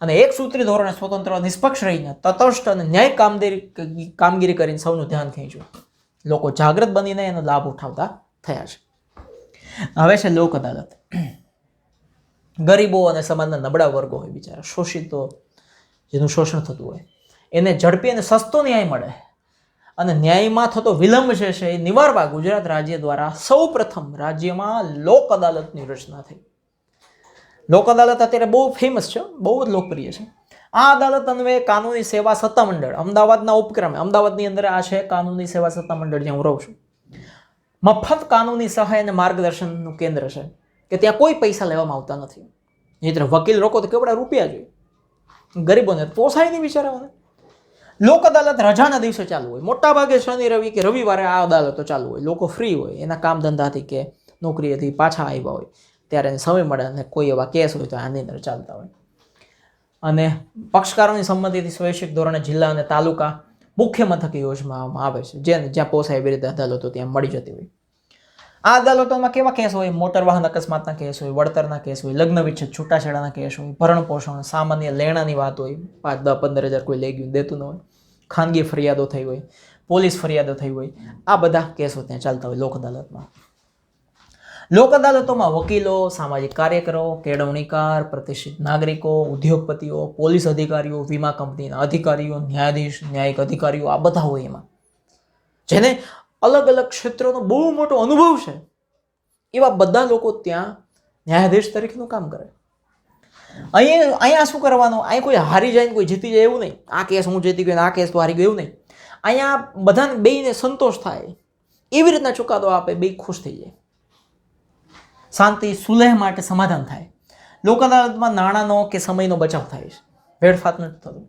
અને એક સૂત્રી ધોરણે સ્વતંત્ર નિષ્પક્ષ રહીને તટસ્થ અને ન્યાય કામગીરી કરીને સૌનું ધ્યાન ખેંચ્યું. લોકો જાગૃત બનીને એનો લાભ ઉઠાવતા થયા છે. હવે છે લોક અદાલત. ગરીબો અને સમાજના નબળા વર્ગો હોય, બિચારા શોષિતો, જેનું શોષણ થતું હોય, એને ઝડપી અને સસ્તો ન્યાય મળે અને ન્યાયમાં થતો વિલંબ છે એ નિવારવા ગુજરાત રાજ્ય દ્વારા સૌ પ્રથમ રાજ્યમાં લોક અદાલતની રચના થઈ. લોક અદાલત અત્યારે બહુ ફેમસ છે, બહુ જ લોકપ્રિય છે. આ અદાલત અન્વયે કાનૂની સેવા સત્તામંડળ અમદાવાદના ઉપક્રમે, અમદાવાદની અંદર આ છે કાનૂની સેવા સત્તામંડળ, જ્યાં હું રહું છું, મફત કાનૂની સહાય અને માર્ગદર્શનનું કેન્દ્ર છે કે ત્યાં કોઈ પૈસા લેવામાં આવતા નથી. નહીંતર વકીલ લોકો તો કેવડા રૂપિયા જોઈએ, ગરીબોને પોસાય નહીં બિચારાઓને. લોક અદાલત રજાના દિવસે ચાલુ હોય, મોટા ભાગે શનિ રવિ કે રવિવારે આ અદાલતો ચાલુ હોય. લોકો ફ્રી હોય, એના કામ ધંધાથી કે નોકરીએથી પાછા આવ્યા હોય ત્યારે એને સમય મળે અને કોઈ એવા કેસ હોય તો આની અંદર ચાલતા હોય. અને પક્ષકારોની સંમતિથી સ્વૈચ્છિક ધોરણે જિલ્લા અને તાલુકા મુખ્ય મથકે યોજવામાં આવે છે, જ્યાં પોસાય એવી રીતે અદાલતો ત્યાં મળી જતી હોય. આ અદાલતોમાં કેવા કેસ હોય? મોટર વાહન અકસ્માતના કેસ હોય, વળતરના કેસ હોય, લગ્ન વિચ્છેદ છૂટાછેડાના કેસ હોય, ભરણ પોષણ, સામાન્ય લેણાની વાત હોય, 5-10-15 હજાર કોઈ લઈ ગયું દેતું ન હોય, ખાનગી ફરિયાદો થઈ હોય, પોલીસ ફરિયાદો થઈ હોય, આ બધા કેસો ત્યાં ચાલતા હોય લોક અદાલતમાં. લોક અદાલતોમાં વકીલો, સામાજિક કાર્યકરો, કેળવણીકાર, પ્રતિષ્ઠિત નાગરિકો, ઉદ્યોગપતિઓ, પોલીસ અધિકારીઓ, વીમા કંપનીના અધિકારીઓ, ન્યાયાધીશ, ન્યાયિક અધિકારીઓ, આ બધા હોય એમાં. જેને અલગ અલગ ક્ષેત્રોનો બહુ મોટો અનુભવ છે, એવા બધા લોકો ત્યાં ન્યાયાધીશ તરીકેનું કામ કરે. અહીંયા શું કરવાનું? અહીં કોઈ હારી જાય ને કોઈ જીતી જાય એવું નહીં. આ કેસ હું જીતી ગયો, આ કેસ તો હારી ગયો એવું નહીં. અહીંયા બધાને બેયને સંતોષ થાય એવી રીતના ચુકાદો આપે, બે ખુશ થઈ જાય, શાંતિ સુલેહ માટે સમાધાન થાય. લોક અદાલતમાં નાણાંનો કે સમયનો બચાવ થાય છે, વેડફાટ નથી થતું.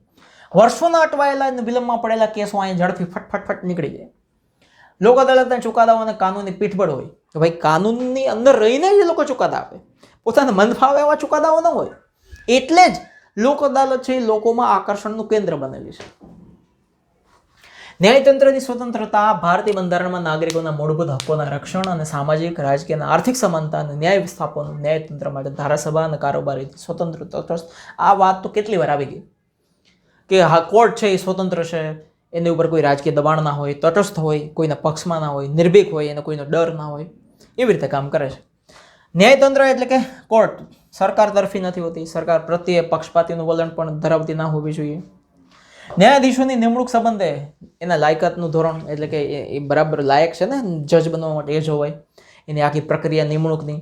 વર્ષોના અટવાયેલા અને વિલંબમાં પડેલા કેસો અહીં ઝડપી ફટફટ નીકળી જાય. લોક અદાલતના ચુકાદાઓને કાનૂની પીઠબળ હોય કે ભાઈ કાનૂનની અંદર રહીને જ લોકો ચુકાદા આપે, પોતાને મન ફાવે એવા ચુકાદાઓ ન હોય. એટલે જ લોક અદાલત છે એ લોકોમાં આકર્ષણનું કેન્દ્ર બનેલી છે. ન્યાયતંત્રની સ્વતંત્રતા ભારતીય બંધારણમાં નાગરિકોના મૂળભૂત હકોના રક્ષણ અને સામાજિક, રાજકીય અને આર્થિક સમાનતા અને ન્યાય વિસ્થાપન, ન્યાયતંત્ર માટે ધારાસભા અને કારોબારીથી સ્વતંત્ર તટસ્થ. આ વાત તો કેટલી વાર આવી ગઈ કે હા કોર્ટ છે એ સ્વતંત્ર છે, એની ઉપર કોઈ રાજકીય દબાણ ના હોય, તટસ્થ હોય, કોઈના પક્ષમાં ના હોય, નિર્ભીક હોય, એને કોઈનો ડર ના હોય, એવી રીતે કામ કરે છે. ન્યાયતંત્ર એટલે કે કોર્ટ સરકાર તરફી નથી હોતી, સરકાર પ્રત્યે પક્ષપાતીનું વલણ પણ ધરાવતી ના હોવી જોઈએ. ન્યાયાધીશોની નિમણૂક સંબંધે એના લાયકાતનું ધોરણ, એટલે કે એ બરાબર લાયક છે ને જજ બનવા માટે, એ જોવાય. એની આખી પ્રક્રિયા નિમણૂકની,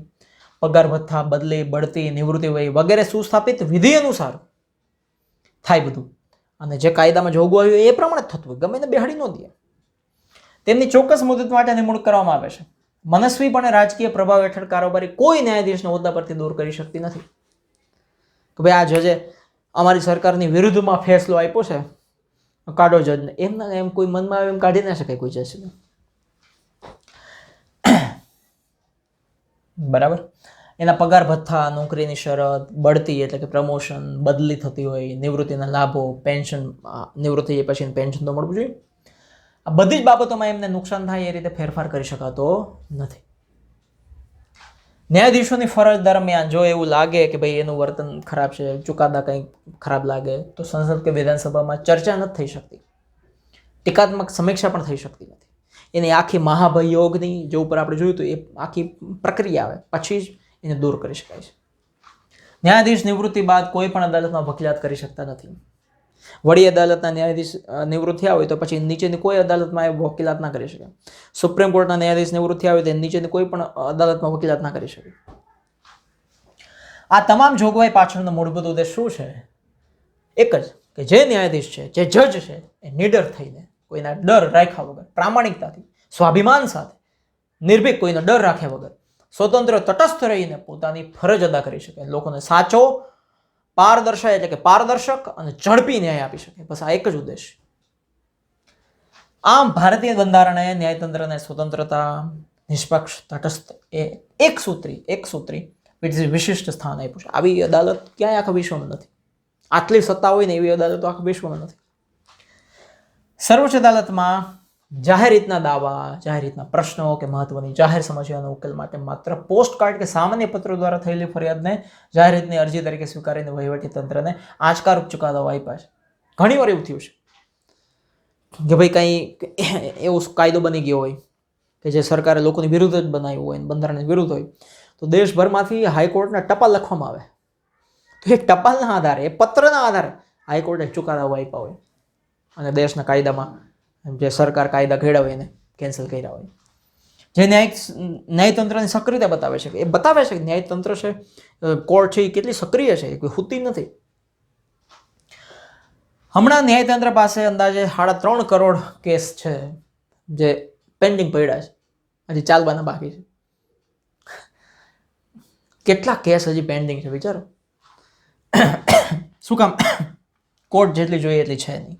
પગાર ભથ્થા, બદલી, બઢતી, નિવૃત્તિ વય વગેરે સુસ્થાપિત વિધિ અનુસાર થાય બધું. અને જે કાયદામાં જોગવાઈ હોય એ પ્રમાણે જ થતું હોય, ગમે એને બેહાડી ન દે. તેમની ચોક્કસ મુદત માટે નિમણૂક કરવામાં આવે છે. મનસ્વીપણે રાજકીય પ્રભાવ હેઠળ કારોબારી કોઈ ન્યાયાધીશને હોદ્દા પરથી દૂર કરી શકતી નથી. કે ભાઈ આ જજે અમારી સરકારની વિરુદ્ધમાં ફેસલો આપ્યો છે, કાઢો જજને, એમના એમ કોઈ મનમાં આવે એમ કાઢી ના શકાય કોઈ જજને. બરાબર. એના પગાર ભથ્થા, નોકરીની શરત, બઢતી એટલે કે પ્રમોશન, બદલી થતી હોય, નિવૃત્તિના લાભો, પેન્શન, નિવૃત્તિ પછી પેન્શન તો મળવું જોઈએ. આ બધી જ બાબતોમાં એમને નુકસાન થાય એ રીતે ફેરફાર કરી શકાતો નથી. ન્યાયાધીશોની ફરજ દરમિયાન જો એવું લાગે કે ભાઈ એનું વર્તન ખરાબ છે, ચુકાદા કંઈક ખરાબ લાગે, તો સંસદ કે વિધાનસભામાં ચર્ચા નથી થઈ શકતી, ટીકાત્મક સમીક્ષા પણ થઈ શકતી નથી. એની આખી મહાભિયોગની જે ઉપર આપણે જોયું હતું એ આખી પ્રક્રિયા આવે પછી જ એને દૂર કરી શકાય છે. ન્યાયાધીશ નિવૃત્તિ બાદ કોઈ પણ અદાલતમાં વકીલાત કરી શકતા નથી. વડી અદાલતના ન્યાયાધીશ નિવૃત્ત થયા હોય તો પછી નીચેની કોઈ અદાલતમાં એ વકીલાત ના કરી શકે. સુપ્રીમ કોર્ટના ન્યાયાધીશ નિવૃત્ત થયા હોય તો નીચેની કોઈ પણ અદાલતમાં વકીલાત ના કરી શકે. આ તમામ જોગવાઈ પાછળનો મૂળભૂત ઉદ્દેશ શું છે? એક જ, કે જે ન્યાયાધીશ છે, જે જજ છે, એ નિડર થઈને, કોઈના ડર રાખ્યા વગર, પ્રામાણિકતાથી, સ્વાભિમાન સાથે, નિર્ભીક, કોઈનો ડર રાખ્યા વગર, સ્વતંત્ર તટસ્થ રહીને પોતાની ફરજ અદા કરી શકે, લોકોને સાચો, પારદર્શક એટલે કે પારદર્શક અને ઝડપી ન્યાય આપી શકે. બસ આ એક જ ઉદ્દેશ. આમ ભારતીય બંધારણે ન્યાયતંત્રને સ્વતંત્રતા, નિષ્પક્ષ, તટસ્થ એ એક સૂત્રી વિશિષ્ટ સ્થાન આપ્યું છે. આવી અદાલત ક્યાંય આખા વિશ્વમાં નથી. આટલી સત્તા હોય ને એવી અદાલતો આખા વિશ્વમાં નથી. સર્વોચ્ચ અદાલતમાં જાહેર રીતના દાવા, જાહેર રીતના પ્રશ્નો કે મહત્વની જાહેર સમસ્યાનો ઉકેલ માટે માત્ર પોસ્ટકાર્ડ કે સામાન્ય પત્રો દ્વારા થયેલી ફરિયાદને જાહેર રીતની અરજી તરીકે સ્વીકારીને વહીવટી તંત્રને આંચકારૂપ ચુકાદાઓ આપ્યા છે. ઘણી વાર એવું થયું છે કે ભાઈ કંઈ એવો કાયદો બની ગયો હોય કે જે સરકારે લોકોની વિરુદ્ધ જ બનાવ્યું હોય, બંધારણની વિરુદ્ધ હોય, તો દેશભરમાંથી હાઈકોર્ટના ટપાલ લખવામાં આવે. તો એ ટપાલના આધારે, એ પત્રના આધારે હાઈકોર્ટે ચુકાદાઓ આપ્યા હોય અને દેશના કાયદામાં જે સરકાર કાયદા ઘડ્યા હોય એને કેન્સલ કર્યા હોય. જે ન્યાયતંત્રની સક્રિયતા બતાવે છે, એ બતાવે છે કે ન્યાયતંત્ર છે, કોર્ટ છે, એ કેટલી સક્રિય છે, એ કોઈ હુતી નથી. હમણાં ન્યાયતંત્ર પાસે અંદાજે 3.5 કરોડ કેસ છે જે પેન્ડિંગ પડ્યા છે, હજી ચાલવાના બાકી છે. કેટલા કેસ હજી પેન્ડિંગ છે વિચારો. શું કામ? કોર્ટ જેટલી જોઈએ એટલી છે નહીં,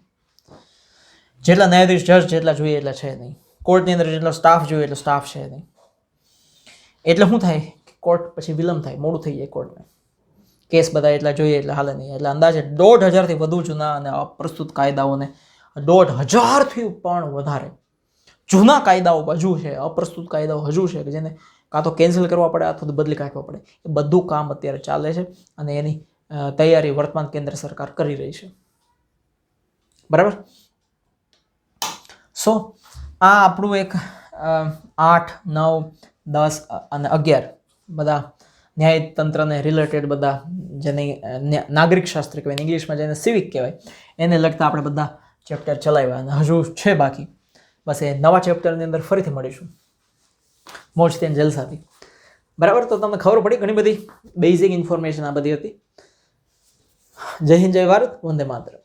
જેટલા ન્યાયાધીશ જજ જેટલા જોઈએ એટલા છે નહીં, કોર્ટની અંદર જેટલો સ્ટાફ જોઈએ એટલો સ્ટાફ છે નહીં. એટલે શું થાય? કોર્ટ પછી વિલંબ થાય, મોડું થઈ જાય કોર્ટને. કેસ બધા એટલા જોઈએ એટલે હાલે નહીં. એટલે અંદાજે 1,500થી વધુ જૂના અને અપ્રસ્તુત કાયદાઓને, 1,500થી પણ વધારે જૂના કાયદાઓ હજુ છે, અપ્રસ્તુત કાયદાઓ હજુ છે કે જેને કાં તો કેન્સલ કરવા પડે અથવા તો બદલી કાઢવા પડે. એ બધું કામ અત્યારે ચાલે છે અને એની તૈયારી વર્તમાન કેન્દ્ર સરકાર કરી રહી છે. બરાબર. સો આ આપણું એક 8, 9, 10 અને 11 બધા ન્યાયતંત્રને રિલેટેડ બધા જેને નાગરિક શાસ્ત્ર કહેવાય, ઇંગ્લિશમાં જેને સિવિક કહેવાય, એને લગતા આપણે બધા ચેપ્ટર ચલાવ્યા અને હજુ છે બાકી. બસ એ નવા ચેપ્ટરની અંદર ફરીથી મળીશું મોજથી અને જલસાથી. બરાબર. તો તમને ખબર પડી ઘણી બધી બેઝિક ઇન્ફોર્મેશન આ બધી હતી. જય હિન્દ, જય ભારત, વંદે માતરમ.